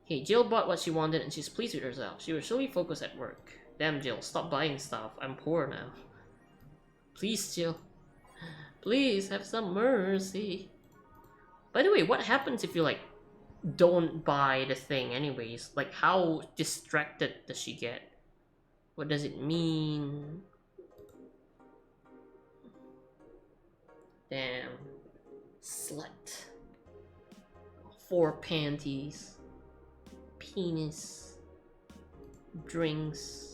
Hey, Jill bought what she wanted and she's pleased with herself. She was really focused at work. Damn, Jill, stop buying stuff. I'm poor now. Please, Jill. Please, have some mercy. By the way, what happens if you, like, don't buy the thing anyways? Like, how distracted does she get? What does it mean? Damn. Slut. 4 panties. Penis. Drinks.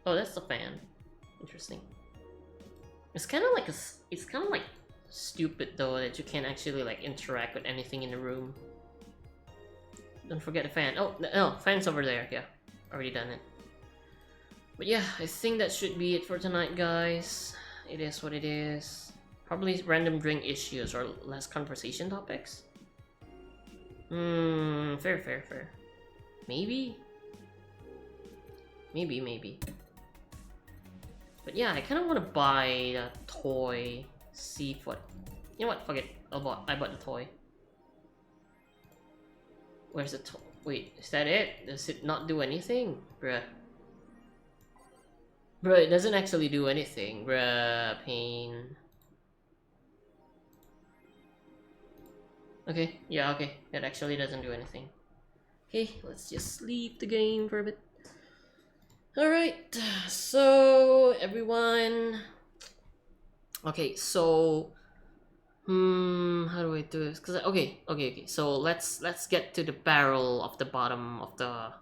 Oh, that's the fan. Interesting. It's kind of like stupid though that you can't actually like interact with anything in the room. Don't forget the fan. Oh no, fan's over there. Yeah, already done it. But yeah, I think that should be it for tonight, guys. It is what it is. Probably random drink issues or less conversation topics. Fair. Maybe. But yeah, I kind of want to buy a toy. See what. You know what? Fuck it. I bought the toy. Where's the toy? Wait, is that it? Does it not do anything, bruh? Bruh, it doesn't actually do anything, bruh. Pain. Okay, yeah, okay. That actually doesn't do anything. Okay, let's just leave the game for a bit. Alright, so everyone. Okay, so how do I do this? Cause okay. So let's get to the barrel of the bottom of the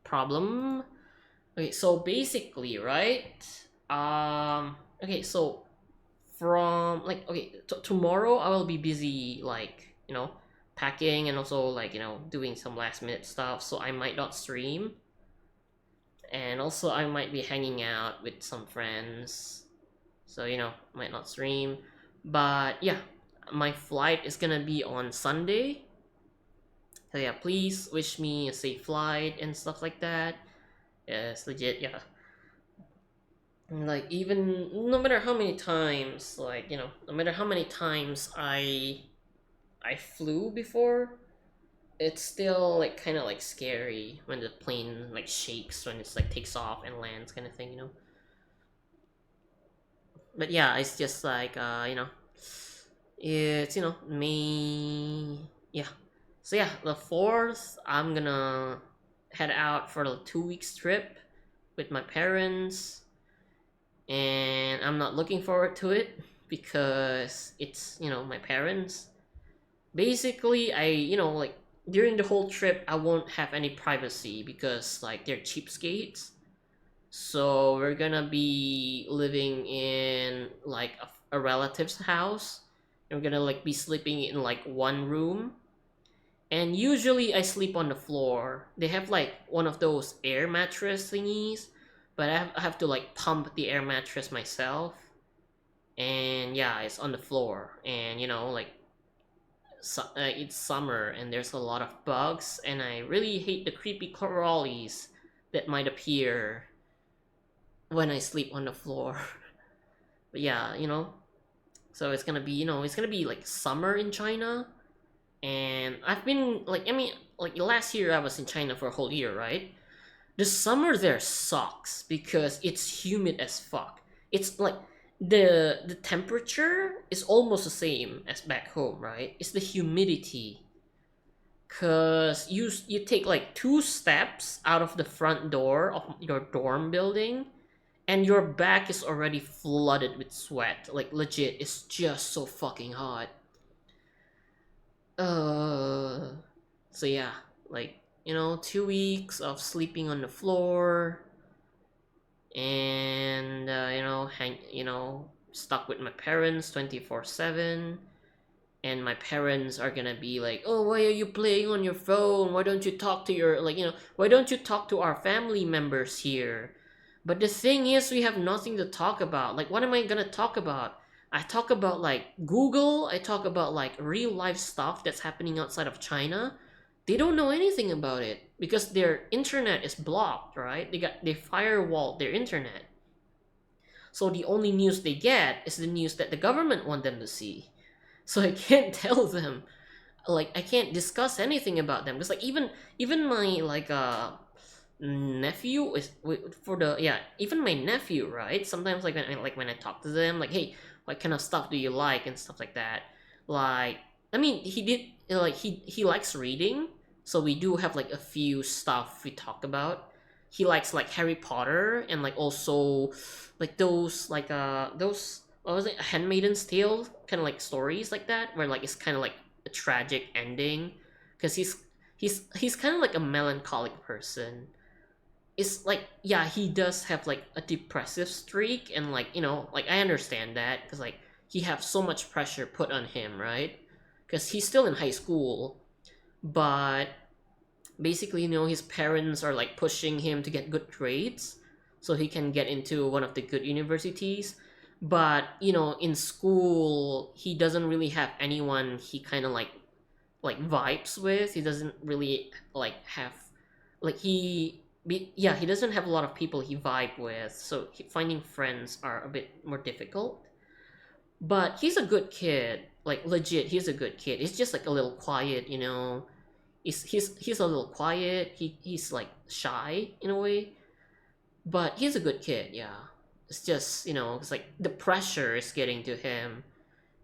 problem. Okay, so basically, right? Okay, so from like tomorrow I will be busy, like, you know, packing and also like, you know, doing some last minute stuff, so I might not stream. And also I might be hanging out with some friends, so, you know, might not stream. But yeah, my flight is gonna be on Sunday, so yeah, please wish me a safe flight and stuff like that. Yes, legit, yeah. Like, even no matter how many times, like, you know, no matter how many times I flew before, it's still like kind of like scary when the plane like shakes when it's like takes off and lands, kind of thing, you know. But yeah, it's just like you know, it's, you know, me. Yeah, so yeah, the 4th I'm gonna head out for the 2 weeks trip with my parents, and I'm not looking forward to it because it's, you know, my parents. Basically, I, you know, like, during the whole trip I won't have any privacy because like they're cheapskates. So we're gonna be living in like a relative's house, and we're gonna like be sleeping in like one room. And usually I sleep on the floor. They have like one of those air mattress thingies, but I have to like pump the air mattress myself. And yeah, it's on the floor, and, you know, like, it's summer and there's a lot of bugs, and I really hate the creepy crawlies that might appear when I sleep on the floor. But yeah, you know, so it's gonna be, you know, it's gonna be like summer in China, and I've been like, I mean, like last year I was in China for a whole year, right? The summer there sucks because it's humid as fuck. It's like the temperature is almost the same as back home, right? It's the humidity. Cause you take like 2 steps out of the front door of your dorm building, and your back is already flooded with sweat. Like, legit, it's just so fucking hot. Uh, so yeah, like, you know, 2 weeks of sleeping on the floor, and you know, stuck with my parents 24/7. and my parents are gonna be like, oh, why are you playing on your phone? Why don't you talk to your, like, why don't you talk to our family members here? But the thing is, we have nothing to talk about. Like, what am I gonna talk about? I talk about like Google, I talk about like real life stuff that's happening outside of China. They don't know anything about it because their internet is blocked, right? They firewalled their internet. So the only news they get is the news that the government want them to see. So I can't tell them, like, I can't discuss anything about them because like even my like nephew is for the yeah even my nephew, right? Sometimes like when I talk to them, like, hey, what kind of stuff do you like and stuff like that. Like, I mean, he did like he likes reading, so we do have like a few stuff we talk about. He likes like Harry Potter and like also like those what was it, a Handmaiden's Tale kind of like stories like that, where like it's kind of like a tragic ending because he's kind of like a melancholic person. It's like, yeah, he does have like a depressive streak, and like, like I understand that because like he have so much pressure put on him, right? Because he's still in high school, but basically, his parents are like pushing him to get good grades so he can get into one of the good universities. But in school he doesn't really have anyone he kind of like vibes with. He doesn't really like have like yeah, he doesn't have a lot of people he vibe with, so finding friends are a bit more difficult. But he's a good kid, like legit, he's a good kid. He's just like a little quiet, he's a little quiet. He's like shy in a way, but he's a good kid. Yeah, it's just it's like the pressure is getting to him.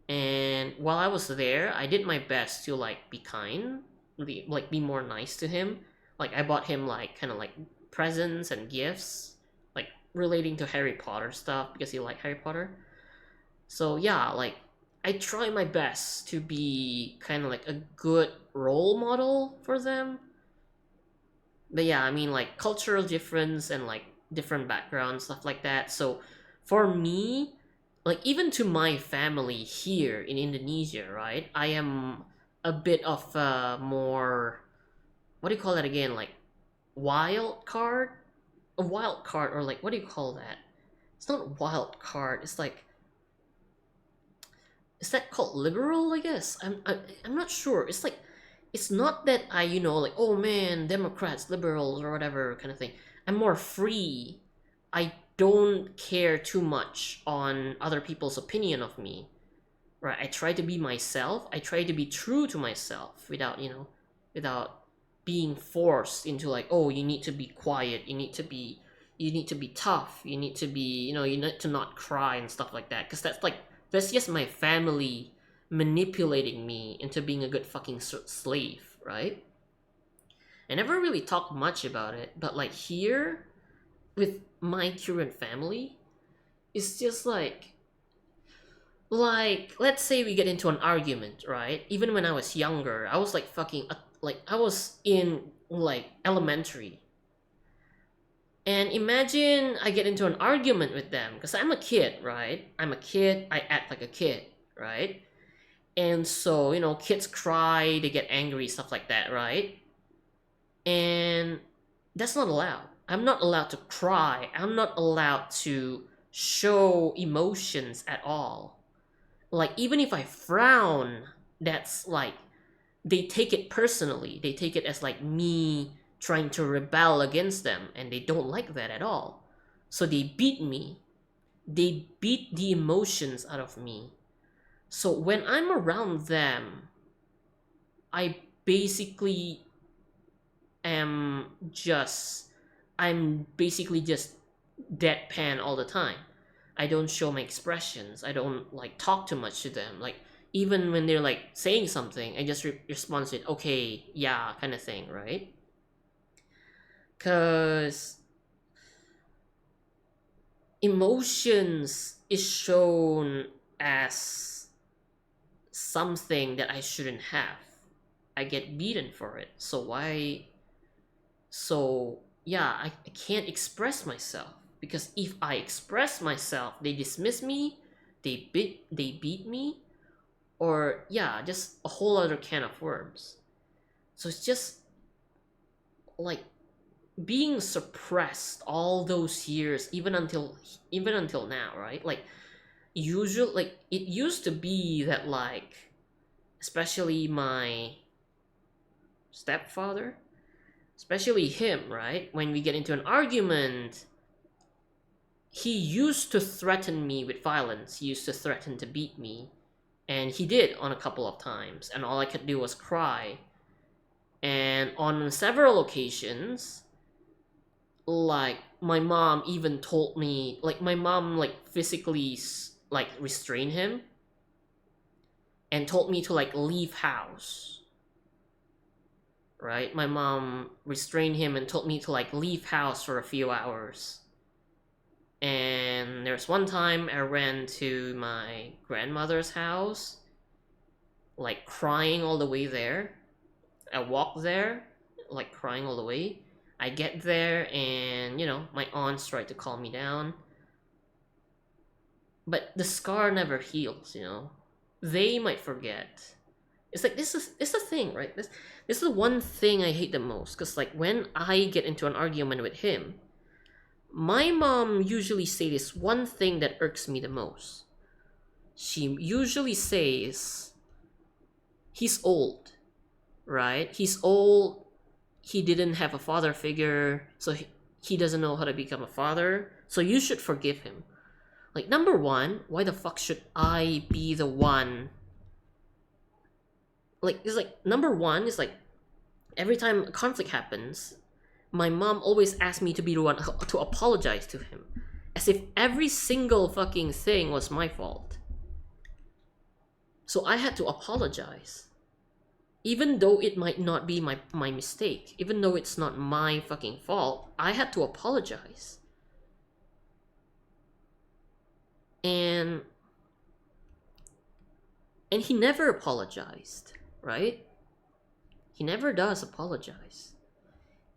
And while I was there, I did my best to like be kind, like be more nice to him. Like I bought him like kind of like presents and gifts, like relating to Harry Potter stuff because he liked Harry Potter. So yeah, like I try my best to be kind of like a good role model for them. But yeah, I mean like cultural difference and like different backgrounds, stuff like that. So for me, like even to my family here in Indonesia, right? I am a bit of a more, what do you call that again? Like wild card? A wild card, or like what do you call that? It's not wild card. It's like, is that called liberal? I guess I'm not sure. It's like, it's not that I like, oh man, Democrats, liberals, or whatever kind of thing. I'm more free. I don't care too much on other people's opinion of me. Right? I try to be myself. I try to be true to myself without without being forced into like, oh, you need to be quiet. You need to be tough. You need to be, you need to not cry and stuff like that. Because that's just my family manipulating me into being a good fucking slave, right? I never really talked much about it, but like here with my current family, it's just like let's say we get into an argument, right? Even when I was younger, I was like fucking like I was in like elementary. And imagine I get into an argument with them because I'm a kid, right? I'm a kid, I act like a kid, right? And so, kids cry, they get angry, stuff like that, right? And that's not allowed. I'm not allowed to cry. I'm not allowed to show emotions at all. Like, even if I frown, that's like, they take it personally. They take it as like me trying to rebel against them, and they don't like that at all. So they beat me. They beat the emotions out of me. So when I'm around them, I basically am just I'm basically just deadpan all the time. I don't show my expressions. I don't like talk too much to them. Like even when they're like saying something, I just respond with okay, yeah, kind of thing, right? Cuz emotions is shown as something that I shouldn't have. I get beaten for it. So why? So yeah, I can't express myself because if I express myself, they dismiss me, they beat me, or yeah, just a whole other can of worms. So it's just like being suppressed all those years, even until now, right? Like usual, like it used to be that, like, especially my stepfather, especially him, right? When we get into an argument, he used to threaten me with violence. He used to threaten to beat me, and he did on a couple of times, and all I could do was cry. And on several occasions, like my mom even told me, like my mom like physically like restrained him and told me to like leave house, right? My mom restrained him and told me to like leave house for a few hours. And there's one time I ran to my grandmother's house, like crying all the way there. I walked there, like crying all the way. I get there, and my aunts tried to calm me down, but the scar never heals. They might forget. It's like this is it's the thing, right? This is the one thing I hate the most, because like when I get into an argument with him, my mom usually say this one thing that irks me the most. She usually says, he's old, right? He's old. He didn't have a father figure, so he doesn't know how to become a father, so you should forgive him. Like, number one, why the fuck should I be the one? Like, it's like, number one is like, every time a conflict happens, my mom always asks me to be the one to apologize to him, as if every single fucking thing was my fault. So I had to apologize. Even though it might not be my mistake, even though it's not my fucking fault, I had to apologize. And he never apologized, right? He never does apologize.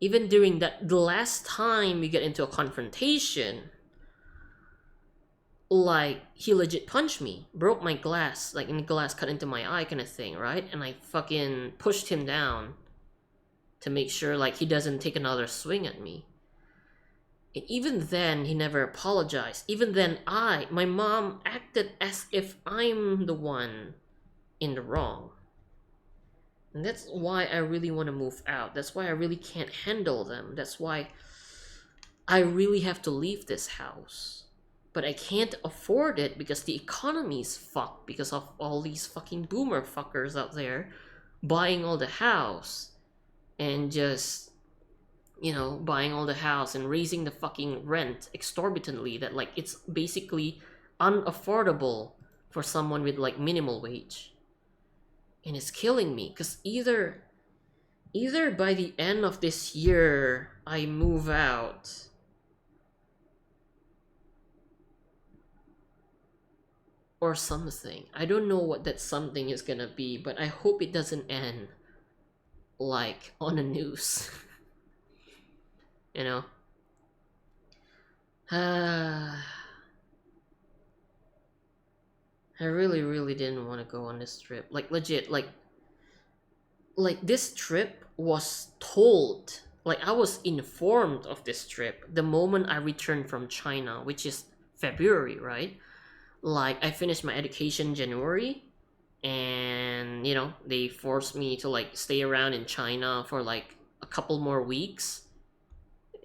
Even during the last time we get into a confrontation, like, he legit punched me, broke my glass, like, and glass cut into my eye kind of thing, right? And I fucking pushed him down to make sure, like, he doesn't take another swing at me. And even then, he never apologized. Even then, my mom acted as if I'm the one in the wrong. And that's why I really want to move out. That's why I really can't handle them. That's why I really have to leave this house. But I can't afford it because the economy's fucked because of all these fucking boomer fuckers out there buying all the house and just, buying all the house and raising the fucking rent exorbitantly, that like it's basically unaffordable for someone with like minimal wage. And it's killing me because either by the end of this year I move out, or something. I don't know what that something is gonna be, but I hope it doesn't end like on the news. you know I really, really didn't want to go on this trip. Like, legit, like this trip was told, like I was informed of this trip the moment I returned from China, which is February, right? Like, I finished my education January, and they forced me to like stay around in China for like a couple more weeks,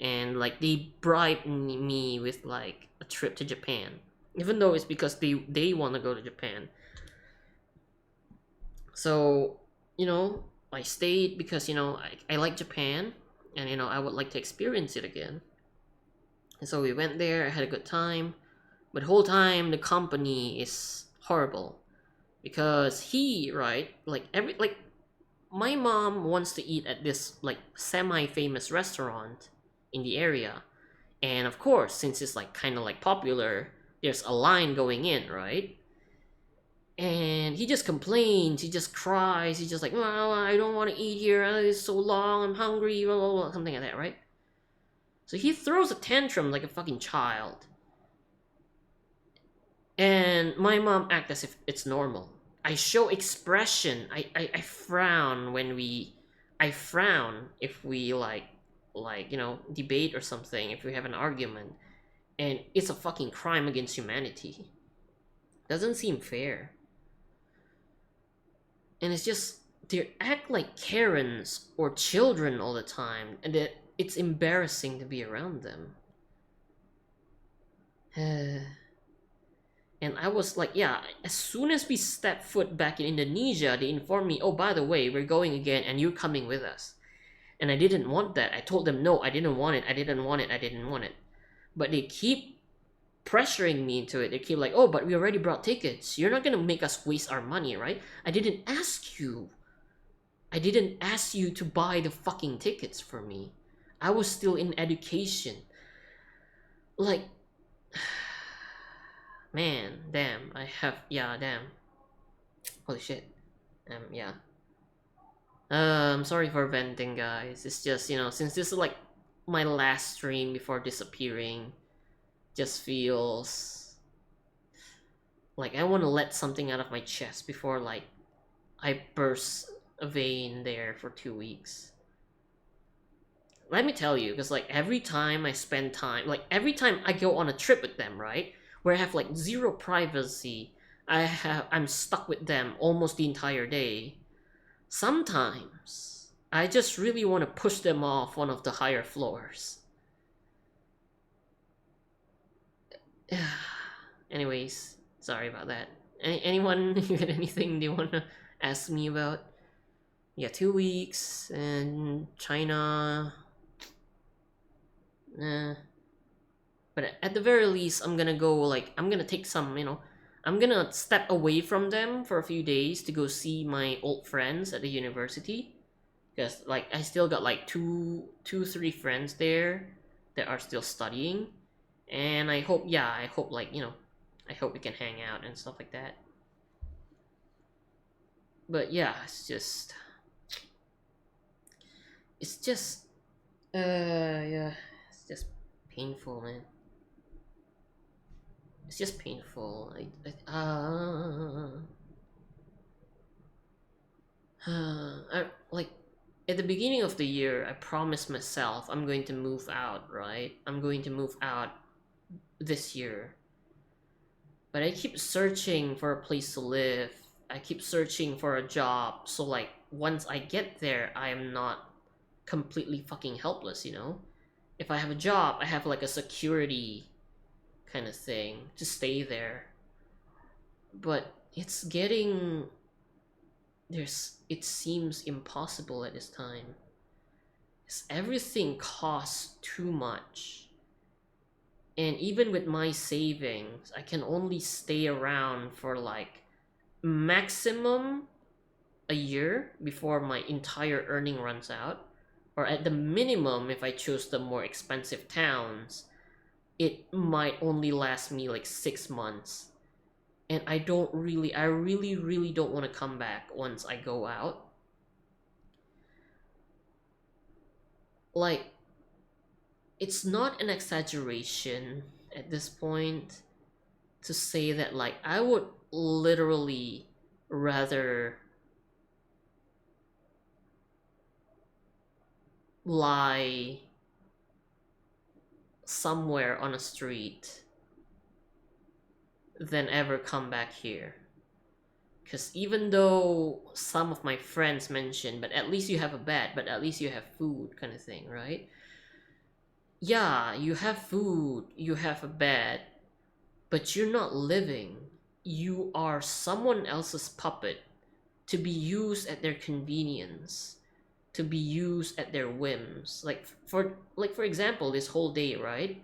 and like they bribed me with like a trip to Japan, even though it's because they want to go to Japan. So I stayed because I like Japan, and I would like to experience it again. And so we went there. I had a good time, but the whole time the company is horrible, because my mom wants to eat at this like semi-famous restaurant in the area, and of course, since it's like kind of like popular, there's a line going in, right? And he just complains, he just cries, he's just like, well, I don't want to eat here, it's so long, I'm hungry, blah, blah, blah, something like that, right? So he throws a tantrum like a fucking child, and my mom acts as if it's normal. I show expression. I frown when I frown if we you know, debate or something, if we have an argument, and it's a fucking crime against humanity. Doesn't seem fair. And it's just they act like Karens or children all the time, and that it's embarrassing to be around them. And I was like, yeah, as soon as we stepped foot back in Indonesia, they informed me, oh, by the way, we're going again and you're coming with us. And I didn't want that. I told them, no, I didn't want it. I didn't want it. I didn't want it. But they keep pressuring me into it. They keep like, oh, but we already brought tickets. You're not going to make us waste our money, right? I didn't ask you. I didn't ask you to buy the fucking tickets for me. I was still in education. Like, man, damn. Yeah, damn. Holy shit. Yeah. Sorry for venting, guys. It's just, you know, since this is like my last stream before disappearing, just feels like I want to let something out of my chest before, like, I burst a vein there for 2 weeks. Let me tell you, because, like, every time I spend time, like, every time I go on a trip with them, right, where I have, like, zero privacy, I'm stuck with them almost the entire day. Sometimes I just really want to push them off one of the higher floors. Anyways, sorry about that. Anyone you got anything they want to ask me about? Yeah, 2 weeks and China. But at the very least, I'm gonna go, like, I'm gonna take some, you know, I'm gonna step away from them for a few days to go see my old friends at the university. Because, like, I still got, like, three friends there that are still studying. And I hope, yeah, I hope, like, you know, I hope we can hang out and stuff like that. But yeah, it's just, yeah, it's just painful, man. It's just painful. Like, at the beginning of the year, I promised myself I'm going to move out, right? I'm going to move out this year. But I keep searching for a place to live. I keep searching for a job. So, like, once I get there, I am not completely fucking helpless, you know? If I have a job, I have, like, a security kind of thing to stay there. But it's getting, it seems impossible at this time. Everything costs too much. And even with my savings, I can only stay around for, like, maximum a year before my entire earning runs out. Or at the minimum, if I choose the more expensive towns, it might only last me like 6 months. And I really don't want to come back once I go out. Like, it's not an exaggeration at this point to say that, like, I would literally rather lie somewhere on a street than ever come back here. Because even though some of my friends mentioned, but at least you have a bed, but at least you have food, kind of thing, right? Yeah, you have food, you have a bed, but you're not living. You are someone else's puppet to be used at their convenience, to be used at their whims. For example, this whole day, right?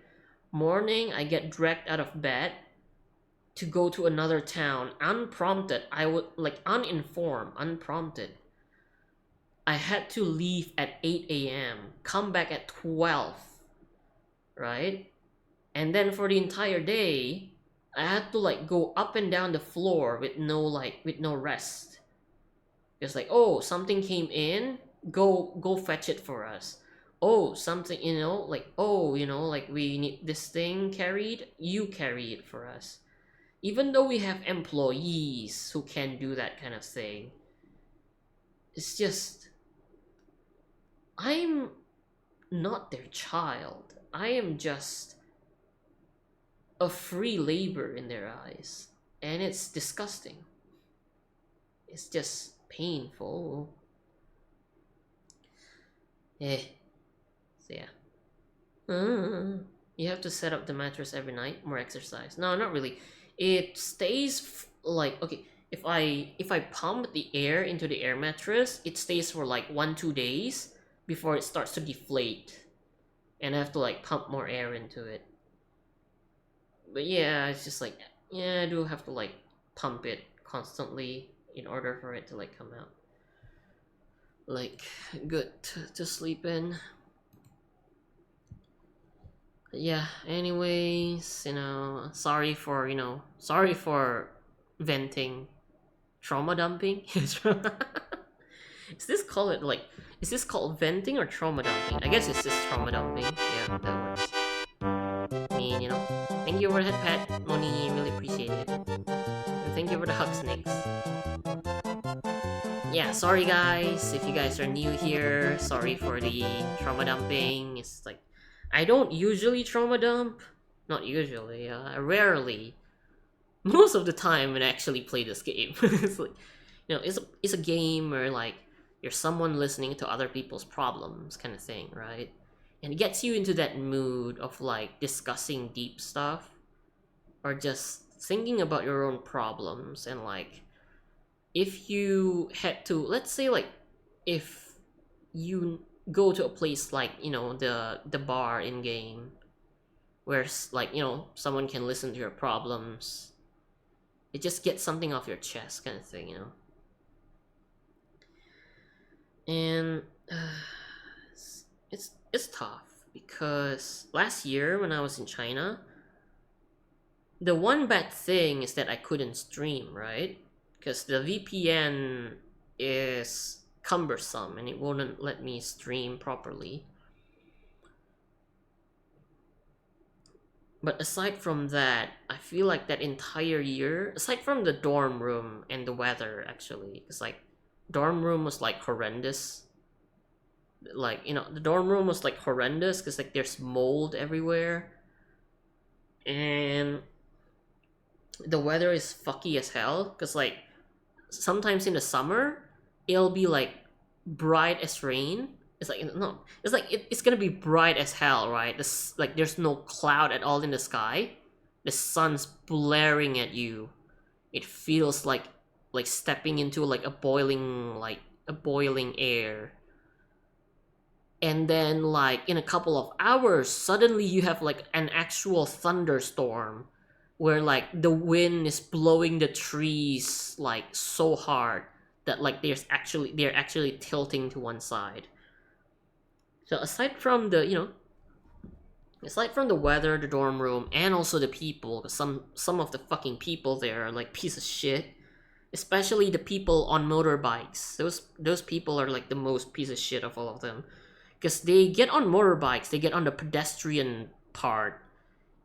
Morning, I get dragged out of bed to go to another town unprompted. I would, like, uninformed, unprompted. I had to leave at 8 a.m., come back at 12, right? And then for the entire day, I had to, like, go up and down the floor with no rest. It's like, oh, something came in, go fetch it for us. Oh, something, you know, like, oh, you know, like, we need this thing carried, you carry it for us. even though we have employees who can do that kind of thing, it's just, I'm not their child. I am just a free labor in their eyes. And it's disgusting. It's just painful. Eh. So yeah. You have to set up the mattress every night. More exercise. No, not really. It stays like, okay. If I pump the air into the air mattress, it stays for like 1-2 days before it starts to deflate, and I have to like pump more air into it. But yeah, it's just like, yeah, I do have to like pump it constantly in order for it to like come out like good to sleep in. But yeah, anyways, sorry for venting, trauma dumping. Is this called venting or trauma dumping? I guess it's just trauma dumping. Yeah, that works. I mean, thank you for the head pet, Moni. Really appreciate it. And thank you for the hug, snakes. Yeah, sorry guys if you guys are new here. Sorry for the trauma dumping. It's like, I don't usually trauma dump. Not usually. Rarely. Most of the time when I actually play this game. It's like, it's a game where like you're someone listening to other people's problems kind of thing, right? And it gets you into that mood of like discussing deep stuff or just thinking about your own problems. And like, if you had to, let's say like, if you go to a place like, the bar in game where like, someone can listen to your problems, it just gets something off your chest kind of thing. And it's tough because last year when I was in China, the one bad thing is that I couldn't stream, right? Because the VPN is cumbersome and it wouldn't let me stream properly. But aside from that, I feel like that entire year, aside from the dorm room and the weather, actually, because like dorm room was like horrendous. Like, the dorm room was like horrendous because like there's mold everywhere, and the weather is fucky as hell. Because like sometimes in the summer, it'll be like bright as rain. It's like, no, it's like it's gonna be bright as hell, right? Like there's no cloud at all in the sky. The sun's blaring at you. It feels like stepping into like a boiling air. And then like in a couple of hours, suddenly you have like an actual thunderstorm where like the wind is blowing the trees like so hard that like they're actually tilting to one side. So aside from the weather, the dorm room, and also the people, 'cause some of the fucking people there are like piece of shit. Especially the people on motorbikes. Those people are like the most piece of shit of all of them. Because they get on motorbikes, they get on the pedestrian part,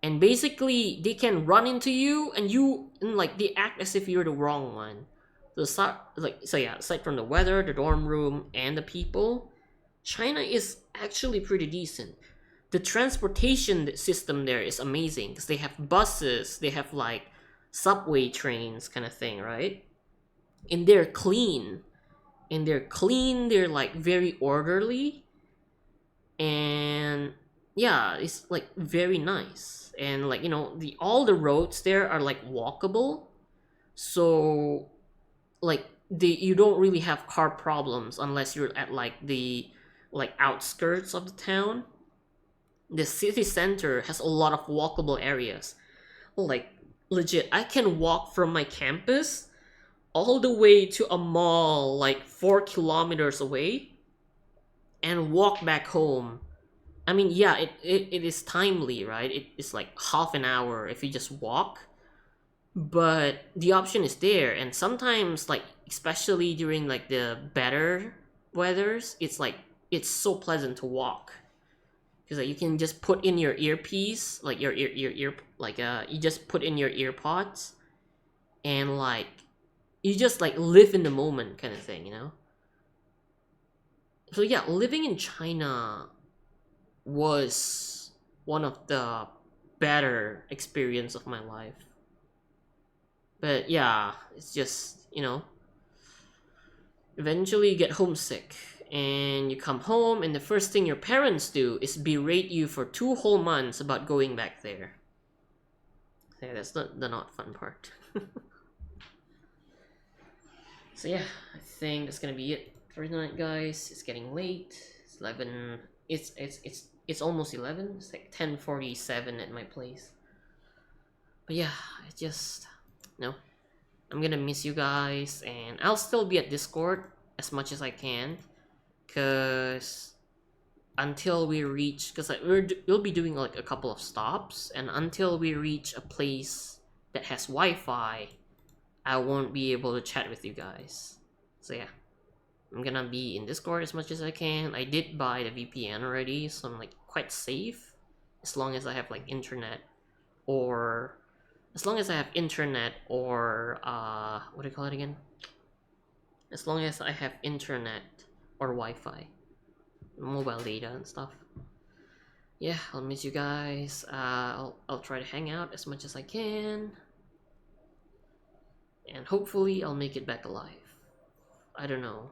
and basically they can run into you, and like they act as if you're the wrong one. Aside from the weather, the dorm room, and the people, China is actually pretty decent. The transportation system there is amazing because they have buses, they have like subway trains kind of thing, right? And they're clean. They're like very orderly. And yeah, it's like very nice. And like, all the roads there are like walkable. So like you don't really have car problems unless you're at like the outskirts of the town. The city center has a lot of walkable areas. Like legit, I can walk from my campus all the way to a mall like 4 kilometers away and walk back home. I mean, yeah, it is timely, right? It's like half an hour if you just walk, but the option is there. And sometimes, like, especially during like the better weathers, it's so pleasant to walk because like, you can just put in your earpiece, like your ear, you just put in your ear pods and like you just like live in the moment kind of thing, you know? So yeah, living in China was one of the better experience of my life. But yeah, it's just, eventually you get homesick and you come home and the first thing your parents do is berate you for 2 whole months about going back there. Yeah, that's not fun part. So yeah, I think that's gonna be it for tonight, guys. It's getting late. It's 11. It's almost 11. It's like 10:47 at my place. But yeah, I just no. I'm gonna miss you guys, and I'll still be at Discord as much as I can, cause until we reach, cause like we'll be doing like a couple of stops, and until we reach a place that has Wi-Fi, I won't be able to chat with you guys. So yeah, I'm gonna be in Discord as much as I can. I did buy the VPN already, so I'm like quite safe as long as I have like internet, or what do you call it again? As long as I have internet or Wi-Fi, mobile data and stuff. Yeah, I'll miss you guys. I'll try to hang out as much as I can, and hopefully I'll make it back alive. I don't know.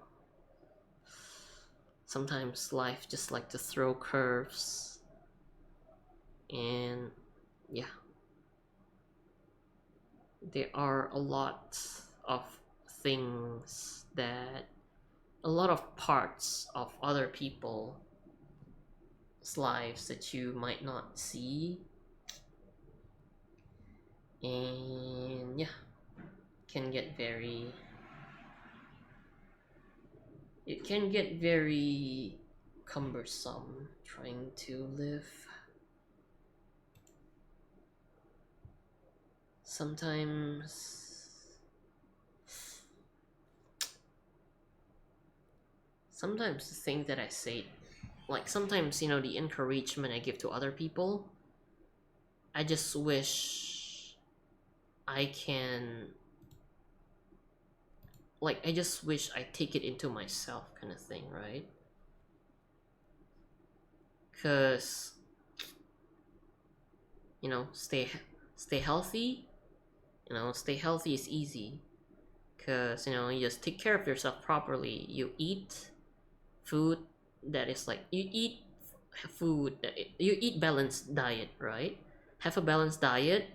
Sometimes life just like to throw curves, and yeah, there are a lot of things that a lot of parts of other people's lives that you might not see, and yeah, can get very it can get very cumbersome trying to live. Sometimes the thing that I say, like sometimes the encouragement I give to other people, I just wish I can, like I just wish I take it into myself kind of thing, right? Cuz stay healthy. Stay healthy is easy, cuz you just take care of yourself properly. You eat food that is like you eat balanced diet, right? Have a balanced diet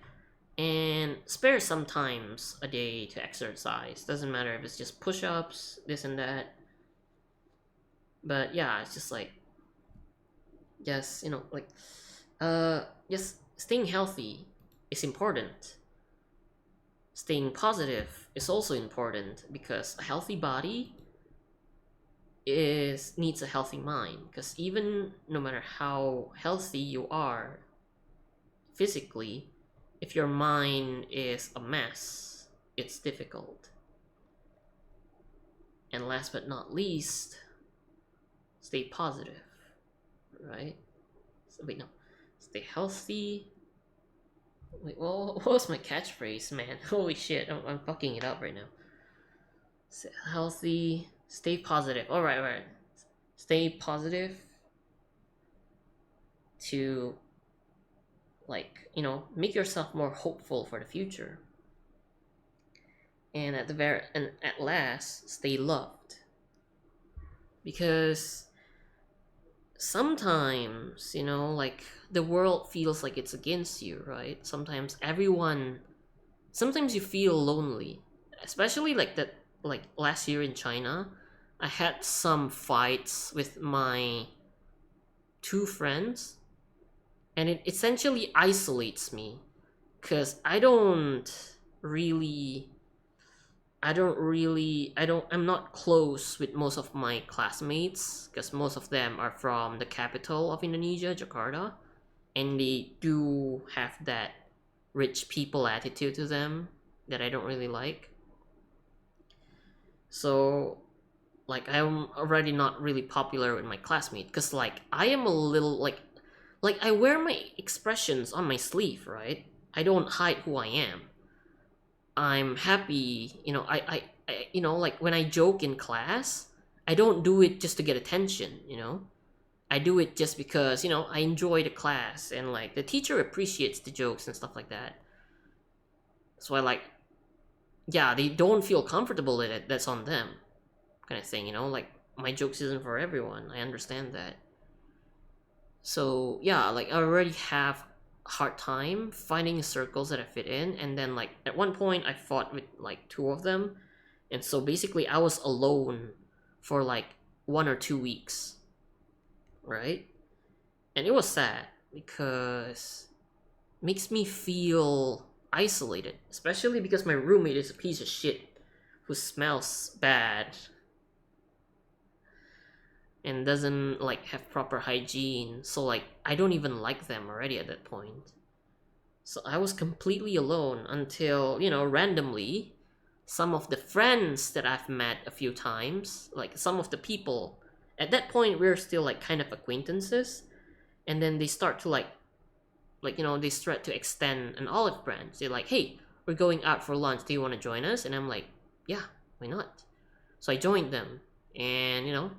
and spare some times a day to exercise. Doesn't matter if it's just push-ups, this and that. But yeah, it's just like just just staying healthy is important. Staying positive is also important, because a healthy body is needs a healthy mind, because even no matter how healthy you are physically, if your mind is a mess, it's difficult. And last but not least, stay positive, right? So, wait, no. Stay healthy. Wait, well, what was my catchphrase, man? Holy shit, I'm fucking it up right now. Stay healthy, stay positive. Alright. Stay positive to, make yourself more hopeful for the future. And at last, stay loved. Because sometimes, the world feels like it's against you, right? Sometimes you feel lonely, especially like that, like last year in China. I had some fights with my two friends, and it essentially isolates me, because really I'm not close with most of my classmates, because most of them are from the capital of Indonesia, Jakarta, and they do have that rich people attitude to them that I don't really like. So, like, I'm already not really popular with my classmates, because like I am a little like I wear my expressions on my sleeve, right? I don't hide who I am. I'm happy, like when I joke in class, I don't do it just to get attention. I do it just because, I enjoy the class and like the teacher appreciates the jokes and stuff like that. So I like, yeah, they don't feel comfortable with it, that's on them, kind of thing. Like my jokes isn't for everyone. I understand that. So yeah, like I already have a hard time finding circles that I fit in, and then like at one point I fought with like two of them, and so basically I was alone for like 1 or 2 weeks, right? And it was sad because it makes me feel isolated, especially because my roommate is a piece of shit who smells bad and doesn't like have proper hygiene. So like I don't even like them already at that point. So I was completely alone until, randomly, some of the friends that I've met a few times, like some of the people, at that point we're still like kind of acquaintances, and then they start to they start to extend an olive branch. They're like, "Hey, we're going out for lunch. Do you want to join us?" And I'm like, "Yeah, why not?" So I joined them, and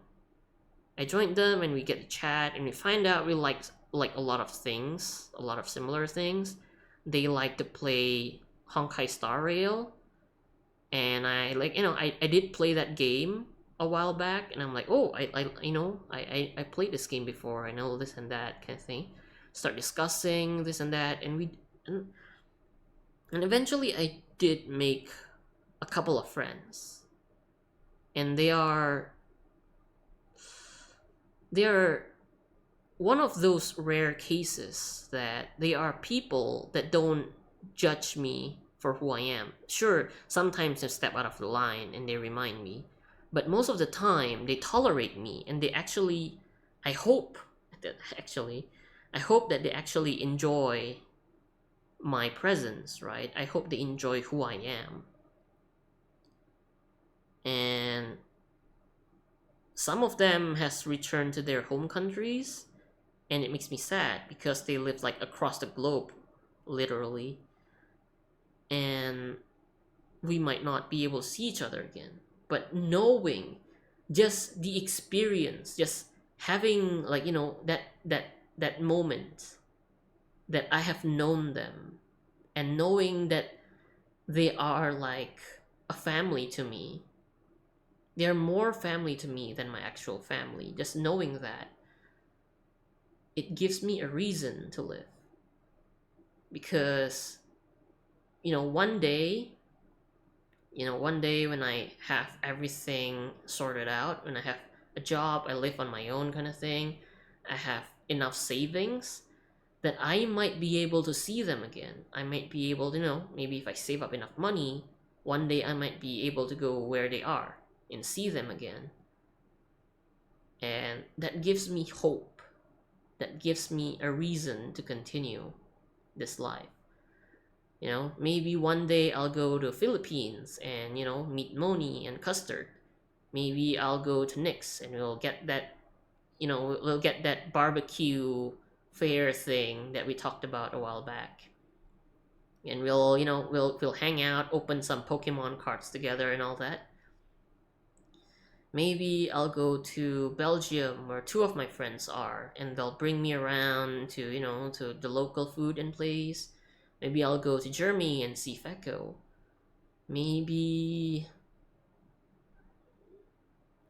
I joined them, and we get to chat, and we find out we like a lot of things, a lot of similar things. They like to play Honkai Star Rail, and I like I did play that game a while back, and I'm like, oh, I played this game before. I know this and that kind of thing. Start discussing this and that, and, and eventually I did make a couple of friends, and they are one of those rare cases that they are people that don't judge me for who I am. Sure, sometimes they step out of the line and they remind me, but most of the time they tolerate me and they actually, I hope that actually, I hope that they actually enjoy my presence, right? I hope they enjoy who I am. And some of them has returned to their home countries, and it makes me sad because they live like across the globe, literally, and we might not be able to see each other again. But knowing just the experience, just having like that moment that I have known them, and knowing that they are like a family to me, they're more family to me than my actual family. Just knowing that, it gives me a reason to live. Because you know one day one day when I have everything sorted out, when I have a job, I live on my own kind of thing, I have enough savings, that I might be able to see them again. I might be able to, maybe if I save up enough money, one day I might be able to go where they are and see them again. And that gives me hope. That gives me a reason to continue this life. Maybe one day I'll go to Philippines and, meet Moni and Custard. Maybe I'll go to Nick's and we'll get that barbecue fair thing that we talked about a while back. And we'll hang out, open some Pokemon cards together and all that. Maybe I'll go to Belgium where two of my friends are, and they'll bring me around to, to the local food and place. Maybe I'll go to Germany and see Feko. Maybe,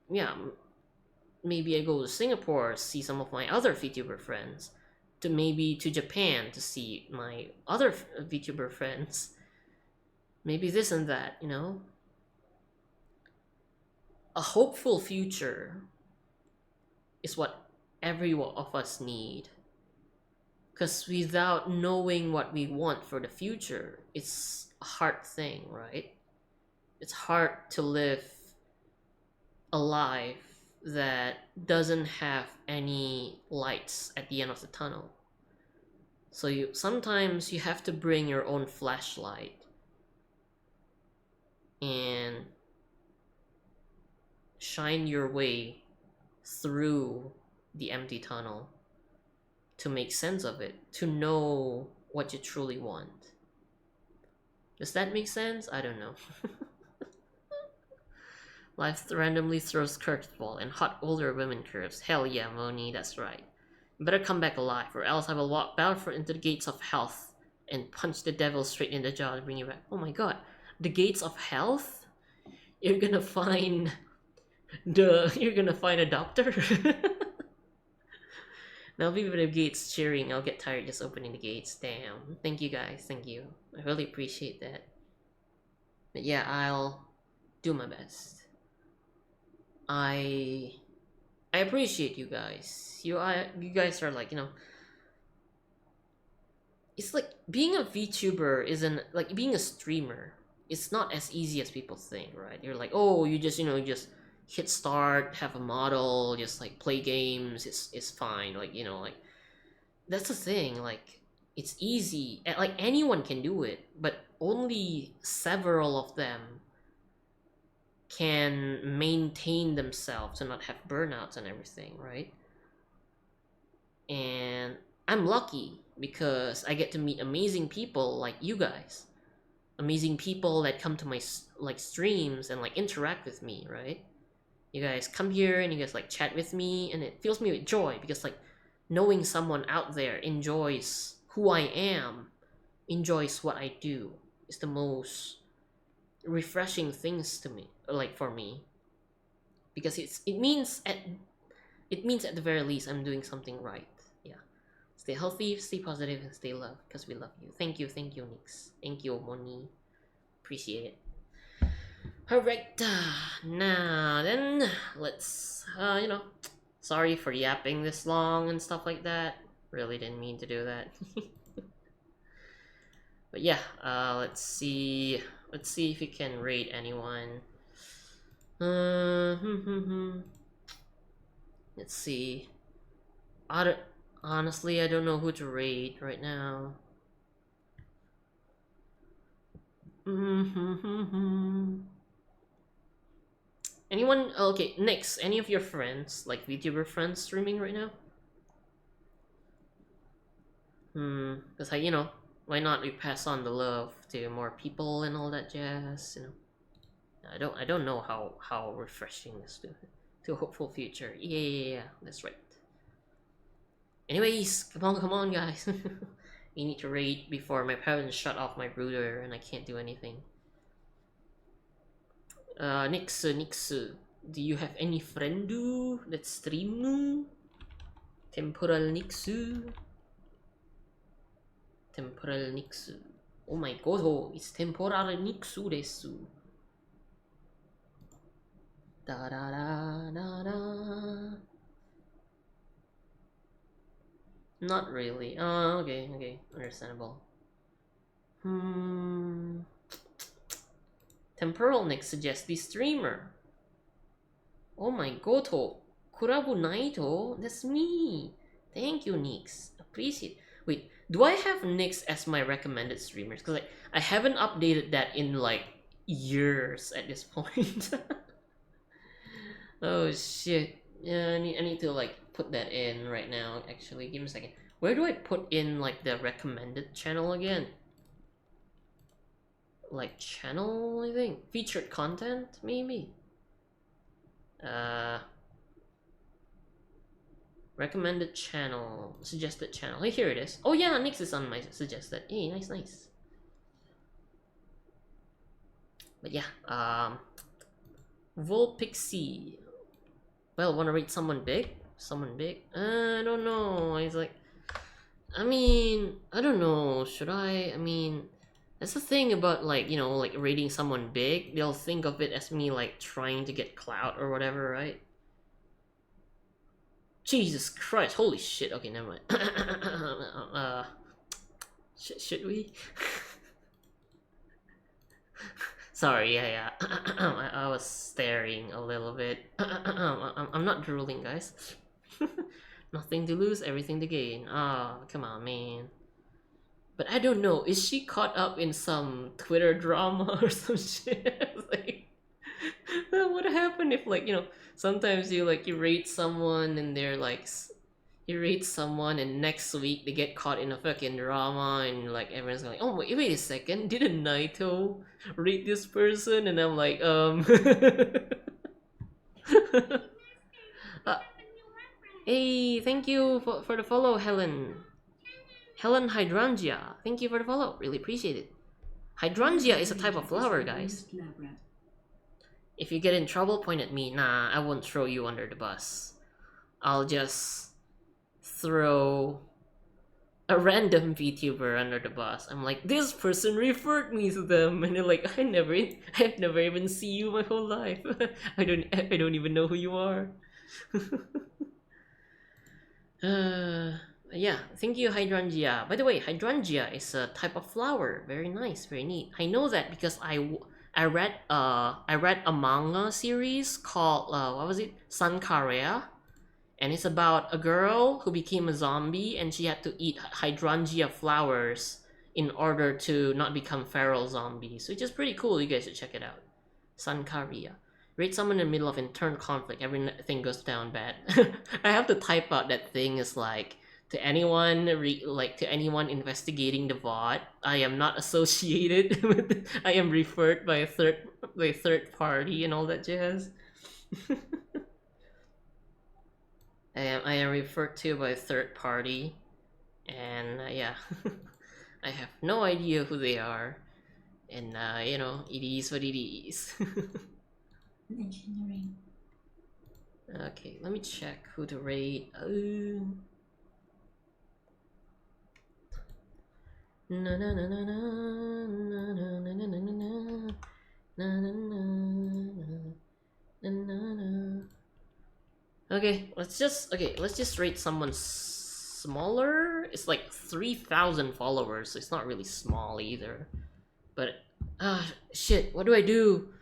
yeah, maybe I go to Singapore, see some of my other VTuber friends. To maybe to Japan to see my other VTuber friends. Maybe this and that. A hopeful future is what every one of us need. Because without knowing what we want for the future, it's a hard thing, right? It's hard to live a life that doesn't have any lights at the end of the tunnel. So sometimes you have to bring your own flashlight and shine your way through the empty tunnel to make sense of it, to know what you truly want. Does that make sense? I don't know. Life randomly throws curveball and hot older women curves. Hell yeah, Moni, that's right. You better come back alive, or else I will walk barefoot into the gates of health and punch the devil straight in the jaw to bring you back. Oh my god, the gates of health? You're gonna find you're gonna find a doctor? Now people at the gates cheering, I'll get tired just opening the gates. Damn. Thank you guys, thank you. I really appreciate that. But yeah, I'll do my best. I appreciate you guys. You guys are like, it's like being a VTuber isn't like being a streamer. It's not as easy as people think, right? You're like, oh, you just just hit start, have a model, just like play games. It's fine. Like like that's the thing. Like it's easy. Like anyone can do it, but only several of them can maintain themselves and not have burnouts and everything, right? And I'm lucky because I get to meet amazing people like you guys, amazing people that come to my like streams and like interact with me, right? You guys come here and you guys like chat with me, and it fills me with joy because like knowing someone out there enjoys who I am, enjoys what I do is the most refreshing things to me, like for me, because it means at the very least I'm doing something right. Yeah. Stay healthy, stay positive, and stay loved because we love you. Thank you, Nix. Thank you, Moni. Appreciate it. Alright, now then, let's, sorry for yapping this long and stuff like that. Really didn't mean to do that. But yeah, let's see if we can rate anyone. Let's see. Honestly, I don't know who to rate right now. Anyone? Okay, Nix, any of your friends, like VTuber friends, streaming right now? Because why not we pass on the love to more people and all that jazz, I don't know how refreshing this to a hopeful future. Yeah, that's right. Anyways, come on, guys. We need to rate before my parents shut off my router and I can't do anything. Nix, do you have any friendu that stream nu? Temporal Nixu. Temporal Nixu. Oh my god, it's temporal Nixu desu. Da da da da da. Not really. Oh, okay, understandable. Temporal Nix suggests the streamer. Oh my goto. Kurabu Naito? That's me. Thank you, Nix. Appreciate. Wait, do I have Nix as my recommended streamers? Because like I haven't updated that in like years at this point. Oh shit. Yeah, I need to like put that in right now. Actually, give me a second. Where do I put in like the recommended channel again? Like channel, I think. Featured content, maybe. Recommended channel, suggested channel. Hey, here it is. Oh yeah, Nix is on my suggested. Hey, nice. But yeah, Volpixie. Well, wanna rate someone big? Someone big? I don't know. It's like, I mean, I don't know. Should I? I mean, that's the thing about like like rating someone big. They'll think of it as me like trying to get clout or whatever, right? Jesus Christ! Holy shit! Okay, never mind. Should we? Sorry, yeah. I was staring a little bit. I'm not drooling, guys. Nothing to lose, everything to gain. Ah, oh, come on, man. But I don't know. Is she caught up in some Twitter drama or some shit? Like, what happened if like sometimes you rate someone and they're like, you rate someone and next week they get caught in a fucking drama and like everyone's like, oh wait a second, didn't Naito rate this person? And I'm like, uh, hey, thank you for the follow, Helen Hydrangea. Thank you for the follow, really appreciate it. Hydrangea is a type of flower, guys. If you get in trouble, point at me. Nah, I won't throw you under the bus. I'll just throw a random VTuber under the bus. I'm like, this person referred me to them, and they're like, I've never even seen you my whole life. I don't even know who you are. Yeah, thank you, Hydrangea. By the way, Hydrangea is a type of flower. Very nice, very neat. I know that because I read a manga series called what was it? Sankarea, and it's about a girl who became a zombie and she had to eat hydrangea flowers in order to not become feral zombies, which is pretty cool. You guys should check it out. Sankaria. Rate someone in the middle of internal conflict, everything goes down bad. I have to type out that thing is like, to anyone to anyone investigating the VOD, I am not associated with. I am referred by a third party and all that jazz. I am referred to by a third party, and yeah, I have no idea who they are, and you know, it is what it is. Engineering. Okay, let me check who to rate. Na na na na na na na na na na na na na. Okay, let's just rate someone smaller. It's like 3,000 followers, so it's not really small either. But shit, what do I do?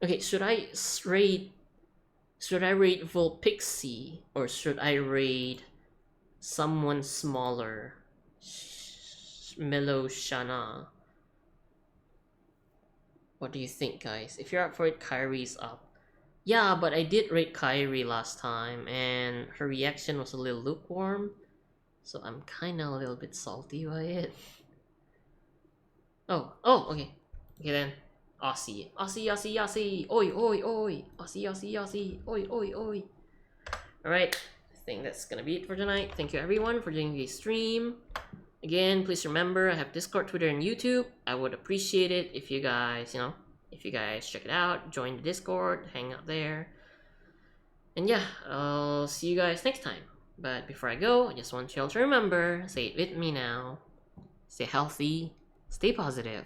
Okay, should I rate Volpixie or should I rate someone smaller? Mellow Shana. What do you think, guys? If you're up for it, Kyrie's up. Yeah, but I did rate Kyrie last time, and her reaction was a little lukewarm, so I'm kinda a little bit salty by it. Oh, okay. Okay then. Aussie. Oi, oi, oi. Aussie. Oi, oi, oi. Alright, I think that's gonna be it for tonight. Thank you everyone for joining the stream. Again, please remember I have Discord, Twitter, and YouTube. I would appreciate it if you guys, check it out, join the Discord, hang out there. And yeah, I'll see you guys next time. But before I go, I just want you all to remember, say it with me now. Stay healthy, stay positive,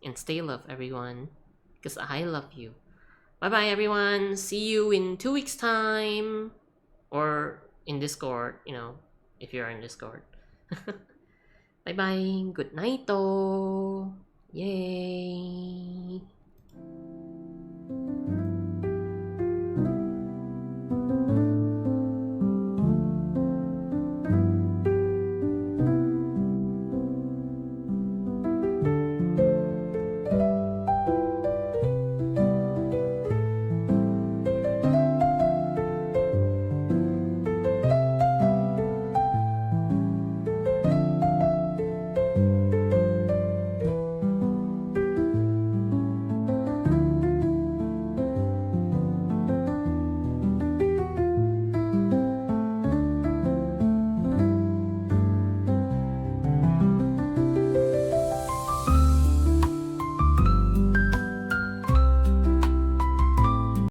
and stay loved, everyone. Because I love you. Bye-bye, everyone. See you in 2 weeks' time. Or in Discord, if you're in Discord. Bye-bye. Good night, though. Yay.